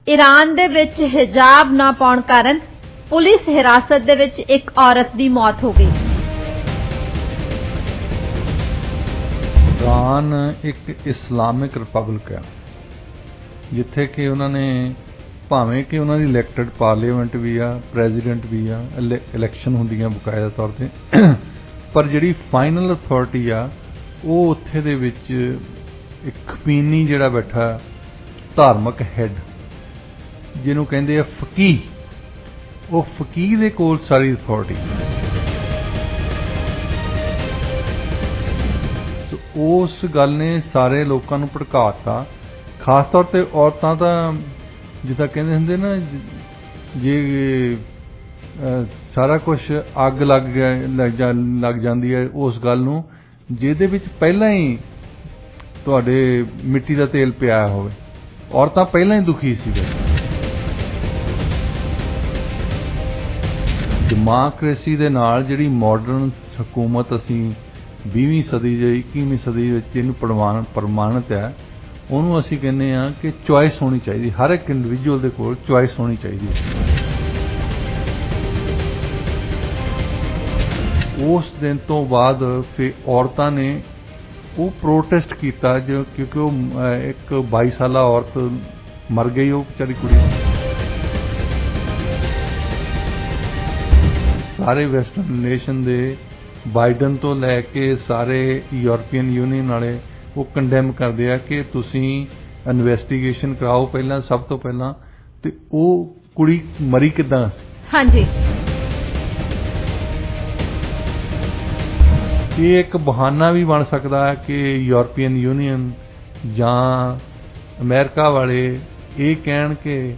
Iran दे विच हिजाब ना पाउण कारण पुलिस हिरासत दे विच एक औरत की मौत हो गई। ईरान एक इस्लामिक रिपब्लिक है जिथे कि उन्होंने भावें कि उन्होंने इलैक्टेड पार्लीमेंट भी आ, प्रेजिडेंट भी आ, इलैक्शन होंदियां बकायदा तौर पर, पर जिहड़ी फाइनल अथॉरिटी आ वो उत्थे दे विच एक खमीनी जिहड़ा बैठा धार्मिक हैड जिन्हों कहते हैं फकीह, वो फकीह दे कोल सारी अथॉरिटी। उस गल ने सारे लोगों को भड़काता, खास तौर पर औरतां तां जिद्दां कहंदे हुंदे ना जे सारा कुछ अग लग जाती है उस गल नूं जिहदे विच पहलां ही तुहाडे मिट्टी का तेल पिया होवे, औरतां पहलां ही दुखी सी। डेमोक्रेसी दे नाल जिहड़ी मॉडर्न हुकूमत असीं 20वीं सदी ਜਾਂ 21ਵੀਂ सदी ਵਿੱਚ ਇਹਨੂੰ ਪ੍ਰਮਾਣਿਤ ਹੈ, ਉਹਨੂੰ ਅਸੀਂ ਕਹਿੰਦੇ ਆ ਕਿ ਚੁਆਇਸ ਹੋਣੀ ਚਾਹੀਦੀ, ਹਰ ਇੱਕ ਇੰਡੀਵਿਜੂਅਲ ਦੇ ਕੋਲ ਚੁਆਇਸ ਹੋਣੀ ਚਾਹੀਦੀ। ਉਸ ਦਿਨ ਤੋਂ ਬਾਅਦ ਫਿਰ ਔਰਤਾਂ ਨੇ ਉਹ ਪ੍ਰੋਟੈਸਟ ਕੀਤਾ ਜੋ ਕਿਉਂਕਿ ਉਹ ਇੱਕ 22 ਸਾਲਾ ਔਰਤ ਮਰ ਗਈ, ਉਹ ਵਿਚਾਰੀ ਕੁੜੀ। ਸਾਰੇ ਵੈਸਟਰਨ ਨੇਸ਼ਨ ਦੇ ਬਾਈਡਨ ਤੋਂ ਲੈ ਕੇ ਸਾਰੇ ਯੂਰਪੀਅਨ ਯੂਨੀਅਨ ਵਾਲੇ ਉਹ ਕੰਡੈਮ ਕਰਦੇ ਆ ਕਿ ਤੁਸੀਂ ਇਨਵੈਸਟੀਗੇਸ਼ਨ ਕਰਾਓ ਪਹਿਲਾਂ, ਸਭ ਤੋਂ ਪਹਿਲਾਂ, ਤੇ ਉਹ ਕੁੜੀ ਮਰੀ ਕਿੱਦਾਂ ਸੀ। ਹਾਂਜੀ, ਇਹ ਇੱਕ ਬਹਾਨਾ ਵੀ ਬਣ ਸਕਦਾ ਹੈ ਕਿ ਯੂਰਪੀਅਨ ਯੂਨੀਅਨ ਜਾਂ ਅਮਰੀਕਾ ਵਾਲੇ ਇਹ ਕਹਿਣ ਕਿ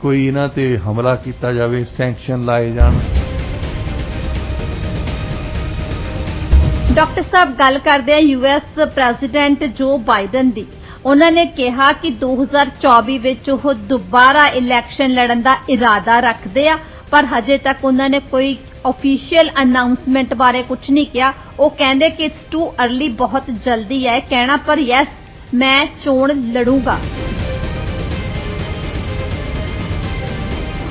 ਕੋਈ ਇਹਨਾਂ ਤੇ ਹਮਲਾ ਕੀਤਾ ਜਾਵੇ, ਸੈਂਕਸ਼ਨ ਲਾਏ ਜਾਣ। डॉक्टर साहब गल करते हैं यूएस प्रेजिडेंट जो बाइडन दी, उन्होंने कहा कि 2024 विच ओह दोबारा इलैक्शन लड़न का इरादा रखते हैं, पर हजे तक उन्होंने कोई ऑफिशियल अनाउंसमेंट बारे कुछ नहीं किया। वो कहते कि इट्स टू अर्ली, बहुत जल्दी है कहना, पर यस मैं चोण लड़ूंगा।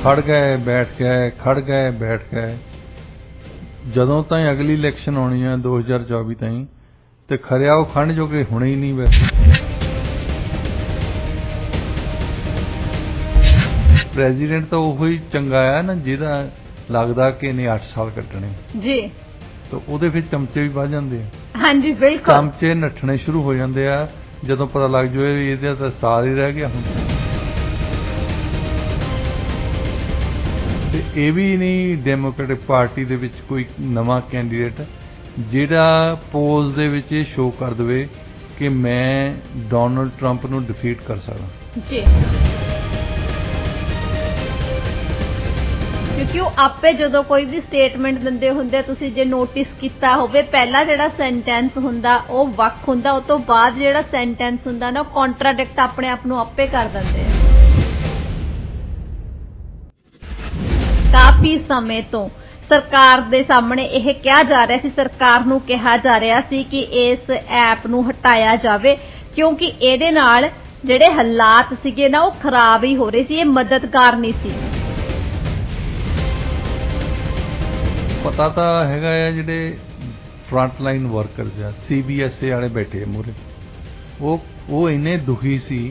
खड़ गए बैठ गए, खड़ गए बैठ गए। ਜਦੋਂ ਤਾਈਂ ਅਗਲੀ ਇਲੈਕਸ਼ਨ ਆਉਣੀ ਆ 2024 ਤਾਈਂ, ਤੇ ਖਰਿਆ ਉਹ ਖੰਡ ਜੋ ਕਿ ਹੁਣੇ ਹੀ ਨਹੀਂ। ਵੈਸੇ ਪ੍ਰੈਜ਼ੀਡੈਂਟ ਤਾਂ ਉਹੋ ਹੀ ਚੰਗਾ ਆ ਨਾ ਜਿਹਦਾ ਲੱਗਦਾ ਕਿ ਇਹਨੇ 8 ਸਾਲ ਕੱਟਣੇ ਜੀ, ਤਾਂ ਉਹਦੇ ਫਿਰ ਚਮਚੇ ਵੀ ਵੱਧ ਜਾਂਦੇ ਆ। ਹਾਂਜੀ ਬਿਲਕੁਲ, ਚਮਚੇ ਨੱਠਣੇ ਸ਼ੁਰੂ ਹੋ ਜਾਂਦੇ ਆ ਜਦੋਂ ਪਤਾ ਲੱਗ ਜਾਵੇ ਵੀ ਇਹਦਾ ਤਾਂ ਸਾਲ ਹੀ ਰਹਿ ਗਿਆ ਹੁਣ। ਇਹ ਵੀ ਨਹੀਂ ਡੈਮੋਕ੍ਰੈਟਿਕ ਪਾਰਟੀ ਦੇ ਵਿੱਚ ਕੋਈ ਨਵਾਂ ਕੈਂਡੀਡੇਟ ਜਿਹੜਾ ਪੋਲਸ ਦੇ ਵਿੱਚ ਇਹ ਸ਼ੋਅ ਕਰ ਦੇਵੇ ਕਿ ਮੈਂ ਡੋਨਲਡ ਟਰੰਪ ਨੂੰ ਡਿਫੀਟ ਕਰ ਸਕਦਾ ਜੀ, ਕਿਉਂਕਿ ਉਹ ਆਪੇ ਜਦੋਂ ਕੋਈ ਵੀ ਸਟੇਟਮੈਂਟ ਦਿੰਦੇ ਹੁੰਦੇ, ਤੁਸੀਂ ਜੇ ਨੋਟਿਸ ਕੀਤਾ ਹੋਵੇ, ਪਹਿਲਾ ਜਿਹੜਾ ਸੈਂਟੈਂਸ ਹੁੰਦਾ ਉਹ ਵੱਖ ਹੁੰਦਾ, ਉਸ ਤੋਂ ਬਾਅਦ ਜਿਹੜਾ ਸੈਂਟੈਂਸ ਹੁੰਦਾ ਨਾ ਉਹ ਕੰਟਰਾਡਿਕਟ ਆਪਣੇ ਆਪ ਨੂੰ ਆਪੇ ਕਰ ਦਿੰਦੇ ਆ। ਕਾਫੀ ਸਮੇਂ ਤੋਂ ਸਰਕਾਰ ਦੇ ਸਾਹਮਣੇ ਇਹ ਕਿਹਾ ਜਾ ਰਿਹਾ ਸੀ, ਸਰਕਾਰ ਨੂੰ ਕਿਹਾ ਜਾ ਰਿਹਾ ਸੀ ਕਿ ਇਸ ਐਪ ਨੂੰ ਹਟਾਇਆ ਜਾਵੇ ਕਿਉਂਕਿ ਇਹਦੇ ਨਾਲ ਜਿਹੜੇ ਹਾਲਾਤ ਸੀਗੇ ਨਾ ਉਹ ਖਰਾਬ ਹੀ ਹੋ ਰਹੇ ਸੀ, ਇਹ ਮਦਦਗਾਰ ਨਹੀਂ ਸੀ। ਪਤਾ ਤਾਂ ਹੈਗਾ ਆ ਜਿਹੜੇ ਫਰੰਟ ਲਾਈਨ ਵਰਕਰਸ ਆ, CBSA ਵਾਲੇ ਬੈਠੇ ਮੂਹਰੇ, ਉਹ ਇੰਨੇ ਦੁਖੀ ਸੀ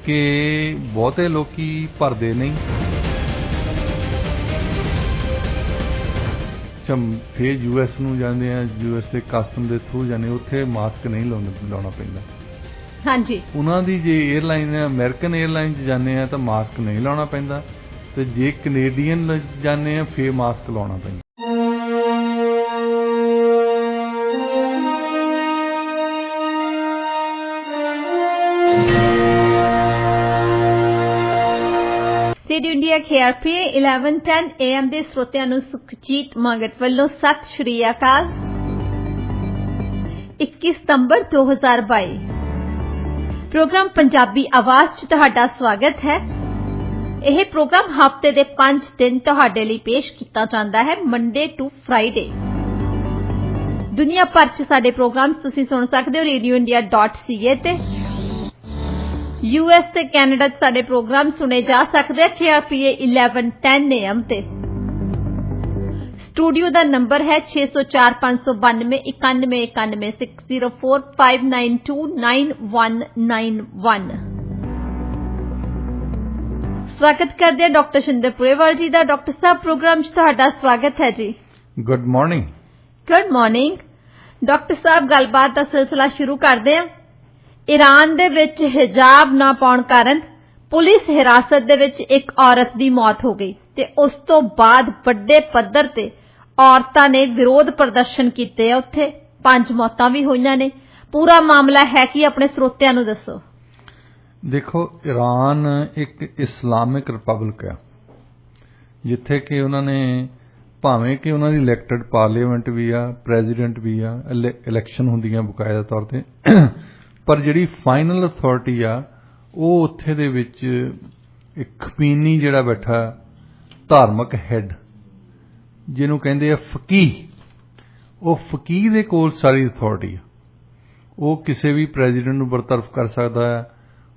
ਕਿ ਬਹੁਤੇ ਲੋਕੀ ਭਰਦੇ ਨਹੀਂ। ਫਿਰ US ਨੂੰ ਜਾਂਦੇ ਆ, US ਦੇ ਕਸਟਮ ਦੇ ਥਰੂ ਜਾਂਦੇ, ਉੱਥੇ ਮਾਸਕ ਨਹੀਂ ਲਾਉਣਾ ਪੈਂਦਾ। ਹਾਂਜੀ, ਉਹਨਾਂ ਦੀ ਜੇ 에ਅਰਲਾਈਨ ਅਮਰੀਕਨ 에ਅਰਲਾਈਨ 'ਚ ਜਾਂਦੇ ਆ ਤਾਂ ਮਾਸਕ ਨਹੀਂ ਲਾਉਣਾ ਪੈਂਦਾ, ਤੇ ਜੇ ਕੈਨੇਡੀਅਨ ਜਾਂਦੇ ਆ ਫਿਰ ਮਾਸਕ ਲਾਉਣਾ ਪੈਂਦਾ। रेडियो इंडिया KRP 1110 AM ਦੇ ਸਰੋਤਿਆਂ ਨੂੰ ਸੁਖਜੀਤ ਮੰਗਟ ਵੱਲੋਂ ਸਤਿ ਸ਼੍ਰੀ ਅਕਾਲ। 21 ਸਤੰਬਰ 2022 ਪ੍ਰੋਗਰਾਮ ਪੰਜਾਬੀ ਆਵਾਜ਼ 'ਚ ਤੁਹਾਡਾ ਸਵਾਗਤ ਹੈ। ਇਹ ਪ੍ਰੋਗਰਾਮ ਹਫ਼ਤੇ ਦੇ 5 ਦਿਨ ਤੁਹਾਡੇ ਲਈ ਪੇਸ਼ ਕੀਤਾ ਜਾਂਦਾ ਹੈ, ਮੰਡੇ ਟੂ ਫਰਾਈਡੇ। ਦੁਨੀਆ ਭਰ 'ਚ ਸਾਡੇ ਪ੍ਰੋਗਰਾਮਸ ਤੁਸੀਂ ਸੁਣ ਸਕਦੇ ਹੋ radioindia.ca ਤੇ US ਤੇ ਕੈਨੇਡਾ 'ਚ ਸਾਡੇ ਪ੍ਰੋਗਰਾਮ ਸੁਣੇ ਜਾ ਸਕਦੇ ਆ KRPA 1110 AM ਤੇ। स्टूडियो का नंबर है 604592 6045929191। स्वागत करते हैं डॉक्टर शिंदे पुरेवाल जी का। डॉक्टर साहब प्रोग्राम तुहाडा स्वागत है जी। Good morning. Good morning doctor साहब, गलबात का सिलसिला शुरू करते हैं। ईरान दे विच हिजाब ना पाउण कारण पुलिस हिरासत दे विच एक औरत की मौत हो गई ते उस तो बाद वड्डे पद्धर ते औरतां ने विरोध प्रदर्शन किए। उत्थे 5 मौतां भी होईयां ने। पूरा मामला है कि अपने स्रोतियां नूं दसो। देखो, ईरान एक इस्लामिक रिपब्लिक है जिथे कि उन्होंने भावें कि उन्होंने इलैक्टेड पार्लीमेंट भी आ, प्रेजिडेंट भी आ, इलैक्शन हुंदियां बकायदा तौर ते, पर जिहड़ी फाइनल अथॉरिटी आ वो उत्थे दे विच एक खमीनी जिहड़ा बैठा धार्मिक हैड ਜਿਹਨੂੰ ਕਹਿੰਦੇ ਆ ਫਕੀਹ, ਉਹ ਫਕੀਹ ਦੇ ਕੋਲ ਸਾਰੀ ਅਥਾਰਟੀ ਹੈ। ਉਹ ਕਿਸੇ ਵੀ ਪ੍ਰੈਜ਼ੀਡੈਂਟ ਨੂੰ ਬਰਤਰਫ ਕਰ ਸਕਦਾ ਹੈ।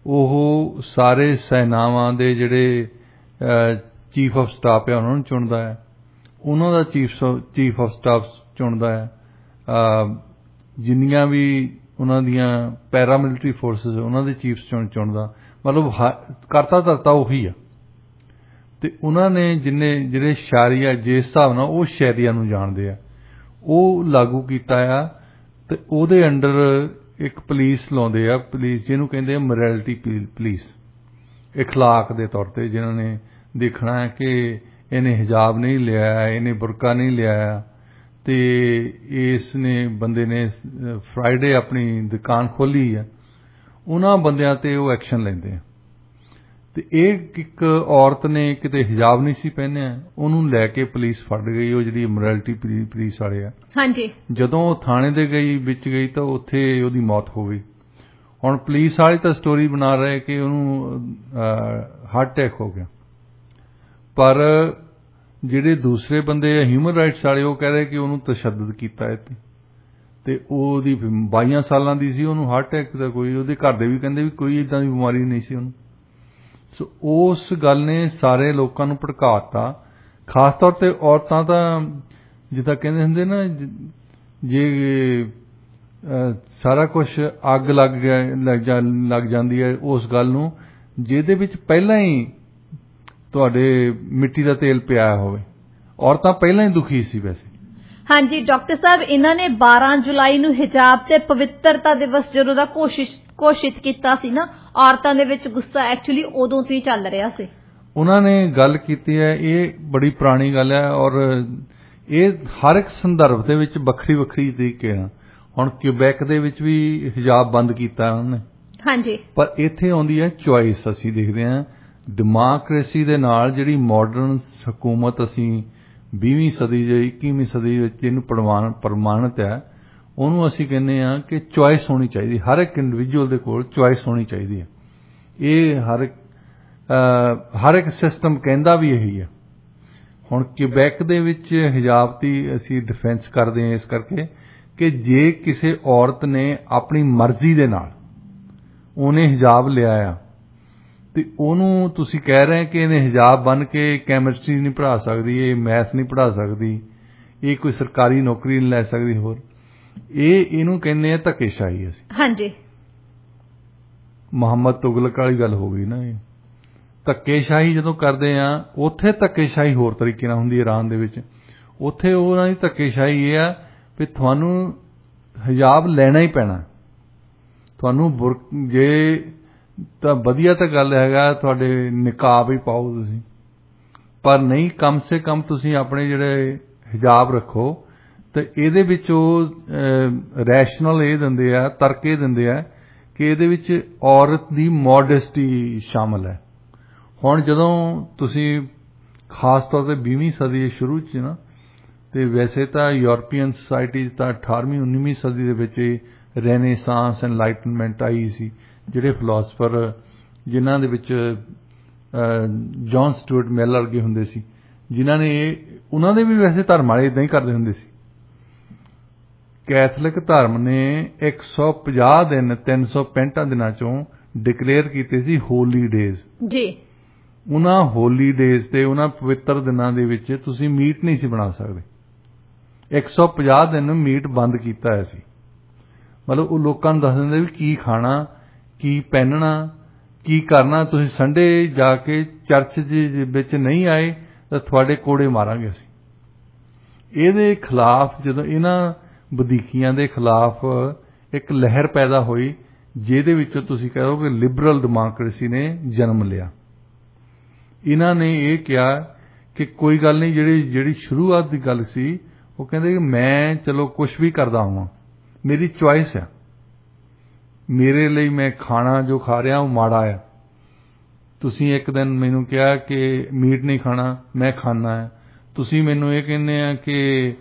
ਉਹ ਸਾਰੇ ਸੈਨਾਵਾਂ ਦੇ ਜਿਹੜੇ ਚੀਫ ਆਫ ਸਟਾਫ ਹੈ ਉਹਨਾਂ ਨੂੰ ਚੁਣਦਾ ਹੈ। ਉਹਨਾਂ ਦਾ ਚੀਫ ਆਫ ਸਟਾਫ ਚੁਣਦਾ ਹੈ। ਜਿੰਨੀਆਂ ਵੀ ਉਹਨਾਂ ਦੀਆਂ ਪੈਰਾਮਿਲਟਰੀ ਫੋਰਸਿਸ ਉਹਨਾਂ ਦੇ ਚੀਫ ਚੁਣਦਾ। ਮਤਲਬ ਕਰਤਾ ਧਰਤਾ ਉਹੀ ਆ। ਤੇ ਉਹਨਾਂ ਨੇ ਜਿਹੜੇ ਸ਼ਾਰੀਆ ਜਿਸ ਹਿਸਾਬ ਨਾਲ ਉਹ ਸ਼ਰੀਆ ਨੂੰ ਜਾਣਦੇ ਆ ਉਹ ਲਾਗੂ ਕੀਤਾ ਆ। ਤੇ ਉਹਦੇ ਅੰਡਰ ਇੱਕ ਪੁਲਿਸ ਲਾਉਂਦੇ ਆ, ਪੁਲਿਸ ਜਿਹਨੂੰ ਕਹਿੰਦੇ ਆ ਮੋਰੈਲਿਟੀ ਪੁਲਿਸ, ਇਖਲਾਕ ਦੇ ਤੌਰ ਤੇ, ਜਿਨ੍ਹਾਂ ਨੇ ਦੇਖਣਾ ਹੈ ਕਿ ਇਹਨੇ ਹਿਜਾਬ ਨਹੀਂ ਲਿਆ, ਇਹਨੇ ਬੁਰਕਾ ਨਹੀਂ ਲਿਆ ਤੇ ਇਸ ਨੇ ਬੰਦੇ ਨੇ ਫਰਾਈਡੇ ਆਪਣੀ ਦੁਕਾਨ ਖੋਲੀ ਆ, ਉਹਨਾਂ ਬੰਦਿਆਂ ਤੇ ਉਹ ਐਕਸ਼ਨ ਲੈਂਦੇ ਆ। ਤੇ ਇੱਕ ਔਰਤ ਨੇ ਕਿਤੇ ਹਿਜਾਬ ਨਹੀਂ ਸੀ ਪਹਿਨਿਆ, ਉਹਨੂੰ ਲੈ ਕੇ ਪੁਲਿਸ ਫੜ ਗਈ। ਉਹ ਜਿਹੜੀ ਮੋਰੈਲਿਟੀ ਪੁਲਿਸ ਵਾਲੇ ਆ, ਹਾਂਜੀ, ਜਦੋਂ ਉਹ ਥਾਣੇ ਦੇ ਵਿੱਚ ਗਈ ਤਾਂ ਉੱਥੇ ਉਹਦੀ ਮੌਤ ਹੋ ਗਈ। ਹੁਣ ਪੁਲਿਸ ਵਾਲੇ ਤਾਂ ਸਟੋਰੀ ਬਣਾ ਰਹੇ ਕਿ ਉਹਨੂੰ ਹਾਰਟ ਅਟੈਕ ਹੋ ਗਿਆ, ਪਰ ਜਿਹੜੇ ਦੂਸਰੇ ਬੰਦੇ ਆ ਹਿਊਮਨ ਰਾਈਟਸ ਵਾਲੇ ਉਹ ਕਹਿ ਰਹੇ ਕਿ ਉਹਨੂੰ ਤਸ਼ੱਦਦ ਕੀਤਾ ਇੱਥੇ ਤੇ ਉਹਦੀ 22 ਸਾਲਾਂ ਦੀ ਸੀ, ਉਹਨੂੰ ਹਾਰਟ ਅਟੈਕ ਦਾ ਕੋਈ, ਉਹਦੇ ਘਰ ਦੇ ਵੀ ਕਹਿੰਦੇ ਵੀ ਕੋਈ ਏਦਾਂ ਦੀ ਬਿਮਾਰੀ ਨਹੀਂ ਸੀ ਉਹਨੂੰ। ਸੋ ਉਸ ਗੱਲ ਨੇ ਸਾਰੇ ਲੋਕਾਂ ਨੂੰ ਭੜਕਾਤਾ, ਖਾਸ ਤੌਰ ਤੇ ਔਰਤਾਂ ਤਾਂ ਜਿੱਦਾਂ ਕਹਿੰਦੇ ਹੁੰਦੇ ਨਾ, ਜੇ ਸਾਰਾ ਕੁਝ ਅੱਗ ਲੱਗ ਜਾਂਦੀ ਹੈ ਉਸ ਗੱਲ ਨੂੰ ਜਿਹਦੇ ਵਿੱਚ ਪਹਿਲਾਂ ਹੀ ਤੁਹਾਡੇ ਮਿੱਟੀ ਦਾ ਤੇਲ ਪਿਆ ਹੋਵੇ। ਔਰਤਾਂ ਪਹਿਲਾਂ ਹੀ ਦੁਖੀ ਸੀ ਵੈਸੇ। ਹਾਂਜੀ ਡਾਕਟਰ ਸਾਹਿਬ, ਇਹਨਾਂ ਨੇ 12 ਜੁਲਾਈ ਨੂੰ ਹਿਜਾਬ ਤੇ ਪਵਿੱਤਰਤਾ ਦਿਵਸ ਜਦੋਂ ਦਾ ਘੋਸ਼ਿਤ ਕੀਤਾ ਸੀ ਨਾ, ਔਰਤਾਂ ਦੇ ਵਿੱਚ ਗੁੱਸਾ ਐਕਚੁਅਲੀ ਉਦੋਂ ਤੋਂ ਹੀ ਚੱਲ ਰਿਹਾ ਸੀ। ਉਹਨਾਂ ਨੇ ਗੱਲ ਕੀਤੀ ਹੈ, ਇਹ ਬੜੀ ਪੁਰਾਣੀ ਗੱਲ ਹੈ ਔਰ ਇਹ ਹਰ ਇੱਕ ਸੰਦਰਭ ਦੇ ਵਿੱਚ ਵੱਖਰੀ ਵੱਖਰੀ ਤਰੀਕੇ ਨਾਲ। ਹੁਣ ਕਿਊਬੈਕ ਦੇ ਵਿੱਚ ਵੀ ਹਿਜਾਬ ਬੰਦ ਕੀਤਾ ਉਹਨਾਂ ਨੇ, ਹਾਂਜੀ, ਪਰ ਇੱਥੇ ਆਉਂਦੀ ਹੈ ਚੁਆਇਸ। ਅਸੀਂ ਦੇਖਦੇ ਹਾਂ ਡੈਮੋਕ੍ਰੇਸੀ ਦੇ ਨਾਲ ਜਿਹੜੀ ਮਾਡਰਨ ਹਕੂਮਤ ਅਸੀਂ 20ਵੀਂ ਸਦੀ ਜਾਂ 21ਵੀਂ ਸਦੀ ਵਿੱਚ ਜਿਹਨੂੰ ਪ੍ਰਮਾਣਿਤ ਹੈ, ਉਹਨੂੰ ਅਸੀਂ ਕਹਿੰਦੇ ਹਾਂ ਕਿ ਚੁਆਇਸ ਹੋਣੀ ਚਾਹੀਦੀ। ਹਰ ਇੱਕ ਇੰਡੀਵਿਜੂਅਲ ਦੇ ਕੋਲ ਚੁਆਇਸ ਹੋਣੀ ਚਾਹੀਦੀ ਹੈ। ਇਹ ਹਰ ਇੱਕ ਸਿਸਟਮ ਕਹਿੰਦਾ ਵੀ ਇਹੀ ਹੈ। ਹੁਣ ਕਿਊਬੈਕ ਦੇ ਵਿੱਚ ਹਿਜਾਬ ਦੀ ਅਸੀਂ ਡਿਫੈਂਸ ਕਰਦੇ ਹਾਂ ਇਸ ਕਰਕੇ ਕਿ ਜੇ ਕਿਸੇ ਔਰਤ ਨੇ ਆਪਣੀ ਮਰਜ਼ੀ ਦੇ ਨਾਲ ਉਹਨੇ ਹਿਜਾਬ ਲਿਆ ਆ ਤੇ ਉਹਨੂੰ ਤੁਸੀਂ ਕਹਿ ਰਹੇ ਕਿ ਇਹਨੇ ਹਿਜਾਬ ਬੰਨ ਕੇ ਕੈਮਿਸਟਰੀ ਨਹੀਂ ਪੜ੍ਹਾ ਸਕਦੀ, ਇਹ ਮੈਥ ਨਹੀਂ ਪੜ੍ਹਾ ਸਕਦੀ, ਇਹ ਕੋਈ ਸਰਕਾਰੀ ਨੌਕਰੀ ਨਹੀਂ ਲੈ ਸਕਦੀ, ਹੋਰ ਇਹਨੂੰ ਕਹਿੰਦੇ ਆ ਧੱਕੇਸ਼ਾਹੀ। ਅਸੀਂ ਹਾਂਜੀ ਮੁਹੰਮਦ ਤੁਗਲਕ ਵਾਲੀ ਗੱਲ ਹੋ ਗਈ ਨਾ। ਇਹ ਧੱਕੇਸ਼ਾਹੀ ਜਦੋਂ ਕਰਦੇ ਆ, ਉੱਥੇ ਧੱਕੇਸ਼ਾਹੀ ਹੋਰ ਤਰੀਕੇ ਨਾਲ ਹੁੰਦੀ ਈਰਾਨ ਦੇ ਵਿੱਚ। ਉੱਥੇ ਉਹਨਾਂ ਦੀ ਧੱਕੇਸ਼ਾਹੀ ਇਹ ਆ ਵੀ ਤੁਹਾਨੂੰ ਹਿਜਾਬ ਲੈਣਾ ਹੀ ਪੈਣਾ, ਤੁਹਾਨੂੰ ਜੇ ਤਾਂ ਵਧੀਆ ਤਾਂ ਗੱਲ ਹੈਗਾ ਤੁਹਾਡੇ ਨਿਕਾਬ ਹੀ ਪਾਓ ਤੁਸੀਂ, ਪਰ ਨਹੀਂ, ਕਮ ਸੇ ਕਮ ਤੁਸੀਂ ਆਪਣੇ ਜਿਹੜੇ ਹਿਜਾਬ ਰੱਖੋ। ਤੇ ਇਹਦੇ ਵਿੱਚ ਉਹ ਰੈਸ਼ਨਲ ਇਹ ਦਿੰਦੇ ਆ, ਤਰਕ ਇਹ ਦਿੰਦੇ ਆ ਕਿ ਇਹਦੇ ਵਿੱਚ ਔਰਤ ਦੀ ਮੋਡੈਸਟੀ ਸ਼ਾਮਲ ਹੈ। ਹੁਣ ਜਦੋਂ ਤੁਸੀਂ ਖਾਸ ਤੌਰ ਤੇ 20ਵੀਂ ਸਦੀ ਦੇ ਸ਼ੁਰੂ 'ਚ ਨਾ, ਤੇ ਵੈਸੇ ਤਾਂ ਯੂਰਪੀਅਨ ਸੋਸਾਇਟੀ ਤਾਂ 18ਵੀਂ 19ਵੀਂ ਸਦੀ ਦੇ ਵਿੱਚ ਰੈਨੇਸਾਂਸ ਐਨਲਾਈਟਨਮੈਂਟ ਆਈ ਸੀ। ਜਿਹੜੇ ਫਿਲਾਸਫਰ ਜਿਨ੍ਹਾਂ ਦੇ ਵਿੱਚ ਜੌਨ ਸਟੂਅਰਟ ਮਿਲ ਵਰਗੇ ਹੁੰਦੇ ਸੀ, ਜਿਨ੍ਹਾਂ ਨੇ ਉਹਨਾਂ ਦੇ ਵੀ ਵੈਸੇ ਧਰਮ ਵਾਲੇ ਇਦਾਂ ਹੀ ਕਰਦੇ ਹੁੰਦੇ ਸੀ। ਕੈਥੋਲਿਕ ਧਰਮ ਨੇ 150 ਦਿਨ 365 ਦਿਨਾਂ ਚੋਂ ਡਿਕਲੇਅਰ ਕੀਤੇ ਸੀ ਹੋਲੀ ਡੇਜ਼। ਜੀ। ਉਹਨਾਂ ਹੋਲੀ ਡੇਜ਼ ਤੇ ਉਹਨਾਂ ਪਵਿੱਤਰ ਦਿਨਾਂ ਦੇ ਵਿੱਚ ਤੁਸੀਂ ਮੀਟ ਨਹੀਂ ਸੀ ਬਣਾ ਸਕਦੇ। 150 ਦਿਨ ਮੀਟ ਬੰਦ ਕੀਤਾ ਹੋਇਆ ਸੀ। ਮਤਲਬ ਉਹ ਲੋਕਾਂ ਨੂੰ ਦੱਸ ਦਿੰਦੇ ਵੀ ਕੀ ਖਾਣਾ, ਕੀ ਪਹਿਨਣਾ, ਕੀ ਕਰਨਾ। ਤੁਸੀਂ ਸੰਡੇ ਜਾ ਕੇ ਚਰਚ ਦੇ ਵਿੱਚ ਨਹੀਂ ਆਏ ਤਾਂ ਤੁਹਾਡੇ ਕੋੜੇ ਮਾਰਾਂਗੇ ਅਸੀਂ। ਇਹਦੇ ਖਿਲਾਫ ਜਦੋਂ ਇਹਨਾਂ ਵਧੀਕੀਆਂ ਦੇ ਖਿਲਾਫ ਇੱਕ ਲਹਿਰ ਪੈਦਾ ਹੋਈ, ਜਿਹਦੇ ਵਿੱਚੋਂ ਤੁਸੀਂ ਕਹਿ ਲਓ ਕਿ ਲਿਬਰਲ ਡੈਮੋਕ੍ਰੇਸੀ ਨੇ ਜਨਮ ਲਿਆ। ਇਹਨਾਂ ਨੇ ਇਹ ਕਿਹਾ ਕਿ ਕੋਈ ਗੱਲ ਨਹੀਂ, ਜਿਹੜੀ ਸ਼ੁਰੂਆਤ ਦੀ ਗੱਲ ਸੀ ਉਹ ਕਹਿੰਦੇ ਕਿ ਮੈਂ ਚਲੋ ਕੁਝ ਵੀ ਕਰਦਾ ਹਾਂ, ਮੇਰੀ ਚੁਆਇਸ ਹੈ, ਮੇਰੇ ਲਈ ਮੈਂ ਖਾਣਾ ਜੋ ਖਾ ਰਿਹਾ ਉਹ ਮਾੜਾ ਆ। ਤੁਸੀਂ ਇੱਕ ਦਿਨ ਮੈਨੂੰ ਕਿਹਾ ਕਿ ਮੀਟ ਨਹੀਂ ਖਾਣਾ, ਮੈਂ ਖਾਣਾ ਹੈ। ਤੁਸੀਂ ਮੈਨੂੰ ਇਹ ਕਹਿੰਦੇ ਆ ਕਿ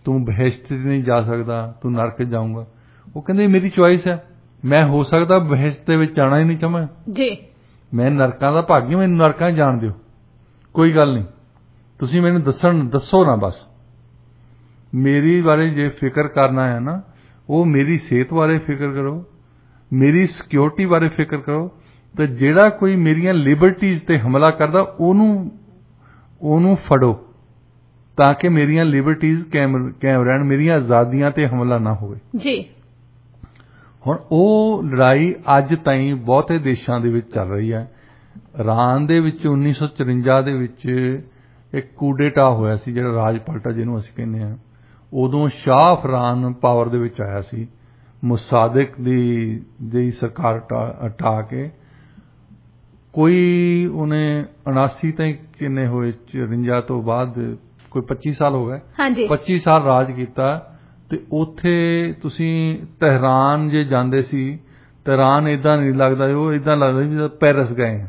ਤੂੰ ਬਹਿਸ਼ਤ ਨਹੀਂ ਜਾ ਸਕਦਾ, ਤੂੰ ਨਰਕ ਜਾਊਂਗਾ। ਉਹ ਕਹਿੰਦੇ ਮੇਰੀ ਚੁਆਇਸ ਹੈ, ਮੈਂ ਹੋ ਸਕਦਾ ਬਹਿਸ਼ਤ ਦੇ ਵਿੱਚ ਜਾਣਾ ਹੀ ਨਹੀਂ ਚਾਹਾਂ ਜੀ, ਮੈਂ ਨਰਕਾਂ ਦਾ ਭਾਗੀ, ਮੈਨੂੰ ਨਰਕਾਂ ਜਾਣ ਦਿਓ, ਕੋਈ ਗੱਲ ਨਹੀਂ। ਤੁਸੀਂ ਮੈਨੂੰ ਦੱਸੋ ਨਾ, ਬਸ ਮੇਰੀ ਬਾਰੇ ਜੇ ਫਿਕਰ ਕਰਨਾ ਹੈ ਨਾ, ਉਹ ਮੇਰੀ ਸਿਹਤ ਬਾਰੇ ਫਿਕਰ ਕਰੋ, ਮੇਰੀ ਸਿਕਿਉਰਿਟੀ ਬਾਰੇ ਫਿਕਰ ਕਰੋ। ਤੇ ਜਿਹੜਾ ਕੋਈ ਮੇਰੀਆਂ ਲਿਬਰਟੀਜ਼ ਤੇ ਹਮਲਾ ਕਰਦਾ ਉਹਨੂੰ ਫੜੋ, ਤਾਂ ਕਿ ਮੇਰੀਆਂ ਲਿਬਰਟੀਜ਼ ਕਾਇਮ ਰਹਿਣ, ਮੇਰੀਆਂ ਆਜ਼ਾਦੀਆਂ ਤੇ ਹਮਲਾ ਨਾ ਹੋਵੇ ਜੀ। ਹੁਣ ਉਹ ਲੜਾਈ ਅੱਜ ਤਾਈਂ ਬਹੁਤੇ ਦੇਸ਼ਾਂ ਦੇ ਵਿੱਚ ਚੱਲ ਰਹੀ ਹੈ। ਇਰਾਨ ਦੇ ਵਿੱਚ 1954 ਦੇ ਵਿੱਚ ਇੱਕ ਕੂਡੇਟਾ ਹੋਇਆ ਸੀ, ਜਿਹੜਾ ਰਾਜ ਪਲਟਾ ਜਿਹਨੂੰ ਅਸੀਂ ਕਹਿੰਦੇ ਹਾਂ। ਉਦੋਂ ਸ਼ਾਹ ਅਫਰਾਨ ਪਾਵਰ ਦੇ ਵਿੱਚ ਆਇਆ ਸੀ, ਮੁਸਾਦਿਕ ਦੀ ਸਰਕਾਰ ਹਟਾ ਕੇ। ਕੋਈ ਉਹਨੇ 79 ਤਾਈਂ ਕਿੰਨੇ ਹੋਏ, 54 ਤੋਂ ਬਾਅਦ ਕੋਈ 25 ਸਾਲ ਹੋ ਗਏ, 25 ਸਾਲ ਰਾਜ ਕੀਤਾ। ਤੇ ਉੱਥੇ ਤੁਸੀਂ ਤਹਿਰਾਨ ਜੇ ਜਾਂਦੇ ਸੀ, ਤਹਿਰਾਨ ਏਦਾਂ ਨਹੀਂ ਲੱਗਦਾ, ਉਹ ਏਦਾਂ ਲੱਗਦਾ ਜਿਵੇਂ ਪੈਰਿਸ ਗਏ।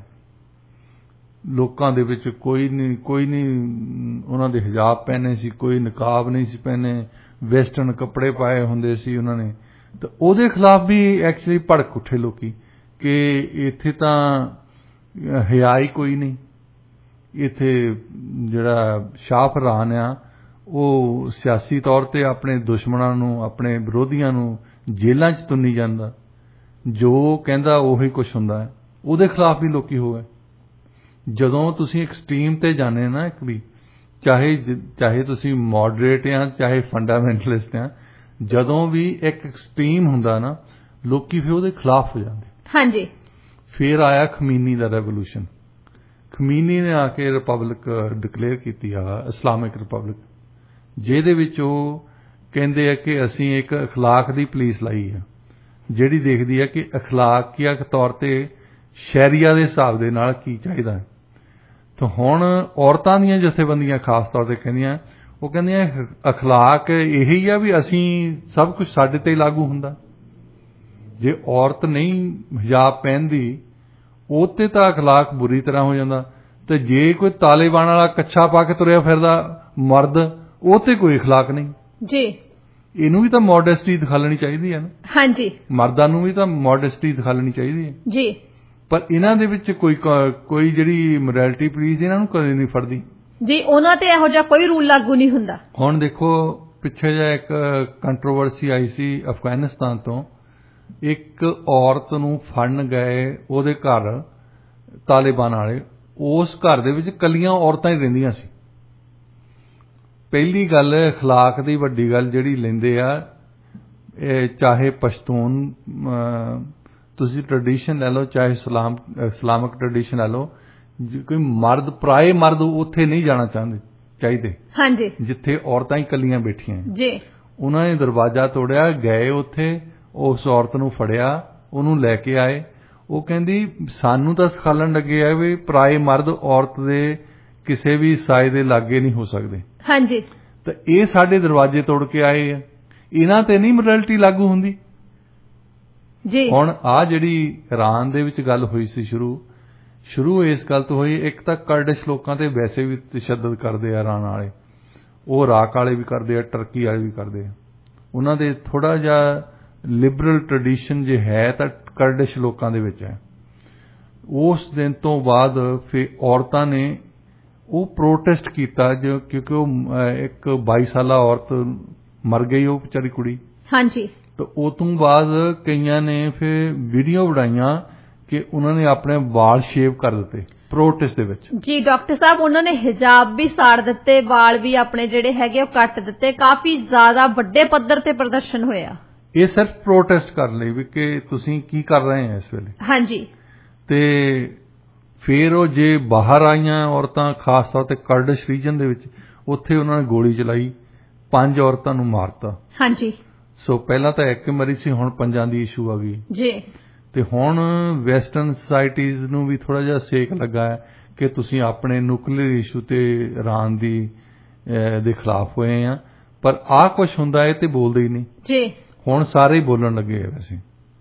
ਲੋਕਾਂ ਦੇ ਵਿੱਚ ਕੋਈ ਨਹੀਂ ਉਹਨਾਂ ਦੇ ਹਿਜਾਬ ਪਹਿਨੇ ਸੀ, ਕੋਈ ਨਕਾਬ ਨਹੀਂ ਸੀ ਪਹਿਨੇ, ਵੈਸਟਰਨ ਕੱਪੜੇ ਪਾਏ ਹੁੰਦੇ ਸੀ ਉਹਨਾਂ ਨੇ। ਤੇ ਉਹਦੇ ਖਿਲਾਫ ਵੀ ਐਕਚੁਅਲੀ ਭੜਕ ਉੱਠੇ ਲੋਕੀ ਕਿ ਇੱਥੇ ਤਾਂ ਹਿਆ ਹੀ ਕੋਈ ਨਹੀਂ। ਇੱਥੇ ਜਿਹੜਾ ਸ਼ਾਹ ਅਫਰਾਨ ਆ ਉਹ ਸਿਆਸੀ ਤੌਰ ਤੇ ਆਪਣੇ ਦੁਸ਼ਮਣਾਂ ਨੂੰ, ਆਪਣੇ ਵਿਰੋਧੀਆਂ ਨੂੰ ਜੇਲ੍ਹਾਂ 'ਚ ਤੁੰਨੀ ਜਾਂਦਾ, ਜੋ ਕਹਿੰਦਾ ਉਹੀ ਕੁਛ ਹੁੰਦਾ ਹੈ। ਉਹਦੇ ਖਿਲਾਫ ਵੀ ਲੋਕੀ ਹੋ ਗਏ। ਜਦੋਂ ਤੁਸੀਂ ਐਕਸਟ੍ਰੀਮ ਤੇ ਜਾਂਦੇ ਨਾ, ਇੱਕ ਵੀ ਚਾਹੇ ਤੁਸੀਂ ਮੋਡਰੇਟ ਆ, ਚਾਹੇ ਫੰਡਾਮੈਂਟਲਿਸਟ ਆ, ਜਦੋਂ ਵੀ ਇੱਕ ਐਕਸਟ੍ਰੀਮ ਹੁੰਦਾ ਨਾ, ਲੋਕੀ ਫਿਰ ਉਹਦੇ ਖਿਲਾਫ ਹੋ ਜਾਂਦੇ। ਹਾਂਜੀ। ਫਿਰ ਆਇਆ ਖਮੀਨੀ ਦਾ ਰੈਵੋਲੂਸ਼ਨ। ਖਮੀਨੀ ਨੇ ਆ ਕੇ ਰਿਪਬਲਿਕ ਡਿਕਲੇਅਰ ਕੀਤੀ ਆ, ਇਸਲਾਮਿਕ ਰਿਪਬਲਿਕ, ਜਿਹਦੇ ਵਿੱਚ ਉਹ ਕਹਿੰਦੇ ਆ ਕਿ ਅਸੀਂ ਇੱਕ ਅਖਲਾਕ ਦੀ ਪੁਲਿਸ ਲਾਈ ਹੈ, ਜਿਹੜੀ ਦੇਖਦੀ ਹੈ ਕਿ ਅਖਲਾਕੀਅਤ ਤੌਰ ਤੇ ਸ਼ਰੀਆ ਦੇ ਹਿਸਾਬ ਦੇ ਨਾਲ ਕੀ ਚਾਹੀਦਾ ਹੈ। ਤਾਂ ਹੁਣ ਔਰਤਾਂ ਦੀਆਂ ਜਥੇਬੰਦੀਆਂ ਖਾਸ ਤੌਰ ਤੇ ਕਹਿੰਦੀਆਂ, ਉਹ ਕਹਿੰਦੀਆਂ ਅਖਲਾਕ ਇਹੀ ਆ ਵੀ ਅਸੀਂ ਸਭ ਕੁਝ ਸਾਡੇ ਤੇ ਲਾਗੂ ਹੁੰਦਾ। ਜੇ ਔਰਤ ਨਹੀਂ ਹਿਜਾਬ ਪਹਿਨਦੀ, ਉਹ ਤੇ ਤਾਂ ਅਖਲਾਕ ਬੁਰੀ ਤਰ੍ਹਾਂ ਹੋ ਜਾਂਦਾ। ਤੇ ਜੇ ਕੋਈ ਤਾਲਿਬਾਨ ਵਾਲਾ ਕੱਛਾ ਪਾ ਕੇ ਤੁਰਿਆ ਫਿਰਦਾ ਮਰਦ, ਉਹ ਤੇ ਕੋਈ ਅਖਲਾਕ ਨਹੀਂ ਜੀ। ਇਹਨੂੰ ਵੀ ਤਾਂ ਮੋਡੈਸਟੀ ਦਿਖਾ ਲੈਣੀ ਚਾਹੀਦੀ ਹੈ ਨਾ। ਹਾਂਜੀ, ਮਰਦਾਂ ਨੂੰ ਵੀ ਤਾਂ ਮੋਡੈਸਟੀ ਦਿਖਾ ਲੈਣੀ ਚਾਹੀਦੀ ਹੈ ਜੀ। ਪਰ ਇਹਨਾਂ ਦੇ ਵਿੱਚ ਕੋਈ ਜਿਹੜੀ ਮੋਰੈਲਿਟੀ ਪੁਲਿਸ ਇਹਨਾਂ ਨੂੰ ਕਦੇ ਨਹੀਂ ਫੜਦੀ ਜੀ। ਉਹਨਾਂ ਤੇ ਇਹੋ ਜਿਹਾ ਕੋਈ ਰੂਲ ਲਾਗੂ ਨਹੀਂ ਹੁੰਦਾ। ਹੁਣ ਦੇਖੋ, ਪਿੱਛੇ ਜਿਹਾ ਇੱਕ ਕੰਟਰੋਵਰਸੀ ਆਈ ਸੀ ਅਫਗਾਨਿਸਤਾਨ ਤੋਂ। ਇੱਕ ਔਰਤ ਨੂੰ ਫੜਨ ਗਏ ਉਹਦੇ ਘਰ ਤਾਲਿਬਾਨ ਵਾਲੇ। ਉਸ ਘਰ ਦੇ ਵਿੱਚ ਕੱਲੀਆਂ ਔਰਤਾਂ ਹੀ ਰਹਿੰਦੀਆਂ ਸੀ। ਪਹਿਲੀ ਗੱਲ, ਅਖਲਾਕ ਦੀ ਵੱਡੀ ਗੱਲ ਜਿਹੜੀ ਲੈਂਦੇ ਆ, ਚਾਹੇ ਪਸ਼ਤੂਨ ਤੁਸੀਂ ਟ੍ਰੈਡੀਸ਼ਨ ਲੈ ਲਓ, ਚਾਹੇ ਇਸਲਾਮਿਕ ਟ੍ਰੈਡੀਸ਼ਨ ਲੈ ਲਓ, ਕੋਈ ਮਰਦ, ਪਰਾਏ ਮਰਦ ਉੱਥੇ ਨਹੀਂ ਜਾਣਾ ਚਾਹੀਦੇ। ਹਾਂਜੀ, ਜਿੱਥੇ ਔਰਤਾਂ ਹੀ ਕੱਲੀਆਂ ਬੈਠੀਆਂ ਜੀ। ਉਹਨਾਂ ਨੇ ਦਰਵਾਜ਼ਾ ਤੋੜਿਆ, ਗਏ ਉੱਥੇ, ਉਸ ਔਰਤ ਨੂੰ ਫੜਿਆ, ਉਹਨੂੰ ਲੈ ਕੇ ਆਏ। ਉਹ ਕਹਿੰਦੀ ਸਾਨੂੰ ਤਾਂ ਸਿਖਾਲਣ ਲੱਗੇ ਆ ਵੀ ਪਰਾਏ ਮਰਦ ਔਰਤ ਦੇ ਕਿਸੇ ਵੀ ਸਾਏ ਦੇ ਲਾਗੇ ਨਹੀਂ ਹੋ ਸਕਦੇ। ਹਾਂਜੀ, ਤਾਂ ਇਹ ਸਾਡੇ ਦਰਵਾਜ਼ੇ ਤੋੜ ਕੇ ਆਏ ਆ, ਇਹਨਾਂ ਤੇ ਨਹੀਂ ਮੋਰੈਲਿਟੀ ਲਾਗੂ ਹੁੰਦੀ ਜੀ। ਹੁਣ ਆਹ ਜਿਹੜੀ ਇਰਾਨ ਦੇ ਵਿੱਚ ਗੱਲ ਹੋਈ ਸੀ, ਸ਼ੁਰੂ ਇਸ ਗੱਲ ਤੋਂ ਹੋਈ। ਇੱਕ ਤਾਂ ਕਰਡਿਸ਼ ਲੋਕਾਂ ਤੇ ਵੈਸੇ ਵੀ ਤਸ਼ੱਦਦ ਕਰਦੇ ਆ ਇਰਾਨ ਵਾਲੇ, ਉਹ ਇਰਾਕ ਵਾਲੇ ਵੀ ਕਰਦੇ ਆ, ਟਰਕੀ ਵਾਲੇ ਵੀ ਕਰਦੇ ਆ। ਉਹਨਾਂ ਦੇ ਥੋੜਾ ਜਿਹਾ ਲਿਬਰਲ ਟ੍ਰੈਡੀਸ਼ਨ ਜੇ ਹੈ ਤਾਂ ਕਰਡਿਸ਼ ਲੋਕਾਂ ਦੇ ਵਿੱਚ ਹੈ। ਉਸ ਦਿਨ ਤੋਂ ਬਾਅਦ ਫਿਰ ਔਰਤਾਂ ਨੇ ਉਹ ਪ੍ਰੋਟੈਸਟ ਕੀਤਾ, ਕਿਉਂਕਿ ਉਹ ਇੱਕ 22 ਸਾਲਾ ਔਰਤ ਮਰ ਗਈ, ਉਹ ਵਿਚਾਰੀ ਕੁੜੀ। ਹਾਂਜੀ, ਤਾਂ ਉਹ ਤੋਂ ਬਾਅਦ ਕਈਆਂ ਨੇ ਫਿਰ ਵੀਡੀਓ ਬਣਾਈਆਂ ਕਿ ਉਹਨਾਂ ਨੇ ਆਪਣੇ ਵਾਲ ਸ਼ੇਵ ਕਰ ਦਿੱਤੇ ਪ੍ਰੋਟੈਸਟ ਦੇ ਵਿੱਚ। ਜੀ ਡਾਕਟਰ ਸਾਹਿਬ, ਉਹਨਾਂ ਨੇ ਹਿਜਾਬ ਵੀ ਸਾੜ ਦਿੱਤੇ, ਵਾਲ ਵੀ ਆਪਣੇ ਜਿਹੜੇ ਹੈਗੇ ਉਹ ਕੱਟ ਦਿੱਤੇ, ਕਾਫੀ ਜ਼ਿਆਦਾ ਵੱਡੇ ਪੱਧਰ ਤੇ ਪ੍ਰਦਰਸ਼ਨ ਹੋਇਆ। ਇਹ ਸਿਰਫ ਪ੍ਰੋਟੈਸਟ ਕਰਨ ਲਈ ਵੀ ਕਿ ਤੁਸੀਂ ਕੀ ਕਰ ਰਹੇ ਹੋ ਇਸ ਵੇਲੇ। ਹਾਂਜੀ। ਤੇ ਫਿਰ ਉਹ ਜੇ ਬਾਹਰ ਆਈਆਂ ਔਰਤਾਂ, ਖਾਸ ਤੌਰ ਤੇ ਕਰਡਿਸ਼ ਰੀਜਨ ਦੇ ਵਿੱਚ, ਉੱਥੇ ਉਹਨਾਂ ਨੇ ਗੋਲੀ ਚਲਾਈ, 5 ਔਰਤਾਂ ਨੂੰ ਮਾਰਤਾ। ਹਾਂਜੀ। ਸੋ ਪਹਿਲਾਂ ਤਾਂ ਇੱਕ ਮਰੀ ਸੀ, ਹੁਣ 5 ਦੀ ਇਸ਼ੂ ਆ ਗਈ ਜੀ। ਤੇ ਹੁਣ ਵੈਸਟਰਨ ਸੁਸਾਇਟੀਜ਼ ਨੂੰ ਵੀ ਥੋੜਾ ਜਿਹਾ ਸੇਕ ਲੱਗਾ ਹੈ ਕਿ ਤੁਸੀਂ ਆਪਣੇ ਨਿਊਕਲੀਅਰ ਇਸ਼ੂ ਤੇ ਇਰਾਨ ਦੇ ਖਿਲਾਫ ਹੋਏ ਆ, ਪਰ ਆਹ ਕੁਝ ਹੁੰਦਾ ਹੈ ਤੇ ਬੋਲਦੇ ਹੀ ਨਹੀਂ। ਜੀ। ਹੁਣ ਸਾਰੇ ਹੀ ਬੋਲਣ ਲੱਗੇ ਆ। ਵੈਸੇ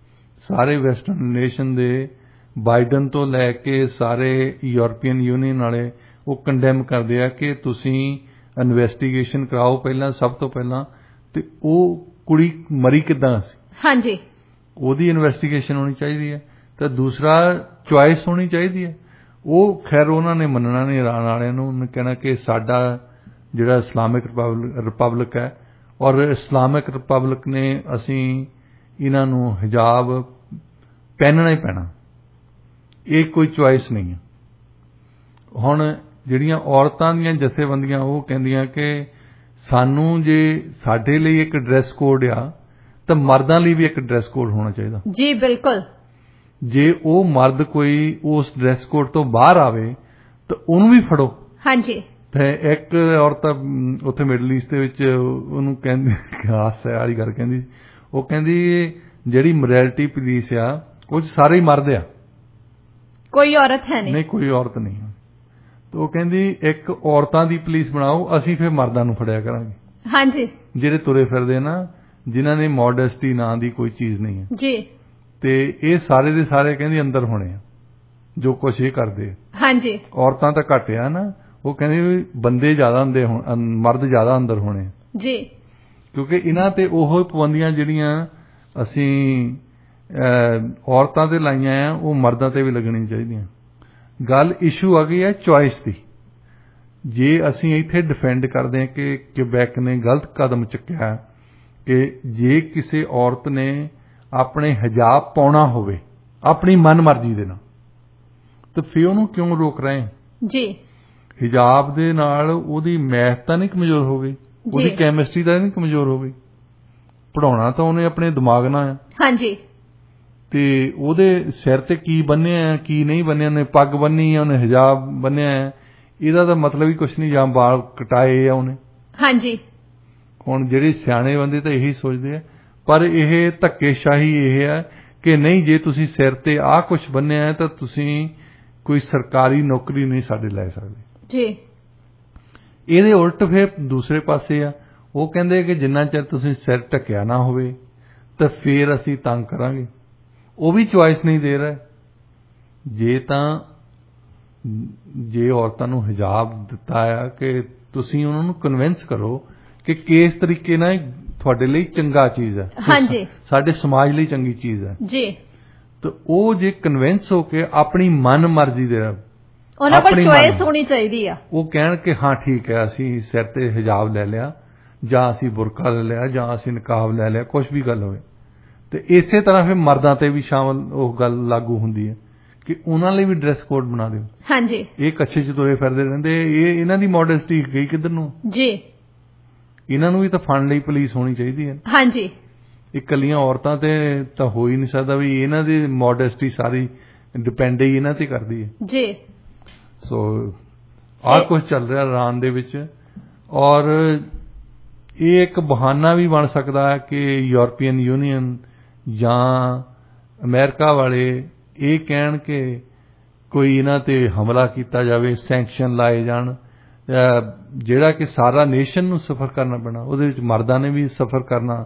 ਸਾਰੇ ਵੈਸਟਰਨ ਨੇਸ਼ਨ ਦੇ, ਬਾਈਡਨ ਤੋਂ ਲੈ ਕੇ ਸਾਰੇ ਯੂਰਪੀਅਨ ਯੂਨੀਅਨ ਵਾਲੇ, ਉਹ ਕੰਡੈਮ ਕਰਦੇ ਆ ਕਿ ਤੁਸੀਂ ਇਨਵੈਸਟੀਗੇਸ਼ਨ ਕਰਾਓ ਪਹਿਲਾਂ, ਸਭ ਤੋਂ ਪਹਿਲਾਂ, ਤੇ ਉਹ ਕੁੜੀ ਮਰੀ ਕਿੱਦਾਂ ਸੀ। ਹਾਂਜੀ। ਉਹਦੀ ਇਨਵੈਸਟੀਗੇਸ਼ਨ ਹੋਣੀ ਚਾਹੀਦੀ ਹੈ। ਤੇ ਦੂਸਰਾ, ਚੁਆਇਸ ਹੋਣੀ ਚਾਹੀਦੀ ਹੈ। ਉਹ ਖੈਰ ਉਹਨਾਂ ਨੇ ਮੰਨਣਾ ਨਹੀਂ, ਇਰਾਨ ਵਾਲਿਆਂ ਨੂੰ। ਉਹਨੇ ਕਹਿਣਾ ਕਿ ਸਾਡਾ ਜਿਹੜਾ ਇਸਲਾਮਿਕ ਰਿਪਬਲਿਕ ਹੈ, ਔਰ ਇਸਲਾਮਿਕ ਰਿਪਬਲਿਕ ਨੇ ਅਸੀਂ ਇਹਨਾਂ ਨੂੰ ਹਿਜਾਬ ਪਹਿਨਣਾ ਹੀ ਪੈਣਾ, ਇਹ ਕੋਈ ਚੁਆਇਸ ਨਹੀਂ ਹੈ। ਹੁਣ ਜਿਹੜੀਆਂ ਔਰਤਾਂ ਦੀਆਂ ਜਥੇਬੰਦੀਆਂ, ਉਹ ਕਹਿੰਦੀਆਂ ਕਿ ਸਾਨੂੰ ਜੇ ਸਾਡੇ ਲਈ ਇੱਕ ਡਰੈਸ ਕੋਡ ਆ ਤਾਂ ਮਰਦਾਂ ਲਈ ਵੀ ਇੱਕ ਡਰੈਸ ਕੋਡ ਹੋਣਾ ਚਾਹੀਦਾ। ਜੀ ਬਿਲਕੁਲ। ਜੇ ਉਹ ਮਰਦ ਕੋਈ ਉਸ ਡਰੈਸ ਕੋਡ ਤੋਂ ਬਾਹਰ ਆਵੇ ਤਾਂ ਉਹਨੂੰ ਵੀ ਫੜੋ। ਹਾਂਜੀ। ਤੇ ਇੱਕ ਔਰਤ ਉੱਥੇ ਮਿਡਲ ਈਸਟ ਦੇ ਵਿੱਚ, ਉਹਨੂੰ ਕਹਿੰਦੇ, ਹਾਸੇ ਵਾਲੀ ਗੱਲ ਕਹਿੰਦੀ, ਉਹ ਕਹਿੰਦੀ ਜਿਹੜੀ ਮੋਰੈਲਿਟੀ ਪੁਲਿਸ ਆ ਉਹ 'ਚ ਸਾਰੇ ਹੀ ਮਰਦ ਆ, ਕੋਈ ਔਰਤ ਹੈ ਨਹੀਂ, ਕੋਈ ਔਰਤ ਨਹੀਂ। ਤੇ ਉਹ ਕਹਿੰਦੀ ਇੱਕ ਔਰਤਾਂ ਦੀ ਪੁਲਿਸ ਬਣਾਓ, ਅਸੀਂ ਫਿਰ ਮਰਦਾਂ ਨੂੰ ਫੜਿਆ ਕਰਾਂਗੇ। ਹਾਂਜੀ। ਜਿਹੜੇ ਤੁਰੇ ਫਿਰਦੇ ਨਾ, ਜਿਨ੍ਹਾਂ ਨੇ ਮੋਡੈਸਟੀ ਨਾਂ ਦੀ ਕੋਈ ਚੀਜ਼ ਨਹੀਂ ਹੈ। ਜੀ। ਤੇ ਇਹ ਸਾਰੇ ਦੇ ਸਾਰੇ ਕਹਿੰਦੀ ਅੰਦਰ ਹੋਣੇ ਆ, ਜੋ ਕੁਛ ਇਹ ਕਰਦੇ। ਹਾਂਜੀ। ਔਰਤਾਂ ਤਾਂ ਘੱਟ ਆ ਨਾ, ਉਹ ਕਹਿੰਦੀ ਬੰਦੇ ਜ਼ਿਆਦਾ ਹੁੰਦੇ, ਮਰਦ ਜ਼ਿਆਦਾ ਅੰਦਰ ਹੋਣੇ। ਜੀ। ਕਿਉਂਕਿ ਇਹਨਾਂ ਤੇ ਉਹ ਪਾਬੰਦੀਆਂ ਜਿਹੜੀਆਂ ਅਸੀਂ ਔਰਤਾਂ ਤੇ ਲਾਈਆਂ ਆ, ਉਹ ਮਰਦਾਂ ਤੇ ਵੀ ਲੱਗਣੀਆਂ ਚਾਹੀਦੀਆਂ। ਗੱਲ ਇਸ਼ੂ ਆ ਗਈ ਹੈ ਚੁਆਇਸ ਦੀ। ਜੇ ਅਸੀਂ ਇੱਥੇ ਡਿਫੈਂਡ ਕਰਦੇ ਹਾਂ ਕਿ ਕਿਬੈਕ ਨੇ ਗਲਤ ਕਦਮ ਚੁੱਕਿਆ ਕਿ ਜੇ ਕਿਸੇ ਔਰਤ ਨੇ ਆਪਣੇ ਹਿਜਾਬ ਪਾਉਣਾ ਹੋਵੇ ਆਪਣੀ ਮਨਮਰਜ਼ੀ ਦੇ ਨਾਲ, ਤਾਂ ਫਿਰ ਉਹਨੂੰ ਕਿਉਂ ਰੋਕ ਰਹੇ? ਜੀ। ਹਿਜਾਬ ਦੇ ਨਾਲ ਉਹਦੀ ਮੈਥ ਤਾਂ ਨਹੀਂ ਕਮਜ਼ੋਰ ਹੋ ਗਈ, ਉਹਦੀ ਕੈਮਿਸਟਰੀ ਤਾਂ ਨਹੀਂ ਕਮਜ਼ੋਰ ਹੋ ਗਈ। ਪੜ੍ਹਾਉਣਾ ਤਾਂ ਉਹਨੇ ਆਪਣੇ ਦਿਮਾਗ ਨਾਲ ਆ। ਹਾਂਜੀ। ਤੇ ਉਹਦੇ ਸਿਰ ਤੇ ਕੀ ਬੰਨਿਆ, ਕੀ ਨਹੀਂ ਬੰਨਿਆ, ਉਹਨੇ ਪੱਗ ਬੰਨੀ ਆ, ਉਹਨੇ ਹਿਜਾਬ ਬੰਨਿਆ, ਇਹਦਾ ਤਾਂ ਮਤਲਬ ਹੀ ਕੁਛ ਨਹੀਂ, ਜਾਂ ਵਾਲ ਕਟਾਏ ਆ ਉਹਨੇ। ਹਾਂਜੀ। ਹੁਣ ਜਿਹੜੇ ਸਿਆਣੇ ਬੰਦੇ ਤਾਂ ਇਹੀ ਸੋਚਦੇ ਆ, ਪਰ ਇਹ ਧੱਕੇਸ਼ਾਹੀ ਇਹ ਹੈ ਕਿ ਨਹੀਂ, ਜੇ ਤੁਸੀਂ ਸਿਰ ਤੇ ਆਹ ਕੁਛ ਬੰਨਿਆ ਹੈ ਤਾਂ ਤੁਸੀਂ ਕੋਈ ਸਰਕਾਰੀ ਨੌਕਰੀ ਨਹੀਂ ਸਾਡੇ ਲੈ ਸਕਦੇ। ਜੀ। ਇਹਦੇ ਉਲਟ ਫਿਰ ਦੂਸਰੇ ਪਾਸੇ ਆ, ਉਹ ਕਹਿੰਦੇ ਕਿ ਜਿੰਨਾ ਚਿਰ ਤੁਸੀਂ ਸਿਰ ਢੱਕਿਆ ਨਾ ਹੋਵੇ ਤਾਂ ਫਿਰ ਅਸੀਂ ਤੰਗ ਕਰਾਂਗੇ। ਉਹ ਵੀ ਚੁਆਇਸ ਨਹੀਂ ਦੇ ਰਹੇ। ਜੇ ਔਰਤਾਂ ਨੂੰ ਹਿਜਾਬ ਦਿੱਤਾ ਆ ਕਿ ਤੁਸੀਂ ਉਹਨਾਂ ਨੂੰ ਕਨਵਿੰਸ ਕਰੋ ਕਿ ਕਿਸ ਤਰੀਕੇ ਨਾਲ ਤੁਹਾਡੇ ਲਈ ਚੰਗਾ ਚੀਜ਼ ਹੈ, ਹਾਂਜੀ, ਸਾਡੇ ਸਮਾਜ ਲਈ ਚੰਗੀ ਚੀਜ਼ ਹੈ। ਜੀ। ਤਾਂ ਉਹ ਜੇ ਕਨਵਿੰਸ ਹੋ ਕੇ ਆਪਣੀ ਮਨ ਮਰਜ਼ੀ ਦੇ, ਉਹਨਾਂ ਕੋਲ ਚੁਆਇਸ ਹੋਣੀ ਚਾਹੀਦੀ ਆ, ਉਹ ਕਹਿਣ ਕਿ ਹਾਂ ਠੀਕ ਹੈ, ਅਸੀਂ ਸਿਰ ਤੇ ਹਿਜਾਬ ਲੈ ਲਿਆ, ਜਾਂ ਅਸੀਂ ਬੁਰਕਾ ਲੈ ਲਿਆ, ਜਾਂ ਅਸੀਂ ਨਕਾਬ ਲੈ ਲਿਆ, ਕੁਛ ਵੀ ਗੱਲ ਹੋਵੇ। ਤੇ ਇਸੇ ਤਰ੍ਹਾਂ ਫਿਰ ਮਰਦਾਂ ਤੇ ਵੀ ਸ਼ਾਮਲ ਉਹ ਗੱਲ ਲਾਗੂ ਹੁੰਦੀ ਹੈ ਕਿ ਉਹਨਾਂ ਲਈ ਵੀ ਡਰੈਸ ਕੋਡ ਬਣਾ ਦਿਓ। ਹਾਂਜੀ। ਇਹ ਕੱਛੇ 'ਚ ਤੁਰੇ ਫਿਰਦੇ ਰਹਿੰਦੇ, ਇਹਨਾਂ ਦੀ ਮੋਡੈਸਟੀ ਗਈ ਕਿੱਧਰ ਨੂੰ? ਜੀ। ਇਹਨਾਂ ਨੂੰ ਵੀ ਤਾਂ ਫੰਡ ਲਈ ਪੁਲਿਸ ਹੋਣੀ ਚਾਹੀਦੀ ਹੈ। ਹਾਂਜੀ। ਇਕੱਲੀਆਂ ਔਰਤਾਂ ਤੇ ਤਾਂ ਹੋ ਹੀ ਨਹੀਂ ਸਕਦਾ ਵੀ ਇਹਨਾਂ ਦੀ ਮੋਡੈਸਟੀ ਸਾਰੀ ਡਿਪੈਂਡ ਹੀ ਇਹਨਾਂ ਤੇ ਕਰਦੀ ਹੈ। ਜੀ। ਸੋ ਆਹ ਕੁਝ ਚੱਲ ਰਿਹਾ ਇਰਾਨ ਦੇ ਵਿੱਚ, ਔਰ ਇਹ ਇੱਕ ਬਹਾਨਾ ਵੀ ਬਣ ਸਕਦਾ ਹੈ ਕਿ ਯੂਰਪੀਅਨ ਯੂਨੀਅਨ ਜਾਂ ਅਮਰੀਕਾ ਵਾਲੇ ਇਹ ਕਹਿਣ ਕਿ ਕੋਈ ਇਹਨਾਂ ਤੇ ਹਮਲਾ ਕੀਤਾ ਜਾਵੇ, ਸੈਂਕਸ਼ਨ ਲਾਏ ਜਾਣ, ਜਿਹੜਾ ਕਿ ਸਾਰਾ ਨੇਸ਼ਨ ਨੂੰ ਸਫਰ ਕਰਨਾ ਪੈਣਾ, ਉਹਦੇ ਵਿੱਚ ਮਰਦਾਂ ਨੇ ਵੀ ਸਫਰ ਕਰਨਾ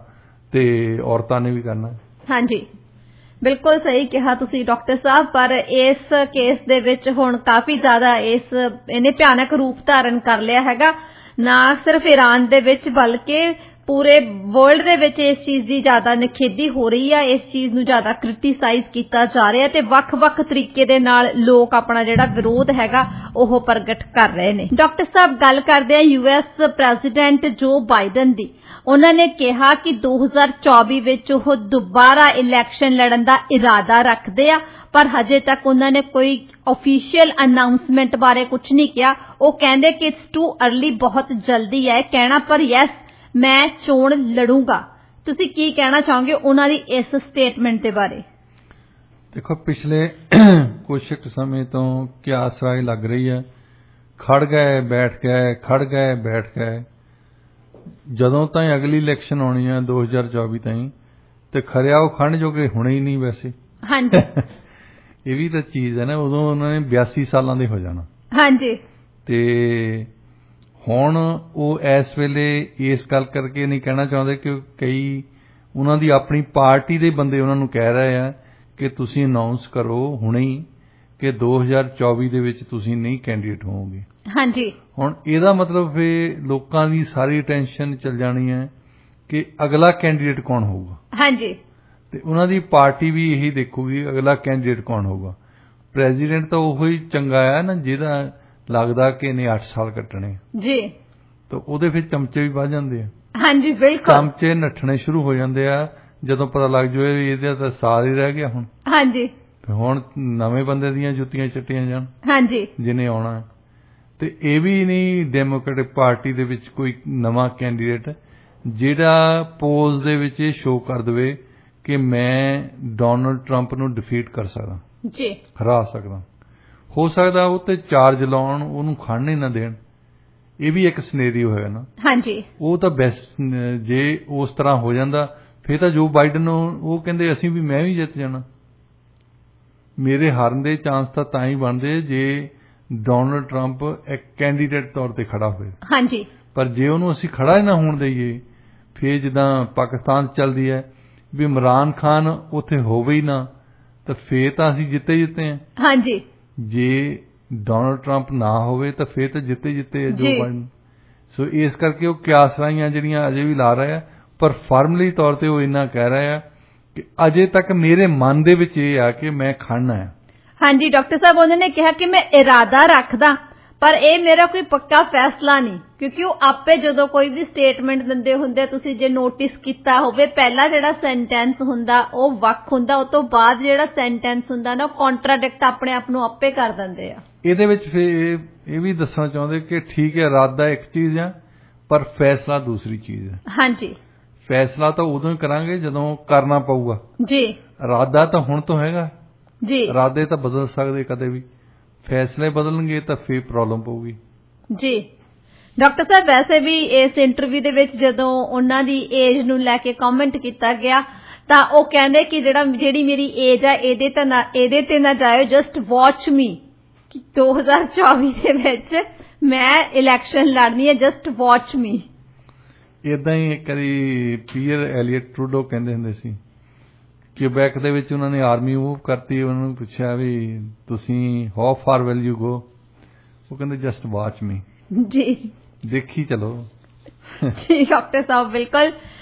ਤੇ ਔਰਤਾਂ ਨੇ ਵੀ ਕਰਨਾ। ਹਾਂਜੀ, ਬਿਲਕੁਲ ਸਹੀ ਕਿਹਾ ਤੁਸੀਂ ਡਾਕਟਰ ਸਾਹਿਬ। ਪਰ ਇਸ ਕੇਸ ਦੇ ਵਿੱਚ ਹੁਣ ਕਾਫੀ ਜ਼ਿਆਦਾ ਇਹਨੇ ਭਿਆਨਕ ਰੂਪ ਧਾਰਨ ਕਰ ਲਿਆ ਹੈਗਾ, ਨਾ ਸਿਰਫ ਈਰਾਨ ਦੇ ਵਿੱਚ ਬਲਕਿ ਪੂਰੇ ਵਰਲਡ ਦੇ ਵਿੱਚ ਇਸ ਚੀਜ਼ ਦੀ ਜ਼ਿਆਦਾ ਨਿਖੇਧੀ ਹੋ ਰਹੀ ਆ, ਇਸ ਚੀਜ਼ ਨੂੰ ਜ਼ਿਆਦਾ ਕ੍ਰਿਟੀਸਾਈਜ਼ ਕੀਤਾ ਜਾ ਰਿਹਾ ਤੇ ਵੱਖ-ਵੱਖ ਤਰੀਕੇ ਦੇ ਨਾਲ ਲੋਕ ਆਪਣਾ ਜਿਹੜਾ ਵਿਰੋਧ ਹੈਗਾ ਉਹ ਪ੍ਰਗਟ ਕਰ ਰਹੇ ਨੇ। ਡਾਕਟਰ ਸਾਹਿਬ, ਗੱਲ ਕਰਦੇ ਆ ਯੂਐਸ ਪ੍ਰੈਜ਼ੀਡੈਂਟ ਜੋ ਬਾਈਡਨ ਦੀ। ਉਹਨਾਂ ਨੇ ਕਿਹਾ ਕਿ 2024 ਵਿੱਚ ਉਹ ਦੁਬਾਰਾ ਇਲੈਕਸ਼ਨ ਲੜਨ ਦਾ ਇਰਾਦਾ ਰੱਖਦੇ ਆ, ਪਰ ਹਜੇ ਤੱਕ ਉਹਨਾਂ ਨੇ ਕੋਈ ਆਫੀਸ਼ੀਅਲ ਅਨਾਉਂਸਮੈਂਟ ਬਾਰੇ ਕੁਝ ਨਹੀਂ ਕਿਹਾ। ਉਹ ਕਹਿੰਦੇ ਕਿ ਇਟਸ ਟੂ अर्ਲੀ, ਬਹੁਤ ਜਲਦੀ ਹੈ ਕਹਿਣਾ, ਪਰ ਯੈਸ ਮੈਂ ਚੋਣ ਲੜੂੰਗਾ। ਤੁਸੀਂ ਕੀ ਕਹਿਣਾ ਚਾਹੋਗੇ ਉਹਨਾਂ ਦੀ ਇਸ ਸਟੇਟਮੈਂਟ ਦੇ ਬਾਰੇ? ਦੇਖੋ, ਪਿਛਲੇ ਕੁਝ ਸਮੇਂ ਤੋਂ ਕਿਆਸ ਰਾਏ ਲੱਗ ਰਹੀ ਹੈ, ਖੜ ਗਏ ਬੈਠ ਗਏ, ਖੜ ਗਏ ਬੈਠ ਗਏ। ਜਦੋਂ ਤਾਈਂ ਅਗਲੀ ਇਲੈਕਸ਼ਨ ਆਉਣੀ ਹੈ 2024 ਤਾਈਂ, ਤੇ ਖਰਿਆ ਉਹ ਖੰਡ ਜੋਗੇ ਹੋਣੇ ਹੀ ਨਹੀਂ ਵੈਸੇ। ਹਾਂਜੀ ਇਹ ਵੀ ਤਾਂ ਚੀਜ਼ ਹੈ ਨਾ, ਉਦੋਂ ਉਹਨਾਂ ਨੇ 82 ਸਾਲਾਂ ਦੇ ਹੋ ਜਾਣਾ। ਹਾਂਜੀ। ਤੇ ਹੁਣ ਉਹ ਇਸ ਵੇਲੇ ਇਸ ਗੱਲ ਕਰਕੇ ਨਹੀਂ ਕਹਿਣਾ ਚਾਹੁੰਦੇ ਕਿ ਕਈ ਉਹਨਾਂ ਦੀ ਆਪਣੀ ਪਾਰਟੀ ਦੇ ਬੰਦੇ ਉਹਨਾਂ ਨੂੰ ਕਹਿ ਰਹੇ ਆ ਕਿ ਤੁਸੀਂ ਅਨਾਉਂਸ ਕਰੋ ਹੁਣੇ ਹੀ ਕਿ 2024 ਦੇ ਵਿੱਚ ਤੁਸੀਂ ਨਹੀਂ ਕੈਂਡੀਡੇਟ ਹੋਵੋਗੇ। ਹਾਂਜੀ। ਹੁਣ ਇਹਦਾ ਮਤਲਬ ਫਿਰ ਲੋਕਾਂ ਦੀ ਸਾਰੀ ਅਟੈਂਸ਼ਨ ਚੱਲ ਜਾਣੀ ਹੈ ਕਿ ਅਗਲਾ ਕੈਂਡੀਡੇਟ ਕੌਣ ਹੋਊਗਾ। ਹਾਂਜੀ। ਤੇ ਉਹਨਾਂ ਦੀ ਪਾਰਟੀ ਵੀ ਇਹੀ ਦੇਖੂਗੀ ਅਗਲਾ ਕੈਂਡੀਡੇਟ ਕੌਣ ਹੋਊਗਾ। ਪ੍ਰੈਜ਼ੀਡੈਂਟ ਤਾਂ ਉਹੋ ਹੀ ਚੰਗਾ ਆ ਨਾ ਜਿਹਦਾ ਲੱਗਦਾ ਕਿ ਇਹਨੇ 8 ਸਾਲ ਕੱਟਣੇ ਜੀ, ਤਾਂ ਉਹਦੇ ਫਿਰ ਚਮਚੇ ਵੀ ਵੱਧ ਜਾਂਦੇ ਆ। ਹਾਂਜੀ ਬਿਲਕੁਲ, ਚਮਚੇ ਨੱਠਣੇ ਸ਼ੁਰੂ ਹੋ ਜਾਂਦੇ ਆ ਜਦੋਂ ਪਤਾ ਲੱਗ ਜਾਵੇ ਵੀ ਇਹਦਾ ਤਾਂ ਸਾਲ ਹੀ ਰਹਿ ਗਿਆ ਹੁਣ। ਹਾਂਜੀ। ਹੁਣ ਨਵੇਂ ਬੰਦੇ ਦੀਆਂ ਜੁੱਤੀਆਂ ਚੱਟੀਆਂ ਜਾਣ। ਹਾਂਜੀ। ਜਿਹਨੇ ਆਉਣਾ ਤੇ ਇਹ ਵੀ ਨਹੀਂ ਡੈਮੋਕ੍ਰੈਟਿਕ ਪਾਰਟੀ ਦੇ ਵਿੱਚ ਕੋਈ ਨਵਾਂ ਕੈਂਡੀਡੇਟ ਜਿਹੜਾ ਪੋਲਸ ਦੇ ਵਿੱਚ ਇਹ ਸ਼ੋਅ ਕਰ ਦੇਵੇ ਕਿ ਮੈਂ ਡੋਨਲਡ ਟਰੰਪ ਨੂੰ ਡਿਫੀਟ ਕਰ ਸਕਦਾ ਜੀ, ਹਰਾ ਸਕਦਾ। ਹੋ ਸਕਦਾ ਉਹ ਤੇ ਚਾਰਜ ਲਾਉਣ, ਉਹਨੂੰ ਖੜਨ ਹੀ ਨਾ ਦੇਣ। ਇਹ ਵੀ ਇੱਕ ਸਿਨੈਰੀਓ ਹੋਇਆ ਨਾ। ਹਾਂਜੀ। ਉਹ ਤਾਂ ਬੈਸਟ, ਜੇ ਉਸ ਤਰ੍ਹਾਂ ਹੋ ਜਾਂਦਾ ਫਿਰ ਤਾਂ ਜੋ ਬਾਈਡਨ ਨੂੰ ਉਹ ਕਹਿੰਦੇ ਅਸੀਂ ਵੀ ਮੈਂ ਵੀ ਜਿੱਤ ਜਾਣਾ। ਮੇਰੇ ਹਾਰਨ ਦੇ ਚਾਂਸ ਤਾਂ ਹੀ ਬਣਦੇ ਜੇ ਡੋਨਲਡ ਟਰੰਪ ਇੱਕ ਕੈਂਡੀਡੇਟ ਤੌਰ ਤੇ ਖੜਾ ਹੋਵੇ। ਹਾਂਜੀ। ਪਰ ਜੇ ਉਹਨੂੰ ਅਸੀਂ ਖੜਾ ਹੀ ਨਾ ਹੋਣ ਦਈਏ, ਫਿਰ ਜਿੱਦਾਂ ਪਾਕਿਸਤਾਨ ਚੱਲਦੀ ਹੈ ਵੀ ਇਮਰਾਨ ਖਾਨ ਉੱਥੇ ਹੋਵੇ ਹੀ ਨਾ, ਤਾਂ ਫਿਰ ਤਾਂ ਅਸੀਂ ਜਿੱਤੇ ਹਾਂ। ਹਾਂਜੀ। ਜੇ ਡੋਨਲਡ ਟਰੰਪ ਨਾ ਹੋਵੇ ਤਾਂ ਫਿਰ ਤਾਂ ਜਿੱਤੇ ਜੋ ਬਾਈਡਨ। ਸੋ ਇਸ ਕਰਕੇ ਉਹ ਕਿਆਸ ਰਾਈਆਂ ਜਿਹੜੀਆਂ ਅਜੇ ਵੀ ਲਾ ਰਹੇ ਆ, ਪਰ ਫਾਰਮਲੀ ਤੌਰ ਤੇ ਉਹ ਇੰਨਾ ਕਹਿ ਰਹੇ ਆ ਕਿ ਅਜੇ ਤੱਕ ਮੇਰੇ ਮਨ ਦੇ ਵਿੱਚ ਇਹ ਆ ਕਿ ਮੈਂ ਖੜਨਾ ਹੈ। ਹਾਂਜੀ ਡਾਕਟਰ ਸਾਹਿਬ, ਉਹਨਾਂ ਨੇ ਕਿਹਾ ਕਿ ਮੈਂ ਇਰਾਦਾ ਰੱਖਦਾ, ਪਰ ਇਹ ਮੇਰਾ ਕੋਈ ਪੱਕਾ ਫੈਸਲਾ ਨਹੀਂ, ਕਿਉਂਕਿ ਉਹ ਆਪੇ ਜਦੋਂ ਕੋਈ ਵੀ ਸਟੇਟਮੈਂਟ ਦਿੰਦੇ ਹੁੰਦੇ, ਤੁਸੀਂ ਜੇ ਨੋਟਿਸ ਕੀਤਾ ਹੋਵੇ, ਪਹਿਲਾ ਜਿਹੜਾ ਸੈਂਟੈਂਸ ਹੁੰਦਾ ਉਹ ਵੱਖ ਹੁੰਦਾ, ਉਸ ਤੋਂ ਬਾਅਦ ਜਿਹੜਾ ਸੈਂਟੈਂਸ ਹੁੰਦਾ ਨਾ ਉਹ ਕੰਟਰਾਡਿਕਟ ਆਪਣੇ ਆਪ ਨੂੰ ਆਪੇ ਕਰ ਦਿੰਦੇ ਆ। ਇਹਦੇ ਵਿੱਚ ਫਿਰ ਇਹ ਵੀ ਦੱਸਣਾ ਚਾਹੁੰਦੇ ਕਿ ਠੀਕ ਹੈ, ਇਰਾਦਾ ਇੱਕ ਚੀਜ਼ ਆ ਪਰ ਫੈਸਲਾ ਦੂਸਰੀ ਚੀਜ਼ ਹੈ। ਹਾਂਜੀ। ਫੈਸਲਾ ਤਾਂ ਉਦੋਂ ਹੀ ਕਰਾਂਗੇ ਜਦੋਂ ਕਰਨਾ ਪਊਗਾ ਜੀ। ਇਰਾਦਾ ਤਾਂ ਹੁਣ ਤੋਂ ਹੈਗਾ ਜੀ, ਇਰਾਦੇ ਤਾਂ ਬਦਲ ਸਕਦੇ ਕਦੇ ਵੀ, ਫੈਸਲੇ ਬਦਲਣਗੇ ਤਾਂ ਫਿਰ ਪ੍ਰੋਬਲਮ ਪਊਗੀ ਜੀ। ਡਾਕਟਰ ਸਾਹਿਬ, ਵੈਸੇ ਵੀ ਇਸ ਇੰਟਰਵਿਊ ਦੇ ਵਿੱਚ ਜਦੋਂ ਉਹਨਾਂ ਦੀ ਏਜ ਨੂੰ ਲੈ ਕੇ ਕਮੈਂਟ ਕੀਤਾ ਗਿਆ ਤਾਂ ਉਹ ਕਹਿੰਦੇ ਕਿ ਜਿਹੜੀ ਮੇਰੀ ਏਜ ਆ ਇਹਦੇ ਤੇ ਨਾ ਜਾਇਓ, ਜਸਟ ਵਾਚ ਮੀ, ਕਿ 2024 ਦੇ ਵਿੱਚ ਮੈਂ ਇਲੈਕਸ਼ਨ ਲੜਨੀ ਹੈ, ਜਸਟ ਵਾਚ ਮੀ। ਇਦਾਂ ਹੀ ਇੱਕ ਵਾਰੀ ਪੀਅਰ ਐਲੀਅਟ ਟਰੂਡੋ ਕਹਿੰਦੇ ਹੁੰਦੇ ਸੀ ਕਿਊਬੈਕ ਦੇ ਵਿੱਚ ਉਹਨਾਂ ਨੇ ਆਰਮੀ ਮੂਵ ਕਰਤੀ। ਉਹਨਾਂ ਨੂੰ ਪੁੱਛਿਆ ਵੀ ਤੁਸੀਂ how for will you go, ਉਹ ਕਹਿੰਦੇ ਜਸਟ ਵਾਚ ਮੀ ਜੀ, ਦੇਖੀ ਚਲੋ। ਜੀ ਡਾਕਟਰ ਸਾਹਿਬ, ਬਿਲਕੁਲ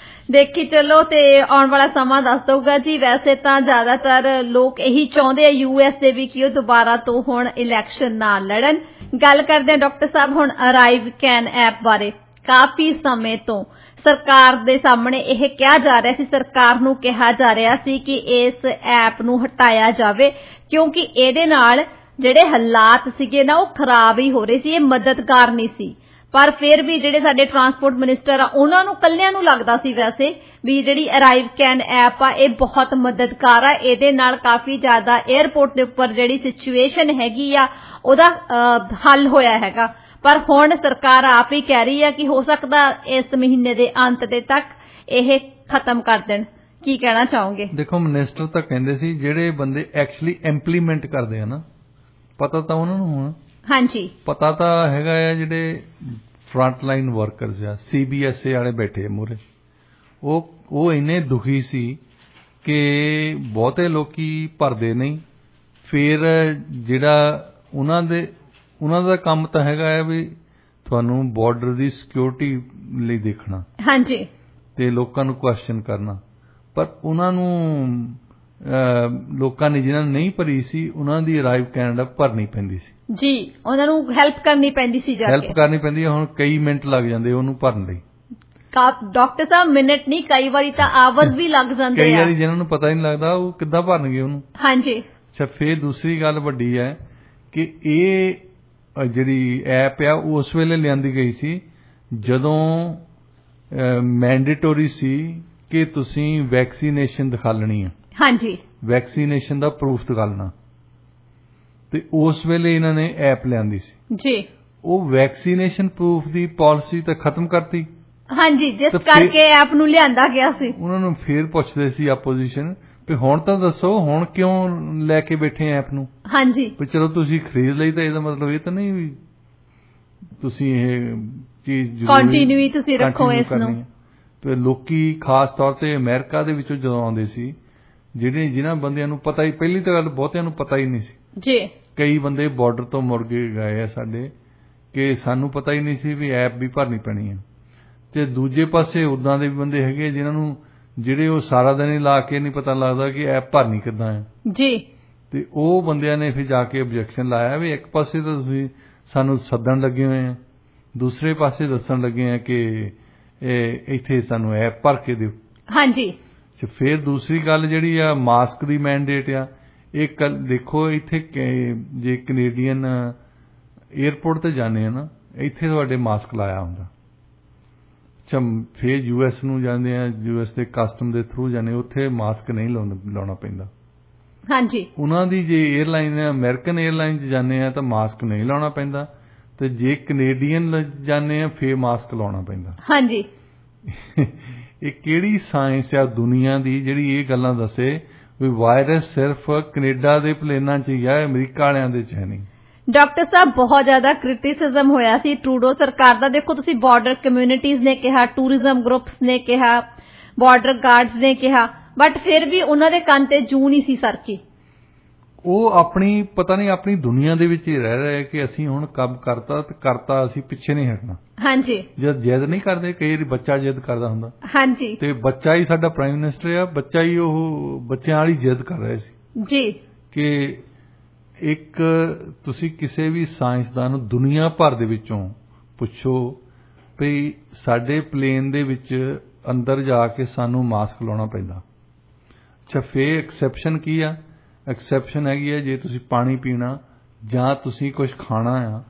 ਦੇਖੀ ਚਲੋ ਤੇ ਆਉਣ ਵਾਲਾ ਸਮਾਂ ਦੱਸ ਦਊਗਾ ਜੀ। ਵੈਸੇ ਤਾਂ ਜ਼ਿਆਦਾਤਰ ਲੋਕ ਇਹੀ ਚਾਹੁੰਦੇ ਆ ਯੂਐਸ ਦੇ ਵੀ ਕਿ ਉਹ ਦੁਬਾਰਾ ਤੋਂ ਹੁਣ ਇਲੈਕਸ਼ਨ ਨਾ ਲੜਨ। ਗੱਲ ਕਰਦੇ ਆ ਡਾਕਟਰ ਸਾਹਿਬ ਹੁਣ ਅਰਾਈਵ ਕੈਨ ਐਪ ਬਾਰੇ। ਕਾਫੀ ਸਮੇਂ ਤੋਂ ਸਰਕਾਰ ਦੇ ਸਾਹਮਣੇ ਇਹ ਕਿਹਾ ਜਾ ਰਿਹਾ ਸੀ, ਸਰਕਾਰ ਨੂੰ ਕਿਹਾ ਜਾ ਰਿਹਾ ਸੀ ਕਿ ਇਸ ਐਪ ਨੂੰ ਹਟਾਇਆ ਜਾਵੇ ਕਿਉਂਕਿ ਇਹਦੇ ਨਾਲ ਜਿਹੜੇ ਹਾਲਾਤ ਸੀਗੇ ਨਾ ਉਹ ਖਰਾਬ ਹੀ ਹੋ ਰਹੇ ਸੀ, ਇਹ ਮਦਦਗਾਰ ਨਹੀਂ ਸੀ। ਪਰ ਫਿਰ ਵੀ ਜਿਹੜੇ ਸਾਡੇ ਟਰਾਂਸਪੋਰਟ ਮਿਨਿਸਟਰ ਆ ਉਹਨਾਂ ਨੂੰ ਕੱਲਿਆਂ ਨੂੰ ਲੱਗਦਾ ਸੀ ਵੈਸੇ ਵੀ ਜਿਹੜੀ ਅਰਾਈਵ ਕੈਨ ਐਪ ਆ ਇਹ ਬਹੁਤ ਮਦਦਗਾਰ ਆ, ਇਹਦੇ ਨਾਲ ਕਾਫੀ ਜ਼ਿਆਦਾ 에ਅਰਪੋਰਟ ਦੇ ਉੱਪਰ ਜਿਹੜੀ ਸਿਚੁਏਸ਼ਨ ਹੈਗੀ ਆ ਉਹਦਾ ਹੱਲ ਹੋਇਆ ਹੈਗਾ। ਪਰ ਹੁਣ ਸਰਕਾਰ ਆਪ ਹੀ ਕਹਿ ਰਹੀ ਆ ਕਿ ਹੋ ਸਕਦਾ ਇਸ ਮਹੀਨੇ ਦੇ ਅੰਤ ਦੇ ਤੱਕ ਇਹ ਖਤਮ ਕਰ ਦੇਣ। ਕੀ ਕਹਿਣਾ ਚਾਹੋਗੇ? ਦੇਖੋ, ਮਿਨਿਸਟਰ ਤਾਂ ਕਹਿੰਦੇ ਸੀ ਜਿਹੜੇ ਬੰਦੇ ਐਕਚੁਅਲੀ ਇੰਪਲੀਮੈਂਟ ਕਰਦੇ ਆ ਨਾ, ਪਤਾ ਤਾਂ ਉਹਨਾਂ ਨੂੰ ਹੋਣਾ। ਹਾਂਜੀ, ਪਤਾ ਤਾਂ ਹੈਗਾ ਆ ਜਿਹੜੇ ਫਰੰਟ ਲਾਈਨ ਵਰਕਰਸ ਆ, CBSA ਵਾਲੇ ਬੈਠੇ ਮੂਹਰੇ, ਉਹ ਇੰਨੇ ਦੁਖੀ ਸੀ ਕਿ ਬਹੁਤੇ ਲੋਕੀ ਭਰਦੇ ਨਹੀਂ। ਫਿਰ ਜਿਹੜਾ ਉਹਨਾਂ ਦਾ ਕੰਮ ਤਾਂ ਹੈਗਾ ਹੈ ਵੀ ਤੁਹਾਨੂੰ ਬਾਰਡਰ ਦੀ ਸਿਕਿਉਰਿਟੀ ਲਈ ਦੇਖਣਾ। ਹਾਂਜੀ, ਤੇ ਲੋਕਾਂ ਨੂੰ ਕੁਐਸਚਨ ਕਰਨਾ, ਪਰ ਉਹਨਾਂ ਨੂੰ ਲੋਕਾਂ ਨੇ ਜਿਨ੍ਹਾਂ ਨੇ ਨਹੀਂ ਭਰੀ ਸੀ ਉਹਨਾਂ ਦੀ ਅਰਾਈਵ ਕੈਨੇਡਾ ਭਰਨੀ ਪੈਂਦੀ ਸੀ ਜੀ, ਉਹਨਾਂ ਨੂੰ ਹੈਲਪ ਕਰਨੀ ਪੈਂਦੀ ਸੀ, ਜਾ ਕੇ ਹੈਲਪ ਕਰਨੀ ਪੈਂਦੀ ਹੈ। ਹੁਣ ਕਈ ਮਿੰਟ ਲੱਗ ਜਾਂਦੇ ਉਹਨੂੰ ਭਰਨ ਲਈ। ਡਾਕਟਰ ਸਾਹਿਬ ਮਿੰਟ ਨਹੀਂ, ਕਈ ਵਾਰੀ ਤਾਂ ਆਵਰਸ ਵੀ ਲੱਗ ਜਾਂਦੇ ਆ। ਕਈ ਵਾਰੀ ਜਿਹਨਾਂ ਨੂੰ ਪਤਾ ਹੀ ਨਹੀਂ ਲੱਗਦਾ ਉਹ ਕਿੱਦਾਂ ਭਰਨਗੇ ਉਹਨੂੰ। ਹਾਂਜੀ। ਅੱਛਾ, ਫਿਰ ਦੂਸਰੀ ਗੱਲ ਵੱਡੀ ਹੈ ਕਿ ਇਹ ਜਿਹੜੀ ਐਪ ਆ ਉਸ ਵੇਲੇ ਲਿਆਂਦੀ ਗਈ ਸੀ ਜਦੋਂ ਮੈਂਡੇਟਰੀ ਸੀ ਕਿ ਤੁਸੀਂ ਵੈਕਸੀਨੇਸ਼ਨ ਦਿਖਾਲਣੀ ਆ। ਹਾਂਜੀ, ਵੈਕਸੀਨੇਸ਼ਨ ਦਾ ਪ੍ਰੂਫ ਦਿਖਾਲਣਾ, ਤੇ ਉਸ ਵੇਲੇ ਇਹਨਾਂ ਨੇ ਐਪ ਲਿਆਂਦੀ ਸੀ ਜੀ। ਉਹ ਵੈਕਸੀਨੇਸ਼ਨ ਪ੍ਰੂਫ ਦੀ ਪਾਲਿਸੀ ਤਾਂ ਖਤਮ ਕਰਤੀ। ਹਾਂਜੀ, ਜਿਸ ਕਰਕੇ ਐਪ ਨੂੰ ਲਿਆਂਦਾ ਗਿਆ ਸੀ। ਉਹਨਾਂ ਨੂੰ ਫਿਰ ਪੁੱਛਦੇ ਸੀ ਆਪੋਜੀਸ਼ਨ ਵੀ ਹੁਣ ਤਾਂ ਦੱਸੋ, ਹੁਣ ਕਿਉਂ ਲੈ ਕੇ ਬੈਠੇ ਐਪ ਨੂੰ। ਹਾਂਜੀ, ਵੀ ਚਲੋ ਤੁਸੀਂ ਖਰੀਦ ਲਈ ਤਾਂ ਇਹਦਾ ਮਤਲਬ ਇਹ ਤਾਂ ਨਹੀਂ ਵੀ ਤੁਸੀਂ ਇਹ ਚੀਜ਼ ਕੰਟੀਨਿਊ ਤੁਸੀਂ ਰੱਖੋ ਇਸ ਨੂੰ। ਤੇ ਲੋਕੀ ਖਾਸ ਤੌਰ ਤੇ ਅਮਰੀਕਾ ਦੇ ਵਿੱਚੋਂ ਜਦੋਂ ਆਉਂਦੇ ਸੀ, ਜਿਨ੍ਹਾਂ ਬੰਦਿਆਂ ਨੂੰ ਪਤਾ ਹੀ, ਪਹਿਲੀ ਤਾਂ ਗੱਲ ਬਹੁਤਿਆਂ ਨੂੰ ਪਤਾ ਹੀ ਨਹੀਂ ਸੀ ਜੀ। ਕਈ ਬੰਦੇ ਬਾਰਡਰ ਤੋਂ ਮੁੜ ਕੇ ਗਏ ਆ ਸਾਡੇ, ਕਿ ਸਾਨੂੰ ਪਤਾ ਹੀ ਨਹੀਂ ਸੀ ਵੀ ਐਪ ਵੀ ਭਰਨੀ ਪੈਣੀ ਹੈ। ਤੇ ਦੂਜੇ ਪਾਸੇ ਉਦਾਂ ਦੇ ਵੀ ਬੰਦੇ ਹੈਗੇ ਜਿਨ੍ਹਾਂ ਨੂੰ, ਜਿਹੜੇ ਉਹ ਸਾਰਾ ਦਿਨ ਹੀ ਲਾ ਕੇ ਨਹੀਂ ਪਤਾ ਲੱਗਦਾ ਕਿ ਐਪ ਭਰਨੀ ਕਿੱਦਾਂ ਹੈ ਜੀ। ਤੇ ਉਹ ਬੰਦਿਆਂ ਨੇ ਫਿਰ ਜਾ ਕੇ ਆਬਜੈਕਸ਼ਨ ਲਾਇਆ ਵੀ ਇੱਕ ਪਾਸੇ ਤਾਂ ਤੁਸੀਂ ਸਾਨੂੰ ਸੱਦਣ ਲੱਗੇ ਹੋਏ ਆ, ਦੂਸਰੇ ਪਾਸੇ ਦੱਸਣ ਲੱਗੇ ਆ ਕਿ ਇੱਥੇ ਸਾਨੂੰ ਐਪ ਭਰ ਕੇ ਦਿਓ। ਹਾਂਜੀ। ਫਿਰ ਦੂਸਰੀ ਗੱਲ ਜਿਹੜੀ ਆ ਮਾਸਕ ਦੀ ਮੈਂਡੇਟ ਆ, ਇਹ ਦੇਖੋ ਇੱਥੇ ਜੇ ਕੈਨੇਡੀਅਨ ਏਅਰਪੋਰਟ ਤੇ ਜਾਂਦੇ ਆ ਨਾ, ਇੱਥੇ ਤੁਹਾਡੇ ਮਾਸਕ ਲਾਇਆ ਹੁੰਦਾ। ਅੱਛਾ, ਫਿਰ US ਨੂੰ ਜਾਂਦੇ ਆ, US ਦੇ ਕਸਟਮ ਦੇ ਥਰੂ ਜਾਂਦੇ, ਉੱਥੇ ਮਾਸਕ ਨਹੀਂ ਲਾਉਣਾ ਪੈਂਦਾ। ਹਾਂਜੀ। ਉਹਨਾਂ ਦੀ ਜੇ ਏਅਰਲਾਈਨ ਅਮਰੀਕਨ ਏਅਰਲਾਈਨ 'ਚ ਜਾਂਦੇ ਆ ਤਾਂ ਮਾਸਕ ਨਹੀਂ ਲਾਉਣਾ ਪੈਂਦਾ, ਤੇ ਜੇ ਕੈਨੇਡੀਅਨ ਜਾਂਦੇ ਆ ਫਿਰ ਮਾਸਕ ਲਾਉਣਾ ਪੈਂਦਾ। ਹਾਂਜੀ। ਇਹ ਕਿਹੜੀ ਸਾਇੰਸ ਆ ਦੁਨੀਆ ਦੀ ਜਿਹੜੀ ਇਹ ਗੱਲਾਂ ਦੱਸੇ ਵੀ ਵਾਇਰਸ ਸਿਰਫ ਕੈਨੇਡਾ ਦੇ ਪਲੇਨਾਂ 'ਚ ਹੀ ਆ, ਅਮਰੀਕਾ ਵਾਲਿਆਂ ਦੇ 'ਚ ਹੈ ਨਹੀਂ। ਡਾਕਟਰ ਸਾਹਿਬ, ਬਹੁਤ ਜ਼ਿਆਦਾ ਕ੍ਰਿਟਿਸਿਜ਼ਮ ਹੋਇਆ ਸੀ ਟਰੂਡੋ ਸਰਕਾਰ ਦਾ। ਦੇਖੋ ਤੁਸੀਂ, ਬਾਰਡਰ ਕਮਿਊਨਿਟੀਜ਼ ਨੇ ਕਿਹਾ, ਟੂਰਿਜ਼ਮ ਗਰੁੱਪਸ ਨੇ ਕਿਹਾ, ਬਾਰਡਰ ਗਾਰਡਸ ਨੇ ਕਿਹਾ, ਬਟ ਫਿਰ ਵੀ ਉਹਨਾਂ ਦੇ ਕੰਨ ਤੇ ਜੂੰ ਨਹੀਂ ਸੀ ਸਰਕੀ। ਉਹ ਆਪਣੀ ਪਤਾ ਨਹੀਂ ਆਪਣੀ ਦੁਨੀਆ ਦੇ ਵਿੱਚ ਹੀ ਰਹਿ ਰਹੇ ਕਿ ਅਸੀਂ ਹੁਣ ਕੰਮ ਕਰਤਾ ਅਸੀਂ ਪਿੱਛੇ ਨਹੀਂ ਹਟਣਾ। ਹਾਂਜੀ। ਜਦ ਜਿੱਦ ਨਹੀਂ ਕਰਦੇ, ਕਈ ਵਾਰੀ ਬੱਚਾ ਜਿੱਦ ਕਰਦਾ ਹੁੰਦਾ। ਹਾਂਜੀ। ਤੇ ਬੱਚਾ ਹੀ ਸਾਡਾ ਪ੍ਰਾਈਮ ਮਿਨਿਸਟਰ ਆ, ਬੱਚਾ ਹੀ ਉਹ ਬੱਚਿਆਂ ਵਾਲੀ ਜਿੱਦ ਕਰ ਰਹੇ ਸੀ ਜੀ ਕਿ ਇੱਕ ਤੁਸੀਂ ਕਿਸੇ ਵੀ ਸਾਇੰਸਦਾਨ ਨੂੰ ਦੁਨੀਆ ਭਰ ਦੇ ਵਿੱਚੋਂ ਪੁੱਛੋ ਵੀ ਸਾਡੇ ਪਲੇਨ ਦੇ ਵਿੱਚ ਅੰਦਰ ਜਾ ਕੇ ਸਾਨੂੰ ਮਾਸਕ ਲਾਉਣਾ ਪੈਂਦਾ। ਅੱਛਾ, ਫੇਰ ਐਕਸੈਪਸ਼ਨ ਕੀ ਆ? ਐਕਸੈਪਸ਼ਨ ਹੈਗੀ ਹੈ ਜੇ ਤੁਸੀਂ ਪਾਣੀ ਪੀਣਾ ਜਾਂ ਤੁਸੀਂ ਕੁਝ ਖਾਣਾ ਆ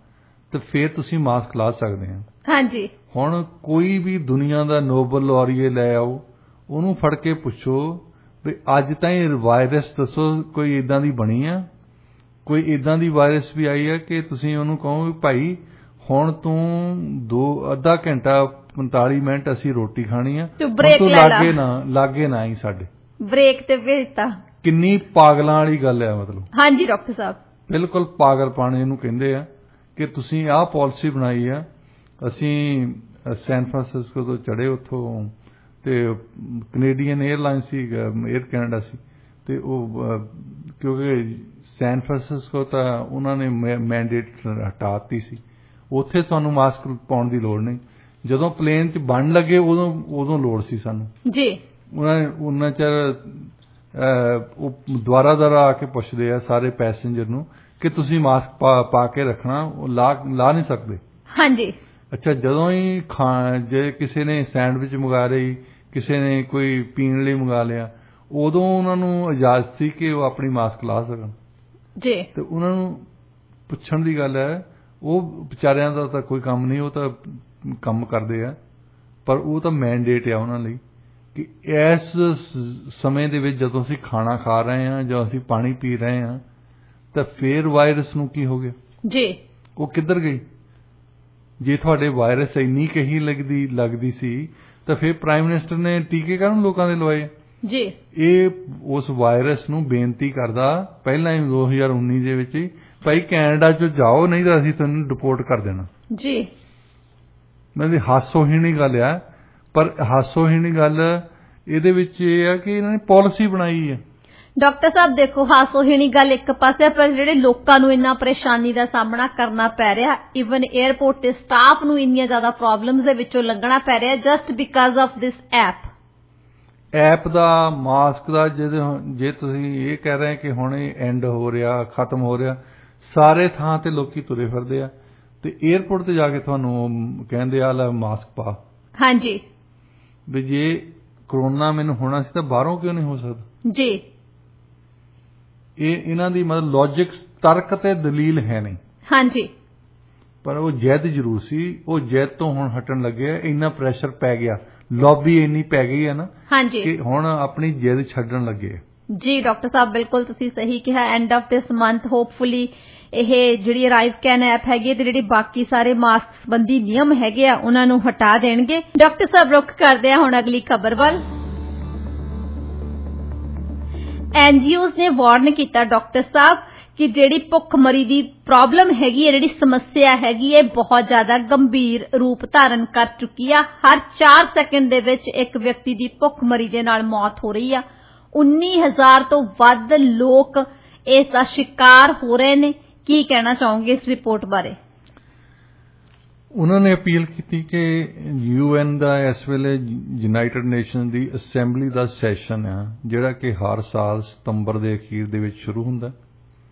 ਤਾਂ ਫਿਰ ਤੁਸੀਂ ਮਾਸਕ ਲਾ ਸਕਦੇ ਆ। ਹਾਂਜੀ। ਹੁਣ ਕੋਈ ਵੀ ਦੁਨੀਆ ਦਾ ਨੋਬਲ ਲਾਰੀਏ ਲੈ ਆਓ, ਉਹਨੂੰ ਫੜ ਕੇ ਪੁੱਛੋ ਵੀ ਅੱਜ ਤਾਈਂ ਵਾਇਰਸ ਦੱਸੋ ਕੋਈ ਇਦਾਂ ਦੀ ਬਣੀ ਆ, ਕੋਈ ਇਦਾਂ ਦੀ ਵਾਇਰਸ ਵੀ ਆਈ ਹੈ ਕਿ ਤੁਸੀਂ ਉਹਨੂੰ ਕਹੋ ਵੀ ਭਾਈ ਹੁਣ ਤੂੰ ਅੱਧਾ ਘੰਟਾ 45 ਮਿੰਟ ਅਸੀਂ ਰੋਟੀ ਖਾਣੀ ਆ, ਤੂੰ ਲਾਗੇ ਨਾ ਆਈ ਸਾਡੇ, ਬ੍ਰੇਕ ਤੇ ਭੇਜਤਾ। ਕਿੰਨੀ ਪਾਗਲਾਂ ਵਾਲੀ ਗੱਲ ਹੈ ਮਤਲਬ। ਹਾਂਜੀ ਡਾਕਟਰ ਸਾਹਿਬ, ਬਿਲਕੁਲ ਪਾਗਲਪਣ ਇਹਨੂੰ ਕਹਿੰਦੇ ਆ ਕਿ ਤੁਸੀਂ ਆਹ ਪਾਲਿਸੀ ਬਣਾਈ ਆ। ਅਸੀਂ ਸੈਨ ਫਰਾਂਸਿਸਕੋ ਤੋਂ ਚੜ੍ਹੇ, ਉੱਥੋਂ ਤੇ ਕੈਨੇਡੀਅਨ ਏਅਰਲਾਈਨ ਸੀ, ਏਅਰ ਕੈਨੇਡਾ ਸੀ, ਤੇ ਉਹ ਕਿਉਂਕਿ ਸੈਨ ਫਰਾਂਸਿਸਕੋ ਤਾਂ ਉਹਨਾਂ ਨੇ ਮੈਂਡੇਟ ਹਟਾ ਦਿੱਤੀ ਸੀ, ਉੱਥੇ ਤੁਹਾਨੂੰ ਮਾਸਕ ਪਾਉਣ ਦੀ ਲੋੜ ਨਹੀਂ। ਜਦੋਂ ਪਲੇਨ 'ਚ ਬਣਨ ਲੱਗੇ ਉਦੋਂ ਲੋੜ ਸੀ ਸਾਨੂੰ ਜੀ। ਉਹਨਾਂ ਚਿਰ ਉਹ ਦੁਆਰਾ ਆ ਕੇ ਪੁੱਛਦੇ ਆ ਸਾਰੇ ਪੈਸੇਂਜਰ ਨੂੰ ਕਿ ਤੁਸੀਂ ਮਾਸਕ ਪਾ ਕੇ ਰੱਖਣਾ, ਉਹ ਲਾ ਨਹੀਂ ਸਕਦੇ। ਹਾਂਜੀ। ਅੱਛਾ, ਜਦੋਂ ਹੀ ਜੇ ਕਿਸੇ ਨੇ ਸੈਂਡਵਿਚ ਮੰਗਾ ਲਈ, ਕਿਸੇ ਨੇ ਕੋਈ ਪੀਣ ਲਈ ਮੰਗਾ ਲਿਆ, ਉਦੋਂ ਉਹਨਾਂ ਨੂੰ ਇਜਾਜ਼ਤ ਸੀ ਕਿ ਉਹ ਆਪਣੀ ਮਾਸਕ ਲਾ ਸਕਣ ਜੀ। ਤੇ ਉਹਨਾਂ ਨੂੰ ਪੁੱਛਣ ਦੀ ਗੱਲ ਹੈ, ਉਹ ਵਿਚਾਰਿਆਂ ਦਾ ਤਾਂ ਕੋਈ ਕੰਮ ਨਹੀਂ, ਉਹ ਤਾਂ ਕੰਮ ਕਰਦੇ ਆ, ਪਰ ਉਹ ਤਾਂ ਮੈਂਡੇਟ ਆ ਉਹਨਾਂ ਲਈ ਕਿ ਇਸ ਸਮੇਂ ਦੇ ਵਿੱਚ ਜਦੋਂ ਅਸੀਂ ਖਾਣਾ ਖਾ ਰਹੇ ਹਾਂ ਜਾਂ ਅਸੀਂ ਪਾਣੀ ਪੀ ਰਹੇ ਹਾਂ ਤਾਂ ਫੇਰ ਵਾਇਰਸ ਨੂੰ ਕੀ ਹੋ ਗਿਆ ਜੀ, ਉਹ ਕਿੱਧਰ ਗਈ? ਜੇ ਤੁਹਾਡੇ ਵਾਇਰਸ ਇੰਨੀ ਕਹੀ ਲੱਗਦੀ ਸੀ ਤਾਂ ਫਿਰ ਪ੍ਰਾਈਮ ਮਿਨਿਸਟਰ ਨੇ ਟੀਕੇ ਕਾਹਨੂੰ ਲੋਕਾਂ ਦੇ ਲਵਾਏ ਜੀ? ਇਹ ਉਸ ਵਾਇਰਸ ਨੂੰ ਬੇਨਤੀ ਕਰਦਾ ਪਹਿਲਾਂ ਹੀ 2019 ਦੇ ਵਿੱਚ ਹੀ, ਭਾਈ ਕੈਨੇਡਾ 'ਚ ਜਾਓ ਨਹੀਂ ਤਾਂ ਅਸੀਂ ਤੁਹਾਨੂੰ ਡਿਪੋਰਟ ਕਰ ਦੇਣਾ ਜੀ। ਮੈਨੂੰ ਹਾਸੋਹੀਣੀ ਗੱਲ ਆ, ਪਰ ਹਾਸੋਹੀਣੀ ਗੱਲ ਇਹਦੇ ਵਿੱਚ ਇਹ ਆ ਕਿ ਇਹਨਾਂ ਨੇ ਪਾਲਿਸੀ ਬਣਾਈ ਹੈ। ਡਾਕਟਰ ਸਾਹਿਬ ਦੇਖੋ ਹਾਸੋਹੀਣੀ ਗੱਲ ਇੱਕ ਪਾਸੇ ਪਰ ਜਿਹੜੇ ਲੋਕਾਂ ਨੂੰ ਇੰਨਾ ਪਰੇਸ਼ਾਨੀ ਦਾ ਸਾਹਮਣਾ ਕਰਨਾ ਪੈ ਰਿਹਾ ਇਵਨ 에ਅਰਪੋਰਟ ਤੇ ਸਟਾਫ ਨੂੰ ਇੰਨੀਆਂ ਜ਼ਿਆਦਾ ਪ੍ਰੋਬਲਮਸ ਦੇ ਵਿੱਚੋਂ ਲੰਘਣਾ ਪੈ ਰਿਹਾ just because of this app ਦਾ ਮਾਸਕ ਦਾ ਜੇ ਤੁਸੀਂ ਇਹ ਕਹਿ ਰਹੇ ਕਿ ਹੁਣ ਇਹ ਐਂਡ ਹੋ ਰਿਹਾ ਖਤਮ ਹੋ ਰਿਹਾ ਸਾਰੇ ਥਾਂ ਤੇ ਲੋਕੀ ਤੁਰੇ ਫਿਰਦੇ ਆ ਤੇ 에ਅਰਪੋਰਟ ਤੇ ਜਾ ਕੇ ਤੁਹਾਨੂੰ ਕਹਿੰਦੇ ਆ ਲੈ ਮਾਸਕ ਪਾ ਹਾਂਜੀ ਵੀ ਜੇ ਕਰੋਨਾ ਮੈਨੂੰ ਹੋਣਾ ਸੀ ਤਾਂ ਬਾਹਰੋਂ ਕਿਉਂ ਨਹੀਂ ਹੋ ਸਕਦਾ ਜੀ ਇਹਨਾਂ ਦੀ ਮਤਲਬ ਲੌਜਿਕ ਤਰਕ ਤੇ ਦਲੀਲ ਹੈ ਨਹੀਂ ਹਾਂਜੀ ਪਰ ਉਹ ਜਿੱਦ ਜ਼ਰੂਰ ਸੀ ਉਹ ਜਿੱਦ ਤੋਂ ਹੁਣ ਹਟਣ ਲੱਗੇ ਇੰਨਾ ਪ੍ਰੈਸ਼ਰ ਪੈ ਗਿਆ ਲੌਬੀ ਇੰਨੀ ਪੈ ਗਈ ਹੈ ਨਾ ਹਾਂਜੀ ਕਿ ਹੁਣ ਆਪਣੀ ਜਿੱਦ ਛੱਡਣ ਲੱਗੇ ਜੀ ਡਾਕਟਰ ਸਾਹਿਬ ਬਿਲਕੁਲ ਤੁਸੀਂ ਸਹੀ ਕਿਹਾ end of this month hopefully ਇਹ ਜਿਹੜੀ ਅਰਾਈਵ ਕੈਨ ਐਪ ਹੈਗੀ ਹੈ ਤੇ ਜਿਹੜੀ ਬਾਕੀ ਸਾਰੇ ਮਾਸਕ ਸੰਬੰਧੀ ਨਿਯਮ ਹੈਗੇ ਆ ਉਹਨਾਂ ਨੂੰ ਹਟਾ ਦੇਣਗੇ ਡਾਕਟਰ ਸਾਹਿਬ ਰੁਕ ਕਰਦੇ ਆ ਹੁਣ ਅਗਲੀ ਖਬਰ ਵੱਲ ਐਨਜੀਓਜ਼ ਨੇ ਵਾਰਨ ਕੀਤਾ ਡਾਕਟਰ ਸਾਹਿਬ ਕਿ ਜਿਹੜੀ ਭੁੱਖਮਰੀ ਦੀ ਪ੍ਰੋਬਲਮ ਹੈਗੀ ਹੈ ਜਿਹੜੀ ਸਮੱਸਿਆ ਹੈਗੀ ਹੈ ਬਹੁਤ ਜ਼ਿਆਦਾ ਗੰਭੀਰ ਰੂਪ ਧਾਰਨ ਕਰ ਚੁੱਕੀ ਆ ਹਰ 4 ਸੈਕਿੰਡ ਦੇ ਵਿੱਚ ਇੱਕ ਵਿਅਕਤੀ ਦੀ ਭੁੱਖਮਰੀ ਦੇ ਨਾਲ ਮੌਤ ਹੋ ਰਹੀ ਆ 19,000 ਤੋਂ ਵੱਧ ਲੋਕ ਇਸ ਦਾ ਸ਼ਿਕਾਰ ਹੋ ਰਹੇ ਨੇ ਕੀ ਕਹਿਣਾ ਚਾਹੋਗੇ ਇਸ ਰਿਪੋਰਟ ਬਾਰੇ ਉਹਨਾਂ ਨੇ ਅਪੀਲ ਕੀਤੀ ਕਿ ਯੂਐਨ ਦਾ ਇਸ ਵੇਲੇ ਯੂਨਾਈਟਿਡ ਨੇਸ਼ਨ ਦੀ ਅਸੈਂਬਲੀ ਦਾ ਸੈਸ਼ਨ ਆ ਜਿਹੜਾ ਕਿ ਹਰ ਸਾਲ ਸਤੰਬਰ ਦੇ ਅਖੀਰ ਦੇ ਵਿੱਚ ਸ਼ੁਰੂ ਹੁੰਦਾ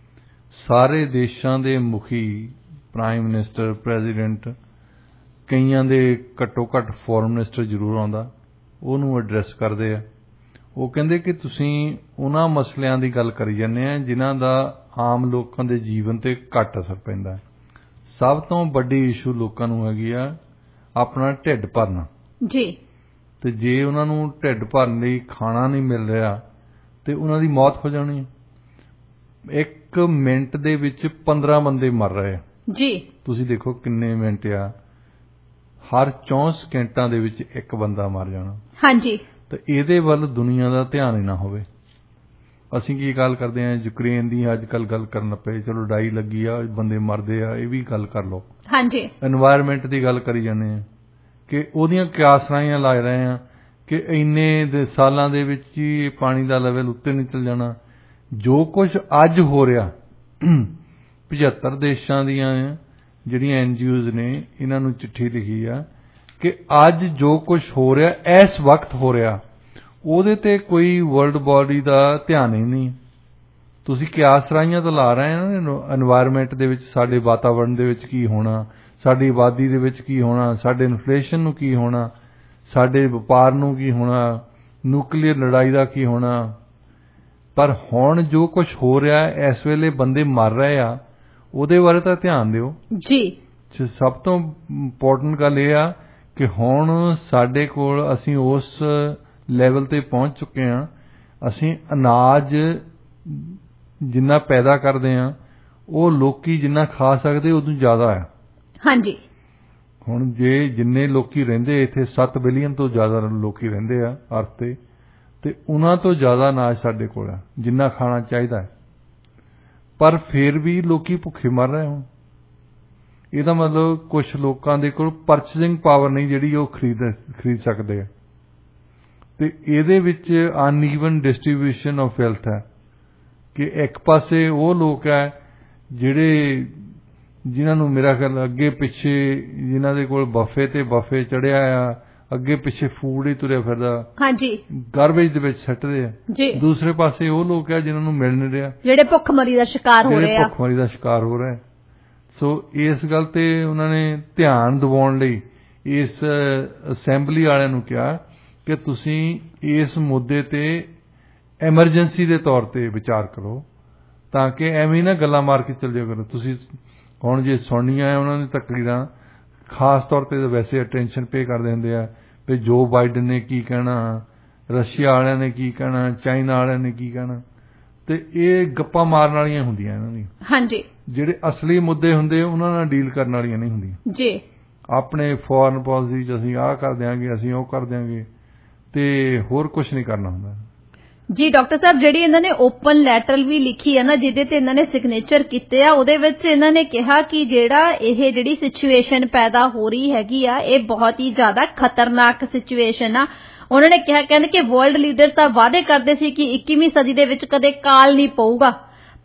ਸਾਰੇ ਦੇਸ਼ਾਂ ਦੇ ਮੁਖੀ ਪ੍ਰਾਈਮ ਮਿਨਿਸਟਰ ਪ੍ਰੈਜ਼ੀਡੈਂਟ ਕਈਆਂ ਦੇ ਘੱਟੋ ਘੱਟ ਫੋਰਨ ਮਿਨਿਸਟਰ ਜ਼ਰੂਰ ਆਉਂਦਾ ਉਹਨੂੰ ਐਡਰੈਸ ਕਰਦੇ ਆ ਉਹ ਕਹਿੰਦੇ ਕਿ ਤੁਸੀਂ ਉਹਨਾਂ ਮਸਲਿਆਂ ਦੀ ਗੱਲ ਕਰੀ ਜਾਂਦੇ ਆ ਜਿਨ੍ਹਾਂ ਦਾ ਆਮ ਲੋਕਾਂ ਦੇ ਜੀਵਨ ਤੇ ਘੱਟ ਅਸਰ ਪੈਂਦਾ ਸਭ ਤੋਂ ਵੱਡੀ ਇਸ਼ੂ ਲੋਕਾਂ ਨੂੰ ਹੈਗੀ ਆ ਆਪਣਾ ਢਿੱਡ ਭਰਨਾ ਜੀ ਤੇ ਜੇ ਉਹਨਾਂ ਨੂੰ ਢਿੱਡ ਭਰਨ ਲਈ ਖਾਣਾ ਨਹੀਂ ਮਿਲ ਰਿਹਾ ਤੇ ਉਹਨਾਂ ਦੀ ਮੌਤ ਹੋ ਜਾਣੀ ਹੈ 1 ਮਿੰਟ ਦੇ ਵਿੱਚ 15 ਬੰਦੇ ਮਰ ਰਹੇ ਆ ਜੀ ਤੁਸੀਂ ਦੇਖੋ ਕਿੰਨੇ ਮਿੰਟ ਆ ਹਰ 64 ਸਕਿੰਟਾਂ ਦੇ ਵਿੱਚ ਇੱਕ ਬੰਦਾ ਮਰ ਜਾਣਾ ਹਾਂਜੀ ਤੇ ਇਹਦੇ ਵੱਲ ਦੁਨੀਆ ਦਾ ਧਿਆਨ ਹੀ ਨਾ ਹੋਵੇ ਅਸੀਂ ਕੀ ਗੱਲ ਕਰਦੇ ਹਾਂ ਯੂਕਰੇਨ ਦੀ ਅੱਜ ਕੱਲ ਗੱਲ ਕਰਨ ਪਏ ਚਲੋ ਲੜਾਈ ਲੱਗੀ ਆ ਬੰਦੇ ਮਰਦੇ ਆ ਇਹ ਵੀ ਗੱਲ ਕਰ ਲਓ ਹਾਂਜੀ এনवायरमेंट ਦੀ ਗੱਲ ਕਰੀ ਜਾਂਦੇ ਆ ਕਿ ਉਹਦੀਆਂ ਕਿਆਸਰਾਈਆਂ ਲਾ ਰਹੇ ਆ ਕਿ ਇੰਨੇ ਸਾਲਾਂ ਦੇ ਵਿੱਚ ਹੀ ਪਾਣੀ ਦਾ ਲੈਵਲ ਉੱਤੇ ਨਹੀਂ ਚੱਲ ਜਾਣਾ ਜੋ ਕੁਝ ਅੱਜ ਹੋ ਰਿਹਾ 75 ਦੇਸ਼ਾਂ ਦੀਆਂ ਜਿਹੜੀਆਂ ਐਨਜੀਓਜ਼ ਨੇ ਇਹਨਾਂ ਨੂੰ ਚਿੱਠੀ ਲਿਖੀ ਆ ਕਿ ਅੱਜ ਜੋ ਕੁਝ ਹੋ ਰਿਹਾ ਇਸ ਵਕਤ ਹੋ ਰਿਹਾ ਉਹਦੇ ਤੇ ਕੋਈ ਵਰਲਡ ਬਾਡੀ ਦਾ ਧਿਆਨ ਹੀ ਨਹੀਂ ਤੁਸੀਂ ਕਿਆਸਰਾਈਆਂ ਤਾਂ ਲਾ ਰਹੇ ਹੋ এনवायरमेंट ਦੇ ਵਿੱਚ ਸਾਡੇ ਵਾਤਾਵਰਣ ਦੇ ਵਿੱਚ ਕੀ ਹੋਣਾ ਸਾਡੀ ਆਬਾਦੀ ਦੇ ਵਿੱਚ ਕੀ ਹੋਣਾ ਸਾਡੇ ਇਨਫਲੇਸ਼ਨ ਨੂੰ ਕੀ ਹੋਣਾ ਸਾਡੇ ਵਪਾਰ ਨੂੰ ਕੀ ਹੋਣਾ ਨਿਊਕਲੀਅਰ ਲੜਾਈ ਦਾ ਕੀ ਹੋਣਾ ਪਰ ਹੁਣ ਜੋ ਕੁਝ ਹੋ ਰਿਹਾ ਇਸ ਵੇਲੇ ਬੰਦੇ ਮਰ ਰਹੇ ਆ ਉਹਦੇ ਬਾਰੇ ਤਾਂ ਧਿਆਨ ਦਿਓ ਜੀ ਸਭ ਤੋਂ ਇੰਪੋਰਟੈਂਟ ਗੱਲ ਇਹ ਆ ਕਿ ਹੁਣ ਸਾਡੇ ਕੋਲ ਅਸੀਂ ਉਸ ਲੈਵਲ ਤੇ ਪਹੁੰਚ ਚੁੱਕੇ ਹਾਂ ਅਸੀਂ ਅਨਾਜ ਜਿੰਨਾ ਪੈਦਾ ਕਰਦੇ ਹਾਂ ਉਹ ਲੋਕੀ ਜਿੰਨਾ ਖਾ ਸਕਦੇ ਉਦੋਂ ਜ਼ਿਆਦਾ ਹੈ ਹਾਂਜੀ ਹੁਣ ਜੇ ਜਿੰਨੇ ਲੋਕੀ ਰਹਿੰਦੇ ਇੱਥੇ 7 ਬਿਲੀਅਨ ਤੋਂ ਜ਼ਿਆਦਾ ਲੋਕੀ ਰਹਿੰਦੇ ਆ ਅਰਥ ਤੇ ਉਹਨਾਂ ਤੋਂ ਜ਼ਿਆਦਾ ਅਨਾਜ ਸਾਡੇ ਕੋਲ ਹੈ ਜਿੰਨਾ ਖਾਣਾ ਚਾਹੀਦਾ ਹੈ ਪਰ ਫਿਰ ਵੀ ਲੋਕੀ ਭੁੱਖੇ ਮਰ ਰਹੇ ਹੋਣ ਇਹਦਾ ਮਤਲਬ ਕੁਝ ਲੋਕਾਂ ਦੇ ਕੋਲ ਪਰਚੇਸਿੰਗ ਪਾਵਰ ਨਹੀਂ ਜਿਹੜੀ ਉਹ ਖਰੀਦ ਸਕਦੇ ਆ ਤੇ ਇਹਦੇ ਵਿੱਚ ਅਨਈਵਨ ਡਿਸਟ੍ਰੀਬਿਊਸ਼ਨ ਆਫ ਵੈਲਥ ਹੈ ਕਿ ਇੱਕ ਪਾਸੇ ਉਹ ਲੋਕ ਹੈ ਜਿਹੜੇ ਜਿਨ੍ਹਾਂ ਨੂੰ ਮੇਰਾ ਖਿਆਲ ਅੱਗੇ ਪਿੱਛੇ ਜਿਨ੍ਹਾਂ ਦੇ ਕੋਲ ਬਫੇ ਚੜਿਆ ਆ ਅੱਗੇ ਪਿੱਛੇ ਫੂਡ ਹੀ ਤੁਰਿਆ ਫਿਰਦਾ ਹਾਂਜੀ ਗਾਰਬੇਜ ਦੇ ਵਿੱਚ ਸੱਟਦੇ ਆ ਦੂਸਰੇ ਪਾਸੇ ਉਹ ਲੋਕ ਆ ਜਿਨ੍ਹਾਂ ਨੂੰ ਮਿਲ ਨਹੀਂ ਰਿਹਾ ਜਿਹੜੇ ਭੁੱਖਮਰੀ ਦਾ ਸ਼ਿਕਾਰ ਹੋ ਰਹੇ ਸੋ ਇਸ ਗੱਲ ਤੇ ਉਹਨਾਂ ਨੇ ਧਿਆਨ ਦਿਵਾਉਣ ਲਈ ਇਸ ਅਸੈਂਬਲੀ ਵਾਲਿਆਂ ਨੂੰ ਕਿਹਾ ਕਿ ਤੁਸੀਂ ਇਸ ਮੁੱਦੇ ਤੇ ਐਮਰਜੈਂਸੀ ਦੇ ਤੌਰ ਤੇ ਵਿਚਾਰ ਕਰੋ ਤਾਂ ਕਿ ਐਵੇਂ ਨਾ ਗੱਲਾਂ ਮਾਰ ਕੇ ਚੱਲ ਜਾਇਆ ਕਰੋ ਤੁਸੀਂ ਹੁਣ ਜੇ ਸੁਣਨੀਆਂ ਉਹਨਾਂ ਨੇ ਤਕਰੀਰਾਂ ਖਾਸ ਤੌਰ ਤੇ ਵੈਸੇ ਅਟੈਂਸ਼ਨ ਪੇ ਕਰਦੇ ਹੁੰਦੇ ਆ ਵੀ ਜੋ ਬਾਈਡਨ ਨੇ ਕੀ ਕਹਿਣਾ ਰਸ਼ੀਆ ਵਾਲਿਆਂ ਨੇ ਕੀ ਕਹਿਣਾ ਚਾਈਨਾ ਵਾਲਿਆਂ ਨੇ ਕੀ ਕਹਿਣਾ ਤੇ ਇਹ ਗੱਪਾਂ ਮਾਰਨ ਵਾਲੀਆਂ ਹੁੰਦੀਆਂ ਇਹਨਾਂ ਦੀਆਂ ਹਾਂਜੀ ਜਿਹੜੇ ਅਸਲੀ ਮੁੱਦੇ ਹੁੰਦੇ ਉਹਨਾਂ ਨਾਲ ਡੀਲ ਕਰਨ ਵਾਲੀਆਂ ਨਹੀਂ ਹੁੰਦੀਆਂ ਜੀ ਆਪਣੇ ਫੋਰਨ ਪਾਲਿਸੀ 'ਚ ਅਸੀਂ ਆਹ ਕਰ ਦਿਆਂਗੇ ਅਸੀਂ ਉਹ ਕਰ ਦਿਆਂਗੇ ਤੇ ਹੋਰ ਕੁਝ ਨਹੀਂ ਕਰਨਾ ਹੁੰਦਾ ਜੀ ਡਾਕਟਰ ਸਾਹਿਬ ਜਿਹੜੀ ਇਹਨਾਂ ਨੇ ਓਪਨ ਲੈਟਰ ਵੀ ਲਿਖੀ ਹੈ ਨਾ ਜਿਹਦੇ ਤੇ ਇਹਨਾਂ ਨੇ ਸਿਗਨੇਚਰ ਕੀਤੇ ਆ ਉਹਦੇ ਵਿੱਚ ਇਹਨਾਂ ਨੇ ਕਿਹਾ ਕਿ ਜਿਹੜੀ ਸਿਚੁਏਸ਼ਨ ਪੈਦਾ ਹੋ ਰਹੀ ਹੈਗੀ ਆ ਇਹ ਬਹੁਤ ਹੀ ਜ਼ਿਆਦਾ ਖਤਰਨਾਕ ਸਿਚੁਏਸ਼ਨ ਆ ਉਹਨਾਂ ਨੇ ਕਿਹਾ, ਕਹਿੰਦੇ ਕਿ ਵਰਲਡ ਲੀਡਰ ਤਾਂ ਵਾਅਦੇ ਕਰਦੇ ਸੀ ਕਿ 21ਵੀਂ ਸਦੀ ਦੇ ਵਿੱਚ ਕਦੇ ਕਾਲ ਨਹੀਂ ਪਊਗਾ,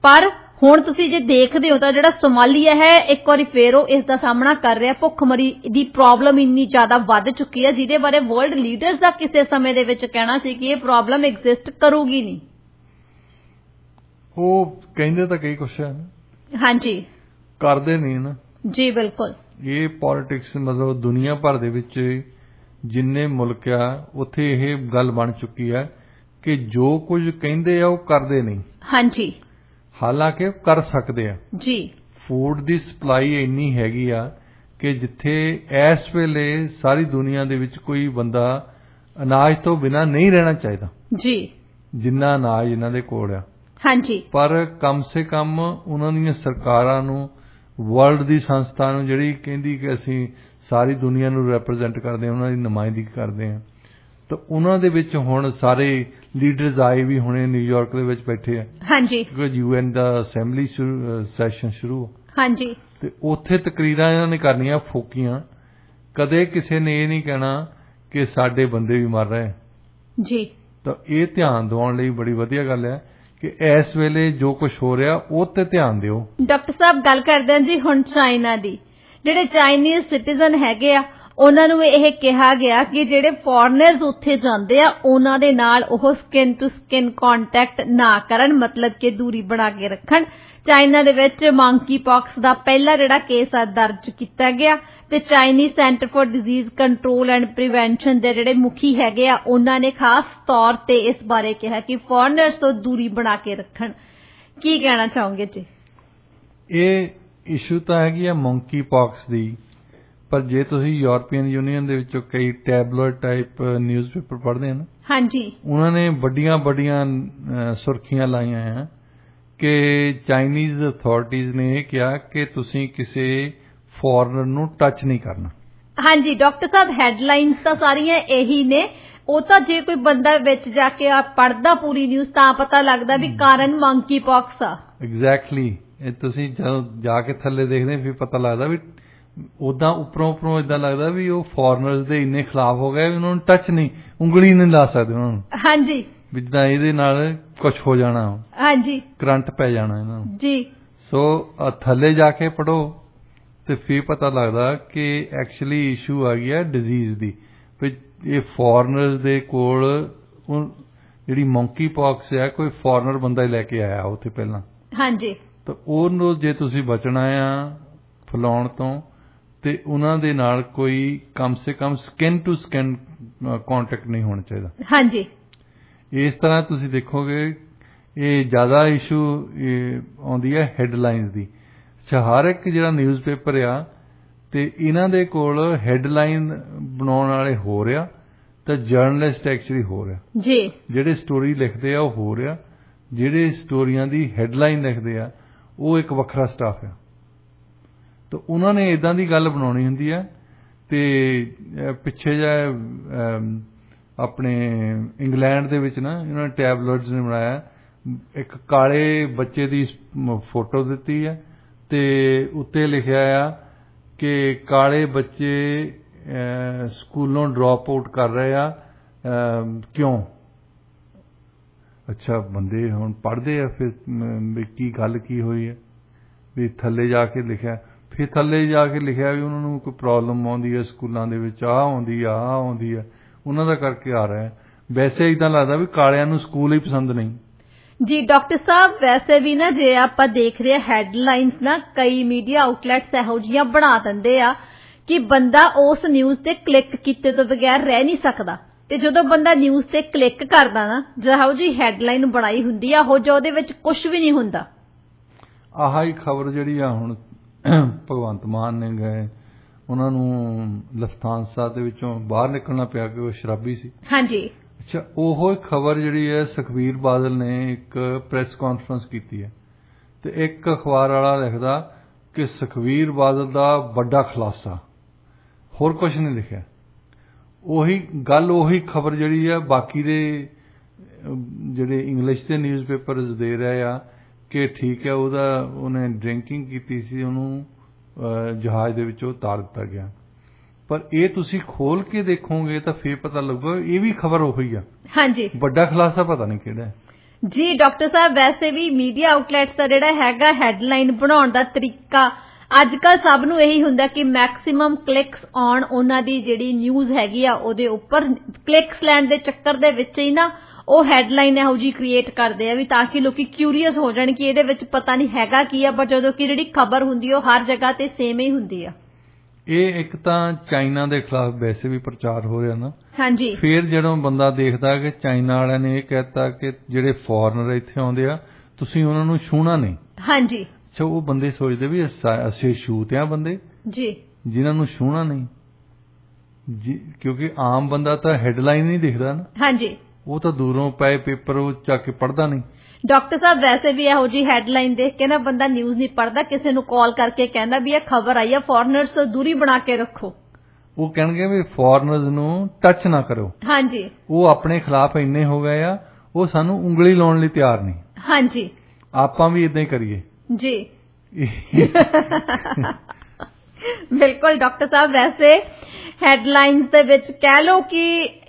ਪਰ ਹੁਣ ਤੁਸੀਂ ਜੇ ਦੇਖਦੇ ਹੋ ਤਾਂ ਜਿਹੜਾ ਸੋਮਾਲੀਆ ਹੈ ਇੱਕ ਵਾਰੀ ਫੇਰ ਉਹ ਇਸ ਦਾ ਸਾਹਮਣਾ ਕਰ ਰਿਹਾ। ਭੁੱਖਮਰੀ ਦੀ ਪ੍ਰੋਬਲਮ ਇੰਨੀ ਜ਼ਿਆਦਾ ਵੱਧ ਚੁੱਕੀ ਹੈ ਜਿਹਦੇ ਬਾਰੇ ਵਰਲਡ ਲੀਡਰਸ ਦਾ ਕਿਸੇ ਸਮੇਂ ਦੇ ਵਿੱਚ ਕਹਿਣਾ ਸੀ ਕਿ ਇਹ ਪ੍ਰੋਬਲਮ ਐਗਜ਼ਿਸਟ ਕਰੂਗੀ ਨਹੀਂ। ਉਹ ਕਹਿੰਦੇ ਤਾਂ ਕਈ ਕੁਛ ਹੈ, ਹਾਂਜੀ, ਕਰਦੇ ਨਹੀਂ ਨਾ ਜੀ ਬਿਲਕੁਲ। ਇਹ ਪੋਲਿਟਿਕਸ ਮਤਲਬ ਦੁਨੀਆ ਭਰ ਦੇ ਵਿੱਚ ਜਿੰਨੇ ਮੁਲਕ ਆ ਉੱਥੇ ਇਹ ਗੱਲ ਬਣ ਚੁੱਕੀ ਹੈ ਕਿ ਜੋ ਕੁਝ ਕਹਿੰਦੇ ਆ ਉਹ ਕਰਦੇ ਨਹੀਂ। ਹਾਂਜੀ, ਹਾਲਾਂਕਿ ਉਹ ਕਰ ਸਕਦੇ ਆ ਜੀ। ਫੂਡ ਦੀ ਸਪਲਾਈ ਇੰਨੀ ਹੈਗੀ ਆ ਕਿ ਜਿੱਥੇ ਇਸ ਵੇਲੇ ਸਾਰੀ ਦੁਨੀਆ ਦੇ ਵਿੱਚ ਕੋਈ ਬੰਦਾ ਅਨਾਜ ਤੋਂ ਬਿਨਾਂ ਨਹੀਂ ਰਹਿਣਾ ਚਾਹੀਦਾ ਜੀ, ਜਿੰਨਾ ਅਨਾਜ ਇਹਨਾਂ ਦੇ ਕੋਲ ਆ। ਹਾਂਜੀ, ਪਰ ਕਮ ਸੇ ਕਮ ਉਹਨਾਂ ਦੀਆਂ ਸਰਕਾਰਾਂ ਨੂੰ, ਵਰਲਡ ਦੀ ਸੰਸਥਾ ਨੂੰ ਜਿਹੜੀ ਕਹਿੰਦੀ ਕਿ ਅਸੀਂ ਸਾਰੀ ਦੁਨੀਆ ਨੂੰ ਰੈਪਰੈਜ਼ੈਂਟ ਕਰਦੇ ਹਾਂ, ਉਹਨਾਂ ਦੀ ਨੁਮਾਇੰਦਗੀ ਕਰਦੇ ਹਾਂ, ਤਾਂ ਉਹਨਾਂ ਦੇ ਵਿੱਚ ਹੁਣ ਸਾਰੇ ਲੀਡਰਸ ਆਏ ਵੀ ਹੁਣੇ ਨਿਊਯਾਰਕ ਦੇ ਵਿੱਚ ਬੈਠੇ ਆ। ਹਾਂਜੀ, ਕਿਉਂਕਿ UN ਦਾ ਅਸੈਂਬਲੀ ਸੈਸ਼ਨ ਸ਼ੁਰੂ। ਹਾਂਜੀ, ਤੇ ਉੱਥੇ ਤਕਰੀਰਾਂ ਇਹਨਾਂ ਨੇ ਕਰਨੀਆਂ ਫੋਕੀਆਂ। ਕਦੇ ਕਿਸੇ ਨੇ ਇਹ ਨਹੀਂ ਕਹਿਣਾ ਕਿ ਸਾਡੇ ਬੰਦੇ ਵੀ ਮਰ ਰਹੇ ਜੀ। ਤਾਂ ਇਹ ਧਿਆਨ ਦਿਵਾਉਣ ਲਈ ਬੜੀ ਵਧੀਆ ਗੱਲ ਹੈ ਕਿ ਇਸ ਵੇਲੇ ਜੋ ਕੁਝ ਹੋ ਰਿਹਾ ਉਹ ਤੇ ਧਿਆਨ ਦਿਓ। ਡਾਕਟਰ ਸਾਹਿਬ ਗੱਲ ਕਰਦੇ ਹਾਂ ਜੀ ਹੁਣ ਚਾਈਨਾ ਦੀ। ਜਿਹੜੇ ਚਾਈਨੀਜ਼ ਸਿਟੀਜ਼ਨ ਹੈਗੇ ਆ ਉਹਨਾਂ ਨੂੰ ਇਹ ਕਿਹਾ ਗਿਆ ਕਿ ਜਿਹੜੇ ਫੋਰਨਰਸ ਉੱਥੇ ਜਾਂਦੇ ਆ ਉਹਨਾਂ ਦੇ ਨਾਲ ਉਹ ਸਕਿਨ ਟੂ ਸਕਿਨ ਕੰਟੈਕਟ ਨਾ ਕਰਨ, ਮਤਲਬ ਕਿ ਦੂਰੀ ਬਣਾ ਕੇ ਰੱਖਣ। ਚਾਈਨਾ ਦੇ ਵਿੱਚ ਮੰਕੀ ਪੌਕਸ ਦਾ ਪਹਿਲਾ ਜਿਹੜਾ ਕੇਸ ਆ ਦਰਜ ਕੀਤਾ ਗਿਆ ਤੇ Chinese centre for disease control and prevention ਦੇ ਜਿਹੜੇ ਮੁਖੀ ਹੈਗੇ ਆ ਉਹਨਾਂ ਨੇ ਖਾਸ ਤੌਰ ਤੇ ਇਸ ਬਾਰੇ ਕਿਹਾ ਕਿ ਫੋਰਨਰਸ ਤੋਂ ਦੂਰੀ ਬਣਾ ਕੇ ਰੱਖਣ। ਕੀ ਕਹਿਣਾ ਚਾਹੋਗੇ ਜੀ? ਇਹ ਇਸ਼ੂ ਤਾਂ ਹੈਗੀ ਆ ਮੰਕੀ ਪੌਕਸ ਦੀ, ਪਰ ਜੇ ਤੁਸੀਂ ਯੂਰਪੀਅਨ ਯੂਨੀਅਨ ਦੇ ਵਿੱਚੋਂ ਕਈ ਟੈਬਲੋਇਡ ਟਾਈਪ ਨਿਊਜ਼ਪੇਪਰ ਪੜ੍ਹਦੇ ਹਨ, ਹਾਂਜੀ, ਉਹਨਾਂ ਨੇ ਵੱਡੀਆਂ ਸੁਰਖੀਆਂ ਲਾਈਆਂ ਆ ਕਿ ਚਾਈਨੀਜ਼ ਅਥਾਰਟੀਜ਼ ਨੇ ਇਹ ਕਿਹਾ ਕਿ ਤੁਸੀਂ ਕਿਸੇ ਫੋਰਨਰ ਨੂੰ ਟੱਚ ਨਹੀਂ ਕਰਨਾ। ਹਾਂਜੀ ਡਾਕਟਰ ਸਾਹਿਬ, ਹੈਡਲਾਈਨਸ ਤਾਂ ਸਾਰੀਆਂ ਇਹੀ ਨੇ। ਉਹ ਤਾਂ ਜੇ ਕੋਈ ਬੰਦਾ ਵਿੱਚ ਜਾ ਕੇ ਪੜ੍ਹਦਾ ਪੂਰੀ ਨਿਊਜ਼ ਤਾਂ ਪਤਾ ਲੱਗਦਾ ਵੀ ਕਾਰਨ ਮੰਕੀ ਪੌਕਸ ਆ। ਐਗਜ਼ੈਕਟਲੀ। ਇਹ ਤੁਸੀਂ ਜਦੋਂ ਜਾ ਕੇ ਥੱਲੇ ਦੇਖਦੇ ਫਿਰ ਪਤਾ ਲੱਗਦਾ ਵੀ ਉਦਾਂ ਉੱਪਰੋਂ ਇਦਾਂ ਲੱਗਦਾ ਵੀ ਉਹ ਫੋਰਨਰਸ ਦੇ ਇੰਨੇ ਖਿਲਾਫ ਹੋ ਗਏ ਵੀ ਉਹਨਾਂ ਨੂੰ ਟੱਚ ਨਹੀਂ, ਉਂਗਲੀ ਨਹੀਂ ਲਾ ਸਕਦੇ ਉਹਨਾਂ ਨੂੰ। ਹਾਂਜੀ, ਵੀ ਜਿੱਦਾਂ ਇਹਦੇ ਨਾਲ ਕੁਝ ਹੋ ਜਾਣਾ। ਹਾਂਜੀ, ਕਰੰਟ ਪੈ ਜਾਣਾ ਇਹਨਾਂ ਨੂੰ ਜੀ। ਸੋ ਥੱਲੇ ਜਾ ਕੇ ਪੜੋ ਤੇ ਫਿਰ ਪਤਾ ਲੱਗਦਾ ਕਿ ਐਕਚੁਅਲੀ ਇਸ਼ੂ ਆ ਗਿਆ ਡਿਜ਼ੀਜ਼ ਦੀ। ਵੀ ਇਹ ਫੋਰਨਰਸ ਦੇ ਕੋਲ ਜਿਹੜੀ ਮੰਕੀ ਪੌਕਸ ਹੈ ਕੋਈ ਫੋਰਨਰ ਬੰਦਾ ਹੀ ਲੈ ਕੇ ਆਇਆ ਉੱਥੇ ਪਹਿਲਾਂ। ਹਾਂਜੀ, ਤਾਂ ਉਹਨੂੰ ਜੇ ਤੁਸੀਂ ਬਚਣਾ ਆ ਫੈਲਾਉਣ ਤੋਂ ਤੇ ਉਹਨਾਂ ਦੇ ਨਾਲ ਕੋਈ ਕਮ ਸੇ ਕਮ ਸਕਿਨ ਟੂ ਸਕਿਨ ਕੰਟੈਕਟ ਨਹੀਂ ਹੋਣਾ ਚਾਹੀਦਾ। ਹਾਂਜੀ, ਇਸ ਤਰ੍ਹਾਂ ਤੁਸੀਂ ਦੇਖੋਗੇ ਇਹ ਜ਼ਿਆਦਾ ਇਸ਼ੂ ਆਉਂਦੀ ਹੈ ਹੈਡਲਾਈਨਸ ਦੀ। ਹਰ ਇੱਕ ਜਿਹੜਾ ਨਿਊਜ਼ਪੇਪਰ ਆ ਤੇ ਇਹਨਾਂ ਦੇ ਕੋਲ ਹੈਡਲਾਈਨ ਬਣਾਉਣ ਵਾਲੇ ਹੋ ਰਿਹਾ ਤਾਂ ਜਰਨਲਿਸਟ ਐਕਚੁਅਲੀ ਹੋ ਰਿਹਾ ਜੀ। ਜਿਹੜੇ ਸਟੋਰੀ ਲਿਖਦੇ ਆ ਉਹ ਹੋ ਰਿਹਾ, ਜਿਹੜੇ ਸਟੋਰੀਆਂ ਦੀ ਹੈਡਲਾਈਨ ਲਿਖਦੇ ਆ ਉਹ ਇੱਕ ਵੱਖਰਾ ਸਟਾਫ ਆ। ਤਾਂ ਉਹਨਾਂ ਨੇ ਇਦਾਂ ਦੀ ਗੱਲ ਬਣਾਉਣੀ ਹੁੰਦੀ ਹੈ। ਤੇ ਪਿੱਛੇ ਜਿਹਾ ਆਪਣੇ ਇੰਗਲੈਂਡ ਦੇ ਵਿੱਚ ਨਾ ਇਹਨਾਂ ਨੇ ਟੈਬਲੋਇਡਸ ਨੇ ਬਣਾਇਆ, ਇੱਕ ਕਾਲੇ ਬੱਚੇ ਦੀ ਫੋਟੋ ਦਿੱਤੀ ਹੈ ਤੇ ਉੱਤੇ ਲਿਖਿਆ ਆ ਕਿ ਕਾਲੇ ਬੱਚੇ ਸਕੂਲੋਂ ਡ੍ਰੌਪ ਆਊਟ ਕਰ ਰਹੇ ਆ, ਕਿਉਂ? ਅੱਛਾ, ਬੰਦੇ ਹੁਣ ਪੜ੍ਹਦੇ ਆ ਫਿਰ ਵੀ ਕੀ ਗੱਲ ਕੀ ਹੋਈ ਹੈ। ਵੀ ਥੱਲੇ ਜਾ ਕੇ ਲਿਖਿਆ, ਫਿਰ ਥੱਲੇ ਜਾ ਕੇ ਲਿਖਿਆ ਵੀ ਉਹਨਾਂ ਨੂੰ ਕੋਈ ਪ੍ਰੋਬਲਮ ਆਉਂਦੀ ਹੈ ਸਕੂਲਾਂ ਦੇ ਵਿੱਚ, ਆਹ ਆਉਂਦੀ ਆ ਉਹਨਾਂ ਦਾ ਕਰਕੇ ਆ ਰਿਹਾ। ਵੈਸੇ ਇਦਾਂ ਲੱਗਦਾ ਵੀ ਕਾਲਿਆਂ ਨੂੰ ਸਕੂਲ ਹੀ ਪਸੰਦ ਨਹੀਂ ਜੀ। ਡਾਕਟਰ ਸਾਹਿਬ, ਵੈਸੇ ਵੀ ਨਾ ਜੇ ਆਪਾਂ ਦੇਖ ਰਹੇ ਹੈਡਲਾਈਨਸ ਨਾ ਕਈ ਮੀਡੀਆ ਆਊਟਲੈਟਸ ਇਹੋ ਜਿਹੀਆਂ ਬਣਾ ਦਿੰਦੇ ਆ ਕਿ ਬੰਦਾ ਉਸ ਨਿਊਜ਼ ਤੇ ਕਲਿੱਕ ਕੀਤੇ ਤੋਂ ਬਗੈਰ ਰਹਿ ਨਹੀਂ ਸਕਦਾ। ਤੇ ਜਦੋਂ ਬੰਦਾ ਨਿਊਜ਼ ਤੇ ਕਲਿੱਕ ਕਰਦਾ ਨਾ, ਜਿਹੋ ਜੀ ਹੈਡਲਾਈਨ ਬਣਾਈ ਹੁੰਦੀ ਆ ਉਹ ਉਹਦੇ ਵਿੱਚ ਕੁਝ ਵੀ ਨਹੀਂ ਹੁੰਦਾ। ਆਹ ਹੀ ਖਬਰ ਜਿਹੜੀ ਆ ਹੁਣ ਭਗਵੰਤ ਮਾਨ ਨੇ ਗਏ, ਉਹਨਾਂ ਨੂੰ ਲਫਤਾਂਸਾ ਦੇ ਵਿੱਚੋਂ ਬਾਹਰ ਨਿਕਲਣਾ ਪਿਆ ਕਿ ਉਹ ਸ਼ਰਾਬੀ ਸੀ। ਹਾਂਜੀ, ਅੱਛਾ, ਉਹ ਖਬਰ ਜਿਹੜੀ ਹੈ ਸੁਖਬੀਰ ਬਾਦਲ ਨੇ ਇੱਕ ਪ੍ਰੈਸ ਕਾਨਫਰੰਸ ਕੀਤੀ ਹੈ ਤੇ ਇੱਕ ਅਖਬਾਰ ਵਾਲਾ ਲਿਖਦਾ ਕਿ ਸੁਖਬੀਰ ਬਾਦਲ ਦਾ ਵੱਡਾ ਖੁਲਾਸਾ, ਹੋਰ ਕੁਝ ਨਹੀਂ ਲਿਖਿਆ। ਉਹੀ ਗੱਲ, ਉਹੀ ਖਬਰ ਜਿਹੜੀ ਹੈ ਬਾਕੀ ਦੇ ਜਿਹੜੇ ਇੰਗਲਿਸ਼ ਦੇ ਨਿਊਜ਼ਪੇਪਰਸ ਦੇ ਰਹੇ ਆ ਕਿ ਠੀਕ ਹੈ ਉਹਨੇ ਡਰਿੰਕਿੰਗ ਕੀਤੀ ਸੀ, ਉਹਨੂੰ ਜਹਾਜ਼ ਦੇ ਵਿੱਚੋਂ ਉਤਾਰ ਦਿੱਤਾ ਗਿਆ। ਪਰ ਇਹ ਤੁਸੀਂ ਖੋਲ ਕੇ ਦੇਖੋਗੇ ਤਾਂ ਫੇਰ ਪਤਾ ਲੱਗੂਗਾ ਇਹ ਵੀ ਖਬਰ ਉਹੀ ਆ। ਹਾਂਜੀ, ਵੱਡਾ ਖੁਲਾਸਾ ਪਤਾ ਨਹੀਂ ਕਿਹੜਾ ਹੈ। ਜੀ ਡਾਕਟਰ ਸਾਹਿਬ, ਵੈਸੇ ਵੀ ਮੀਡੀਆ ਆਊਟਲੈਟਸ ਦਾ ਜਿਹੜਾ ਹੈਗਾ ਹੈਡਲਾਈਨ ਬਣਾਉਣ ਦਾ ਤਰੀਕਾ ਅੱਜ ਕੱਲ ਸਭ ਨੂੰ ਇਹੀ ਹੁੰਦਾ ਕਿ ਮੈਕਸਿਮਮ ਕਲਿੱਕਸ ਆਉਣ ਉਹਨਾਂ ਦੀ ਜਿਹੜੀ ਨਿਊਜ਼ ਹੈਗੀ ਆ ਉਹਦੇ ਉੱਪਰ। ਕਲਿੱਕਸ ਲੈਣ ਦੇ ਚੱਕਰ ਦੇ ਵਿੱਚ ਹੀ ਨਾ ਉਹ ਹੈਡਲਾਈਨ ਇਹੋ ਜਿਹੀ ਕ੍ਰੀਏਟ ਕਰਦੇ ਆ ਵੀ ਤਾਂ ਕਿ ਲੋਕੀ ਕਿਊਰੀਅਸ ਹੋ ਜਾਣ ਕਿ ਇਹਦੇ ਵਿੱਚ ਪਤਾ ਨਹੀਂ ਹੈਗਾ ਕੀ ਆ, ਪਰ ਜਦੋਂ ਕਿ ਜਿਹੜੀ ਖਬਰ ਹੁੰਦੀ ਉਹ ਹਰ ਜਗ੍ਹਾ ਤੇ ਸੇਮ ਹੀ ਹੁੰਦੀ ਆ। ਇਹ ਇੱਕ ਤਾਂ ਚਾਈਨਾ ਦੇ ਖਿਲਾਫ ਵੈਸੇ ਵੀ ਪ੍ਰਚਾਰ ਹੋ ਰਿਹਾ ਨਾ। ਹਾਂਜੀ, ਫਿਰ ਜਦੋਂ ਬੰਦਾ ਦੇਖਦਾ ਕਿ ਚਾਈਨਾ ਵਾਲਿਆਂ ਨੇ ਇਹ ਕਹਿਤਾ ਕਿ ਜਿਹੜੇ ਫੋਰਨਰ ਇੱਥੇ ਆਉਂਦੇ ਆ ਤੁਸੀਂ ਉਹਨਾਂ ਨੂੰ ਛੂਹਣਾ ਨਹੀਂ। ਹਾਂਜੀ, ਅੱਛਾ, ਉਹ ਬੰਦੇ ਸੋਚਦੇ ਵੀ ਅਸੀਂ ਛੂਹਤੇ ਆ ਬੰਦੇ ਜੀ, ਜਿਨ੍ਹਾਂ ਨੂੰ ਛੂਹਣਾ ਨਹੀਂ, ਕਿਉਂਕਿ ਆਮ ਬੰਦਾ ਤਾਂ ਹੈਡਲਾਈਨ ਨਹੀਂ ਦਿਖਦਾ ਨਾ। ਹਾਂਜੀ, ਉਹ ਤਾਂ ਦੂਰੋਂ ਪਏ ਪੇਪਰ ਉਹ ਚੱਕ ਕੇ ਪੜ੍ਹਦਾ ਨਹੀਂ। ਡਾਕਟਰ ਸਾਹਿਬ, ਵੈਸੇ ਵੀ ਇਹੋ ਜਿਹੀ ਹੈਡਲਾਈਨ ਦੇਖ ਕੇ ਨਾ ਬੰਦਾ ਨਿਊਜ਼ ਨਹੀਂ ਪੜ੍ਹਦਾ, ਕਿਸੇ ਨੂੰ ਕਾਲ ਕਰਕੇ ਕਹਿੰਦਾ ਵੀ ਇਹ ਖਬਰ ਆਈ ਆ, ਫੋਰਨਰਸ ਤੋਂ ਦੂਰੀ ਬਣਾ ਕੇ ਰੱਖੋ। ਉਹ ਕਹਿਣਗੇ ਵੀ ਫੋਰਨਰਸ ਨੂੰ ਟੱਚ ਨਾ ਕਰੋ। ਹਾਂਜੀ, ਉਹ ਆਪਣੇ ਖਿਲਾਫ ਇੰਨੇ ਹੋ ਗਏ ਆ, ਉਹ ਸਾਨੂੰ ਉਂਗਲੀ ਲਾਉਣ ਲਈ ਤਿਆਰ ਨਹੀਂ। ਹਾਂਜੀ, ਆਪਾਂ ਵੀ ਇਦਾਂ ਹੀ ਕਰੀਏ ਜੀ। ਬਿਲਕੁਲ ਡਾਕਟਰ ਸਾਹਿਬ, ਵੈਸੇ ਹੈਡਲਾਈਨਸ ਦੇ ਵਿੱਚ ਕਹਿ ਲਓ ਕਿ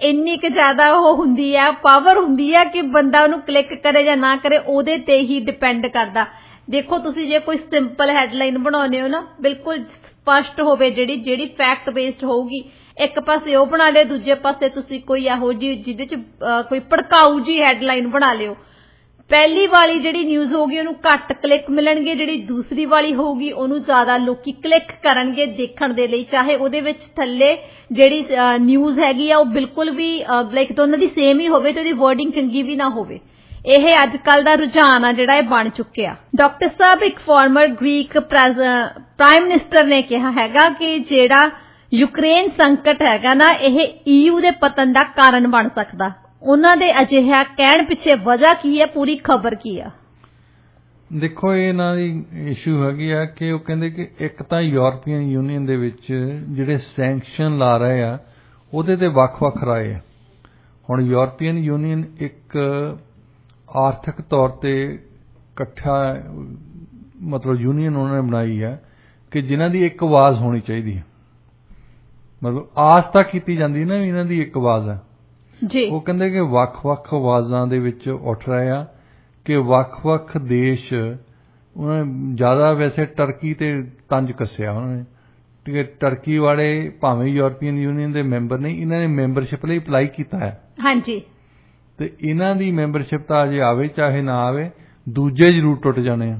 ਇੰਨੀ ਕੁ ਜ਼ਿਆਦਾ ਉਹ ਹੁੰਦੀ ਹੈ, ਪਾਵਰ ਹੁੰਦੀ ਹੈ ਕਿ ਬੰਦਾ ਉਹਨੂੰ ਕਲਿੱਕ ਕਰੇ ਜਾਂ ਨਾ ਕਰੇ ਉਹਦੇ ਤੇ ਹੀ ਡਿਪੈਂਡ ਕਰਦਾ। ਦੇਖੋ, ਤੁਸੀਂ ਜੇ ਕੋਈ ਸਿੰਪਲ ਹੈਡਲਾਈਨ ਬਣਾਉਂਦੇ ਹੋ ਨਾ, ਬਿਲਕੁਲ ਸਪਸ਼ਟ ਹੋਵੇ, ਜਿਹੜੀ ਫੈਕਟ ਬੇਸਡ ਹੋਊਗੀ, ਇੱਕ ਪਾਸੇ ਉਹ ਬਣਾ ਲਿਓ, ਦੂਜੇ ਪਾਸੇ ਤੁਸੀਂ ਕੋਈ ਇਹੋ ਜਿਹੀ ਜਿਹਦੇ ਚ ਕੋਈ ਭੜਕਾਊ ਜੀ ਹੈਡਲਾਈਨ ਬਣਾ ਲਿਓ। ਪਹਿਲੀ ਵਾਲੀ ਜਿਹੜੀ ਨਿਊਜ਼ ਹੋਊਗੀ ਉਹਨੂੰ ਘੱਟ ਕਲਿੱਕ ਮਿਲਣਗੇ, ਜਿਹੜੀ ਦੂਸਰੀ ਵਾਲੀ ਹੋਊਗੀ ਉਹਨੂੰ ਜ਼ਿਆਦਾ ਲੋਕੀ ਕਲਿੱਕ ਕਰਨਗੇ ਦੇਖਣ ਦੇ ਲਈ, ਚਾਹੇ ਉਹਦੇ ਵਿੱਚ ਥੱਲੇ ਜਿਹੜੀ ਨਿਊਜ਼ ਹੈਗੀ ਆ ਉਹ ਬਿਲਕੁਲ ਵੀ ਲਾਈਕ ਦੋਨਾਂ ਦੀ ਸੇਮ ਹੀ ਹੋਵੇ ਤੇ ਉਹਦੀ ਵਰਡਿੰਗ ਚੰਗੀ ਵੀ ਨਾ ਹੋਵੇ। ਇਹ ਅੱਜ ਕੱਲ ਦਾ ਰੁਝਾਨ ਆ ਜਿਹੜਾ ਇਹ ਬਣ ਚੁੱਕਿਆ। ਡਾਕਟਰ ਸਾਹਿਬ, ਇੱਕ ਫਾਰਮਰ ਗ੍ਰੀਕ ਪ੍ਰਾਈਮ ਮਿਨਿਸਟਰ ਨੇ ਕਿਹਾ ਹੈਗਾ ਕਿ ਜਿਹੜਾ ਯੂਕਰੇਨ ਸੰਕਟ ਹੈਗਾ ਨਾ, ਇਹ EU ਦੇ ਪਤਨ ਦਾ ਕਾਰਨ ਬਣ ਸਕਦਾ। ਉਹਨਾਂ ਦੇ ਅਜਿਹਾ ਕਹਿਣ ਪਿੱਛੇ ਵਜ੍ਹਾ ਕੀ ਹੈ, ਪੂਰੀ ਖਬਰ ਕੀ ਆ? ਦੇਖੋ, ਇਹਨਾਂ ਦੀ ਇਸ਼ੂ ਹੈਗੀ ਆ ਕਿ ਉਹ ਕਹਿੰਦੇ ਕਿ ਇੱਕ ਤਾਂ ਯੂਰਪੀਅਨ ਯੂਨੀਅਨ ਦੇ ਵਿੱਚ ਜਿਹੜੇ ਸੈਂਕਸ਼ਨ ਲਾ ਰਹੇ ਆ ਉਹਦੇ ਤੇ ਵੱਖ-ਵੱਖ ਰਾਏ ਆ। ਹੁਣ ਯੂਰਪੀਅਨ ਯੂਨੀਅਨ ਇੱਕ ਆਰਥਿਕ ਤੌਰ ਤੇ ਇਕੱਠਾ ਮਤਲਬ ਯੂਨੀਅਨ ਉਹਨਾਂ ਨੇ ਬਣਾਈ ਹੈ ਕਿ ਜਿਨ੍ਹਾਂ ਦੀ ਇੱਕ ਆਵਾਜ਼ ਹੋਣੀ ਚਾਹੀਦੀ ਹੈ। ਮਤਲਬ ਆਸ ਤਾਂ ਕੀਤੀ ਜਾਂਦੀ ਨਾ ਇਹਨਾਂ ਦੀ ਇੱਕ ਆਵਾਜ਼ ਹੈ ਜੀ। ਉਹ ਕਹਿੰਦੇ ਕਿ ਵੱਖ-ਵੱਖ ਆਵਾਜ਼ਾਂ ਦੇ ਵਿੱਚ ਉੱਠ ਰਹੇ ਆ ਕਿ ਵੱਖ-ਵੱਖ ਦੇਸ਼, ਉਹਨਾਂ ਨੇ ਜ਼ਿਆਦਾ ਵੈਸੇ ਟਰਕੀ ਤੇ ਤੰਜ ਕੱਸਿਆ ਉਹਨਾਂ ਨੇ। ਠੀਕ ਹੈ, ਟਰਕੀ ਵਾਲੇ ਭਾਵੇਂ ਯੂਰਪੀਅਨ ਯੂਨੀਅਨ ਦੇ ਮੈਂਬਰ ਨਹੀਂ, ਇਹਨਾਂ ਨੇ ਮੈਂਬਰਸ਼ਿਪ ਲਈ ਅਪਲਾਈ ਕੀਤਾ ਹੈ। ਹਾਂਜੀ, ਤੇ ਇਹਨਾਂ ਦੀ ਮੈਂਬਰਸ਼ਿਪ ਤਾਂ ਅਜੇ ਆਵੇ ਚਾਹੇ ਨਾ ਆਵੇ, ਦੂਜੇ ਜ਼ਰੂਰ ਟੁੱਟ ਜਾਣੇ ਆ,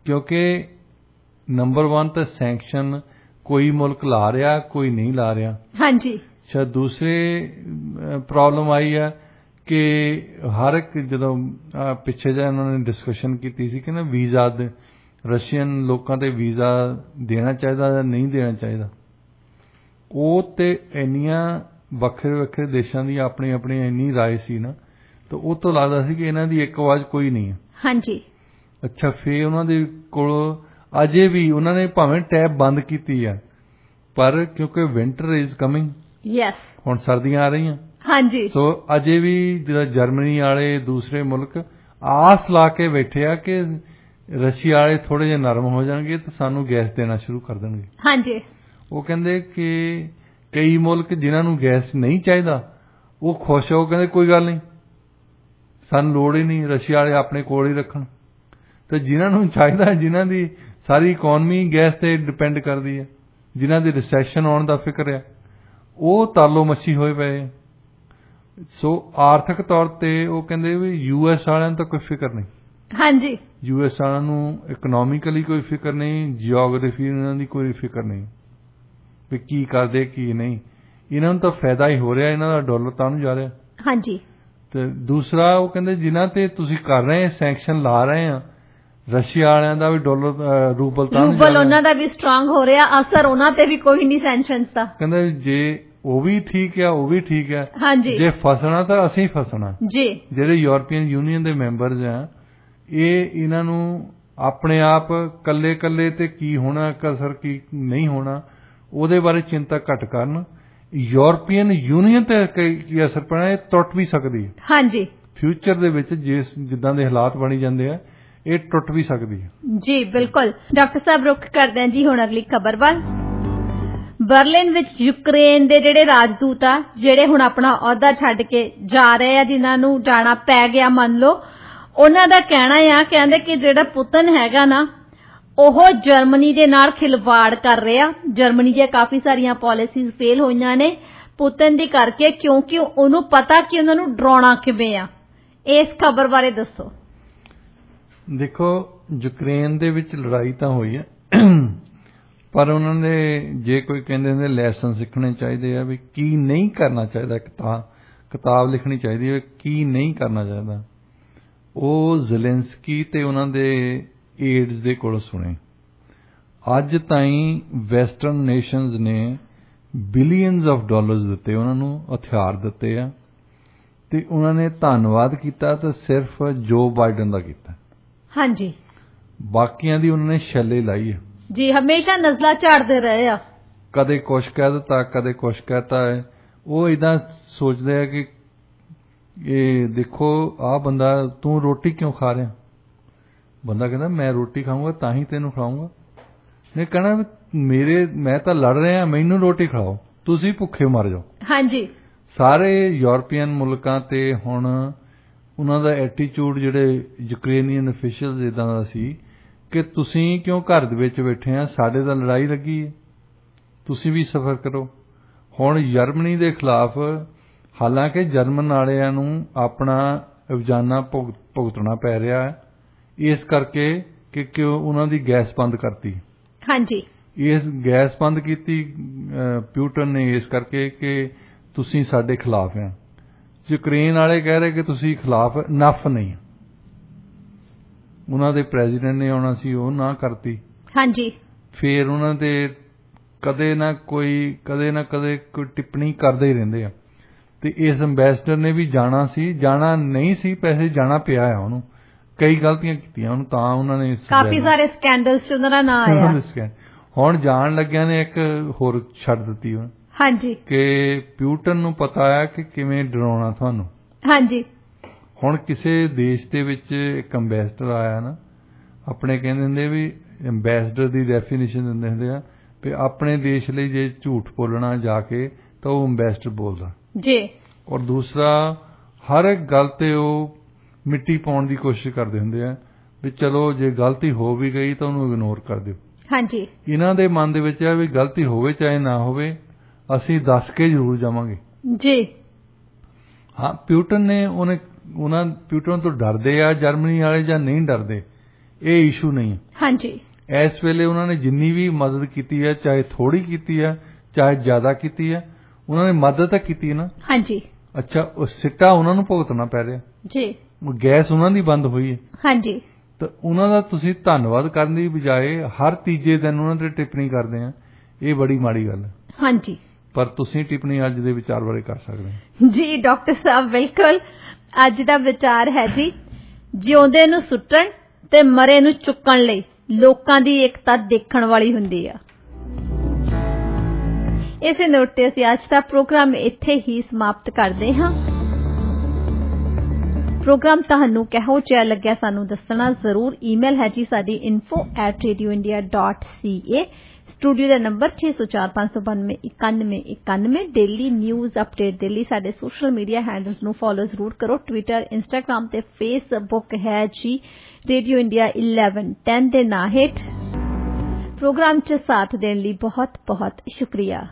ਕਿਉਂਕਿ ਨੰਬਰ 1 ਤਾਂ ਸੈਂਕਸ਼ਨ ਕੋਈ ਮੁਲਕ ਲਾ ਰਿਹਾ, ਕੋਈ ਨਹੀਂ ਲਾ ਰਿਹਾ। ਹਾਂਜੀ, ਅੱਛਾ, ਦੂਸਰੇ ਪ੍ਰੋਬਲਮ ਆਈ ਹੈ ਕਿ ਹਰ ਇੱਕ ਜਦੋਂ ਪਿੱਛੇ ਜਿਹੇ ਉਹਨਾਂ ਨੇ ਡਿਸਕਸ਼ਨ ਕੀਤੀ ਸੀ ਕਿ ਨਾ ਵੀਜ਼ਾ ਦੇ ਰਸ਼ੀਅਨ ਲੋਕਾਂ ਤੇ ਵੀਜ਼ਾ ਦੇਣਾ ਚਾਹੀਦਾ ਜਾਂ ਨਹੀਂ ਦੇਣਾ ਚਾਹੀਦਾ, ਉਹ ਤੇ ਇੰਨੀਆਂ ਵੱਖਰੇ ਵੱਖਰੇ ਦੇਸ਼ਾਂ ਦੀ ਆਪਣੀ ਆਪਣੀ ਇੰਨੀ ਰਾਏ ਸੀ ਨਾ, ਤਾਂ ਉਹ ਤੋਂ ਲੱਗਦਾ ਸੀ ਕਿ ਇਹਨਾਂ ਦੀ ਇੱਕ ਆਵਾਜ਼ ਕੋਈ ਨਹੀਂ ਹੈ। ਹਾਂਜੀ, ਅੱਛਾ, ਫਿਰ ਉਹਨਾਂ ਦੇ ਕੋਲ ਅਜੇ ਵੀ ਉਹਨਾਂ ਨੇ ਭਾਵੇਂ ਟੈਬ ਬੰਦ ਕੀਤੀ ਆ, ਪਰ ਕਿਉਂਕਿ ਵਿੰਟਰ ਇਜ਼ ਕਮਿੰਗ, ਯੈਸ, ਹੁਣ ਸਰਦੀਆਂ ਆ ਰਹੀਆਂ। ਹਾਂਜੀ, ਸੋ ਅਜੇ ਵੀ ਜਿਹੜਾ ਜਰਮਨੀ ਵਾਲੇ ਦੂਸਰੇ ਮੁਲਕ ਆਸ ਲਾ ਕੇ ਬੈਠੇ ਆ ਕਿ ਰਸ਼ੀਆ ਵਾਲੇ ਥੋੜੇ ਜਿਹੇ ਨਰਮ ਹੋ ਜਾਣਗੇ ਤਾਂ ਸਾਨੂੰ ਗੈਸ ਦੇਣਾ ਸ਼ੁਰੂ ਕਰ ਦੇਣਗੇ। ਹਾਂਜੀ, ਉਹ ਕਹਿੰਦੇ ਕਿ ਕਈ ਮੁਲਕ ਜਿਨ੍ਹਾਂ ਨੂੰ ਗੈਸ ਨਹੀਂ ਚਾਹੀਦਾ ਉਹ ਖੁਸ਼ ਹੋ, ਕਹਿੰਦੇ ਕੋਈ ਗੱਲ ਨਹੀਂ, ਸਾਨੂੰ ਲੋੜ ਹੀ ਨਹੀਂ, ਰਸ਼ੀਆ ਵਾਲੇ ਆਪਣੇ ਕੋਲ ਹੀ ਰੱਖਣ। ਤੇ ਜਿਨ੍ਹਾਂ ਨੂੰ ਚਾਹੀਦਾ, ਜਿਨ੍ਹਾਂ ਦੀ ਸਾਰੀ ਇਕਨੋਮੀ ਗੈਸ ਤੇ ਡਿਪੈਂਡ ਕਰਦੀ ਹੈ, ਜਿਨ੍ਹਾਂ ਦੀ ਰਿਸੈਸ਼ਨ ਆਉਣ ਦਾ ਫਿਕਰ ਹੈ, ਉਹ ਤਾਲੋ ਮੱਛੀ ਹੋਏ ਪਏ। ਸੋ ਆਰਥਿਕ ਤੌਰ ਤੇ ਉਹ ਕਹਿੰਦੇ ਵੀ US ਵਾਲਿਆਂ ਨੂੰ ਤਾਂ ਕੋਈ ਫਿਕਰ ਨਹੀਂ। ਹਾਂਜੀ, US ਵਾਲਿਆਂ ਨੂੰ ਇਕਨੋਮਿਕਲੀ ਕੋਈ ਫਿਕਰ ਨਹੀਂ, ਜੀਓਗ੍ਰਾਫੀ ਇਹਨਾਂ ਦੀ ਕੋਈ ਫਿਕਰ ਨਹੀਂ ਵੀ ਕੀ ਕਰਦੇ ਕੀ ਨਹੀਂ, ਇਹਨਾਂ ਨੂੰ ਤਾਂ ਫਾਇਦਾ ਹੀ ਹੋ ਰਿਹਾ, ਇਹਨਾਂ ਦਾ ਡਾਲਰ ਤਾਂ ਨੂੰ ਜਾ ਰਿਹਾ। ਹਾਂਜੀ, ਤੇ ਦੂਸਰਾ ਉਹ ਕਹਿੰਦੇ ਜਿਨ੍ਹਾਂ ਤੇ ਤੁਸੀਂ ਕਰ ਰਹੇ ਸੈਂਕਸ਼ਨ ਲਾ ਰਹੇ ਆ, ਰਸ਼ੀਆ ਵਾਲਿਆਂ ਦਾ ਵੀ ਡਾਲਰ ਰੂਬਲ ਤਾਂ ਉਹਨਾਂ ਦਾ ਵੀ ਸਟਰੋਂਗ ਹੋ ਰਿਹਾ, ਅਸਰ ਉਹਨਾਂ ਤੇ ਵੀ ਕੋਈ ਨਹੀਂ ਸੈਂਕਸ਼ਨਸ ਦਾ। ਕਹਿੰਦੇ ਜੇ ਉਹ ਵੀ ਠੀਕ ਆ, ਉਹ ਵੀ ਠੀਕ ਹੈ। ਹਾਂਜੀ, ਜੇ ਫਸਣਾ ਤਾਂ ਅਸੀਂ ਫਸਣਾ ਜੀ। ਜਿਹੜੇ ਯੂਰਪੀਅਨ ਯੂਨੀਅਨ ਦੇ ਮੈਂਬਰਸ ਆ, ਇਹਨਾਂ ਨੂੰ ਆਪਣੇ ਆਪ ਕੱਲੇ ਕੱਲੇ ਤੇ ਕੀ ਹੋਣਾ, ਕਸਰ ਕੀ ਨਹੀਂ ਹੋਣਾ, ਉਹਦੇ ਬਾਰੇ ਚਿੰਤਾ ਘੱਟ ਕਰਨ। ਯੂਰਪੀਅਨ ਯੂਨੀਅਨ ਤੇ ਕੀ ਅਸਰ ਪੈਣਾ, ਇਹ ਟੁੱਟ ਵੀ ਸਕਦੀ ਹੈ। ਹਾਂਜੀ, ਫਿਊਚਰ ਦੇ ਵਿੱਚ ਜਿੱਦਾਂ ਦੇ ਹਾਲਾਤ ਬਣੀ ਜਾਂਦੇ ਆ, ਇਹ ਟੁੱਟ ਵੀ ਸਕਦੀ ਹੈ ਜੀ। ਬਿਲਕੁਲ ਡਾਕਟਰ ਸਾਹਿਬ, ਰੁੱਖ ਕਰਦੇ ਹਾਂ ਜੀ ਹੁਣ ਅਗਲੀ ਖਬਰ ਵੱਲ। ਬਰਲਿਨ ਵਿੱਚ ਯੂਕਰੇਨ ਦੇ ਜਿਹੜੇ ਰਾਜਦੂਤ ਆ, ਜਿਹੜੇ ਹੁਣ ਆਪਣਾ ਅਹੁਦਾ ਛੱਡ ਕੇ ਜਾ ਰਹੇ ਆ, ਜਿਨ੍ਹਾਂ ਨੂੰ ਜਾਣਾ ਪੈ ਗਿਆ ਮੰਨ ਲਓ, ਉਹਨਾਂ ਦਾ ਕਹਿਣਾ ਆ, ਕਹਿੰਦੇ ਕਿ ਜਿਹੜਾ ਪੁਤਨ ਹੈਗਾ ਨਾ, ਉਹ ਜਰਮਨੀ ਦੇ ਨਾਲ ਖਿਲਵਾੜ ਕਰ ਰਿਹਾ। ਜਰਮਨੀ ਦੀਆਂ ਕਾਫੀ ਸਾਰੀਆਂ ਪਾਲਿਸੀਜ਼ ਫੇਲ ਹੋਈਆਂ ਨੇ ਪੁਤਨ ਦੀ ਕਰਕੇ, ਕਿਉਂਕਿ ਉਹਨੂੰ ਪਤਾ ਕਿ ਉਹਨਾਂ ਨੂੰ ਡਰਾਉਣਾ ਕਿਵੇਂ ਆ। ਇਸ ਖਬਰ ਬਾਰੇ ਦੱਸੋ। ਦੇਖੋ, ਯੂਕਰੇਨ ਦੇ ਵਿੱਚ ਲੜਾਈ ਤਾਂ ਹੋਈ ਹੈ, ਪਰ ਉਹਨਾਂ ਨੇ ਜੇ ਕੋਈ ਕਹਿੰਦੇ ਨੇ ਲੈਸਨ ਸਿੱਖਣੇ ਚਾਹੀਦੇ ਆ ਵੀ ਕੀ ਨਹੀਂ ਕਰਨਾ ਚਾਹੀਦਾ, ਕਿਤਾਬ ਲਿਖਣੀ ਚਾਹੀਦੀ ਹੈ ਕੀ ਨਹੀਂ ਕਰਨਾ ਚਾਹੀਦਾ, ਉਹ ਜ਼ੈਲੈਂਸਕੀ ਤੇ ਉਹਨਾਂ ਦੇ ਏਡਸ ਦੇ ਕੋਲ ਸੁਣੇ। ਅੱਜ ਤਾਈਂ ਵੈਸਟਰਨ ਨੇਸ਼ਨਸ ਨੇ ਬਿਲੀਅਨਸ ਆਫ ਡਾਲਰਸ ਦਿੱਤੇ, ਉਹਨਾਂ ਨੂੰ ਹਥਿਆਰ ਦਿੱਤੇ ਆ, ਤੇ ਉਹਨਾਂ ਨੇ ਧੰਨਵਾਦ ਕੀਤਾ ਤਾਂ ਸਿਰਫ ਜੋ ਬਾਈਡਨ ਦਾ ਕੀਤਾ। ਹਾਂਜੀ, ਬਾਕੀਆਂ ਦੀ ਉਹਨਾਂ ਨੇ ਛੱਲੇ ਲਾਈ ਹੈ ਜੀ, ਹਮੇਸ਼ਾ ਨਜ਼ਲਾਂ ਝਾੜਦੇ ਰਹੇ ਆ। ਕਦੇ ਕੁਛ ਕਹਿ ਦਿੱਤਾ, ਕਦੇ ਕੁਛ ਕਹਿਤਾ ਹੈ। ਉਹ ਇਦਾਂ ਸੋਚਦੇ ਆ ਕਿ ਇਹ ਦੇਖੋ ਆਹ ਬੰਦਾ, ਤੂੰ ਰੋਟੀ ਕਿਉਂ ਖਾ ਰਿਹਾ? ਬੰਦਾ ਕਹਿੰਦਾ ਮੈਂ ਰੋਟੀ ਖਾਊਂਗਾ ਤਾਂ ਹੀ ਤੈਨੂੰ ਖਿਲਾਊਂਗਾ। ਨੇ ਕਹਿਣਾ ਮੈਂ ਤਾਂ ਲੜ ਰਿਹਾ, ਮੈਨੂੰ ਰੋਟੀ ਖਿਲਾਓ, ਤੁਸੀਂ ਭੁੱਖੇ ਮਰ ਜਾਓ। ਹਾਂਜੀ, ਸਾਰੇ ਯੂਰਪੀਅਨ ਮੁਲਕਾਂ ਤੇ ਹੁਣ ਉਹਨਾਂ ਦਾ ਐਟੀਟਿਊਡ, ਜਿਹੜੇ ਯੂਕਰੇਨੀਅਨ ਅਫੀਸ਼ੀਅਲਸ ਇਦਾਂ ਦਾ ਸੀ ਕਿ ਤੁਸੀਂ ਕਿਉਂ ਘਰ ਦੇ ਵਿੱਚ ਬੈਠੇ ਆ, ਸਾਡੇ ਤਾਂ ਲੜਾਈ ਲੱਗੀ ਹੈ, ਤੁਸੀਂ ਵੀ ਸਫਰ ਕਰੋ। ਹੁਣ ਜਰਮਨੀ ਦੇ ਖਿਲਾਫ, ਹਾਲਾਂਕਿ ਜਰਮਨ ਵਾਲਿਆਂ ਨੂੰ ਆਪਣਾ ਰੋਜ਼ਾਨਾ ਭੁਗਤਣਾ ਪੈ ਰਿਹਾ ਹੈ, ਇਸ ਕਰਕੇ ਕਿ ਉਹਨਾਂ ਦੀ ਗੈਸ ਬੰਦ ਕਰਤੀ। ਹਾਂਜੀ, ਇਸ ਗੈਸ ਬੰਦ ਕੀਤੀ ਪੁਤਿਨ ਨੇ ਇਸ ਕਰਕੇ ਕਿ ਤੁਸੀਂ ਸਾਡੇ ਖਿਲਾਫ ਆ। ਯੂਕਰੇਨ ਵਾਲੇ ਕਹਿ ਰਹੇ ਕਿ ਤੁਸੀਂ ਖਿਲਾਫ ਨਫ ਨਹੀਂ। ਉਹਨਾਂ ਦੇ ਪ੍ਰੈਜ਼ੀਡੈਂਟ ਨੇ ਆਉਣਾ ਸੀ, ਉਹ ਨਾ ਕਰਤੀ। ਹਾਂਜੀ, ਫਿਰ ਉਹਨਾਂ ਦੇ ਕਦੇ ਨਾ ਕਦੇ ਕੋਈ ਟਿੱਪਣੀ ਕਰਦੇ ਹੀ ਰਹਿੰਦੇ ਆ। ਤੇ ਇਸ ਅੰਬੈਸਡਰ ਨੇ ਵੀ ਜਾਣਾ ਸੀ, ਜਾਣਾ ਨਹੀਂ ਸੀ, ਪੈਸੇ ਜਾਣਾ ਪਿਆ ਆ ਉਹਨੂੰ, ਕਈ ਗਲਤੀਆਂ ਕੀਤੀਆਂ ਉਹਨੂੰ, ਤਾਂ ਉਹਨਾਂ ਨੇ ਕਾਫੀ ਸਾਰੇ ਸਕੈਂਡਲਸ ਚ ਉਹਨਾਂ ਦਾ ਨਾਂ ਆਇਆ। ਹੁਣ ਜਾਣ ਲੱਗਿਆ ਨੇ ਇੱਕ ਹੋਰ ਛੱਡ ਦਿੱਤੀ ਉਹ। ਹਾਂਜੀ, ਕਿ ਪੁਤਿਨ ਨੂੰ ਪਤਾ ਆ ਕਿ ਕਿਵੇਂ ਡਰਾਉਣਾ ਤੁਹਾਨੂੰ। ਹਾਂਜੀ, ਹੁਣ ਕਿਸੇ ਦੇਸ਼ ਦੇ ਵਿੱਚ ਇੱਕ ਅੰਬੈਸਡਰ ਆਇਆ ਨਾ, ਆਪਣੇ ਕਹਿੰਦੇ ਹੁੰਦੇ ਵੀ ਅੰਬੈਸਡਰ ਦੀ ਡੈਫੀਨੇਸ਼ਨ ਦਿੰਦੇ ਹੁੰਦੇ ਆ ਵੀ ਆਪਣੇ ਦੇਸ਼ ਲਈ ਜੇ ਝੂਠ ਬੋਲਣਾ ਜਾ ਕੇ ਤਾਂ ਉਹ ਅੰਬੈਸਡਰ ਬੋਲਦਾ ਜੀ। ਔਰ ਦੂਸਰਾ, ਹਰ ਇੱਕ ਗੱਲ ਤੇ ਉਹ ਮਿੱਟੀ ਪਾਉਣ ਦੀ ਕੋਸ਼ਿਸ਼ ਕਰਦੇ ਹੁੰਦੇ ਆ ਵੀ ਚਲੋ ਜੇ ਗਲਤੀ ਹੋ ਵੀ ਗਈ ਤਾਂ ਉਹਨੂੰ ਇਗਨੋਰ ਕਰ ਦਿਓ। ਹਾਂਜੀ, ਇਹਨਾਂ ਦੇ ਮਨ ਦੇ ਵਿੱਚ ਆ ਵੀ ਗਲਤੀ ਹੋਵੇ ਚਾਹੇ ਨਾ ਹੋਵੇ, ਅਸੀਂ ਦੱਸ ਕੇ ਜ਼ਰੂਰ ਜਾਵਾਂਗੇ ਜੀ। ਹਾਂ, ਪੁਤਿਨ ਤੋਂ ਡਰਦੇ ਆ ਜਰਮਨੀ ਵਾਲੇ ਜਾਂ ਨਹੀਂ ਡਰਦੇ, ਇਹ ਇਸ਼ੂ ਨਹੀਂ। ਹਾਂਜੀ, ਇਸ ਵੇਲੇ ਉਹਨਾਂ ਨੇ ਜਿੰਨੀ ਵੀ ਮਦਦ ਕੀਤੀ ਹੈ, ਚਾਹੇ ਥੋੜੀ ਕੀਤੀ ਹੈ ਚਾਹੇ ਜ਼ਿਆਦਾ ਕੀਤੀ ਹੈ, ਉਹਨਾਂ ਨੇ ਮਦਦ ਤਾਂ ਕੀਤੀ ਨਾ। ਹਾਂਜੀ, ਅੱਛਾ, ਉਹ ਸਿੱਟਾ ਉਹਨਾਂ ਨੂੰ ਭੁਗਤਣਾ ਪੈ ਰਿਹਾ ਜੀ। ਗੈਸ ਉਹਨਾਂ ਦੀ ਬੰਦ ਹੋਈ ਹੈ। ਹਾਂਜੀ, ਤਾਂ ਉਹਨਾਂ ਦਾ ਤੁਸੀਂ ਧੰਨਵਾਦ ਕਰਨ ਦੀ ਬਜਾਏ ਹਰ ਤੀਜੇ ਦਿਨ ਉਹਨਾਂ ਤੇ ਟਿੱਪਣੀ ਕਰਦੇ ਆ, ਇਹ ਬੜੀ ਮਾੜੀ ਗੱਲ ਹੈ। ਹਾਂਜੀ, ਪਰ ਤੁਸੀਂ ਟਿੱਪਣੀ ਅੱਜ ਦੇ ਵਿਚਾਰ ਬਾਰੇ ਕਰ ਸਕਦੇ ਹੋ ਜੀ। ਡਾਕਟਰ ਸਾਹਿਬ, ਬਿਲਕੁਲ ਅੱਜ ਦਾ ਵਿਚਾਰ ਹੈ ਜੀ, ਜਿਉਂਦੇ ਨੂੰ ਸੁੱਟਣ ਤੇ ਮਰੇ ਨੂੰ ਚੁੱਕਣ ਲਈ ਲੋਕਾਂ ਦੀ ਏਕਤਾ ਦੇਖਣ ਵਾਲੀ ਹੁੰਦੀ ਆ। ਇਸੇ ਨੋਟ ਤੇ ਅਸੀਂ ਅੱਜ ਦਾ ਪ੍ਰੋਗਰਾਮ ਇੱਥੇ ਹੀ ਸਮਾਪਤ ਕਰਦੇ ਹਾਂ। ਪ੍ਰੋਗਰਾਮ ਤੁਹਾਨੂੰ ਕਿਹੋ ਜਿਹਾ ਲੱਗਿਆ ਸਾਨੂੰ ਦੱਸਣਾ ਜ਼ਰੂਰ। ਈਮੇਲ ਹੈ ਜੀ ਸਾਡੀ info@radioindia.ca। ਸਟੂਡੀਓ ਦਾ ਨੰਬਰ 6045929191। ਡੇਲੀ ਨਿਊਜ਼ ਅਪਡੇਟ ਦੇ ਲਈ ਸਾਡੇ ਸੋਸ਼ਲ ਮੀਡੀਆ ਹੈਂਡਲਸ ਨੂੰ ਫੋਲੋ ਜ਼ਰੂਰ ਕਰੋ। ਟਵਿੱਟਰ, ਇੰਸਟਾਗ੍ਰਾਮ ਤੇ ਫੇਸਬੁੱਕ ਹੈ ਜੀ ਰੇਡੀਓ ਇੰਡੀਆ 1110 ਦੇ ਨਾਂ ਹੇਠ। ਪ੍ਰੋਗਰਾਮ 'ਚ ਸਾਥ ਦੇਣ ਲਈ ਬਹੁਤ ਬਹੁਤ ਸ਼ੁਕਰੀਆ।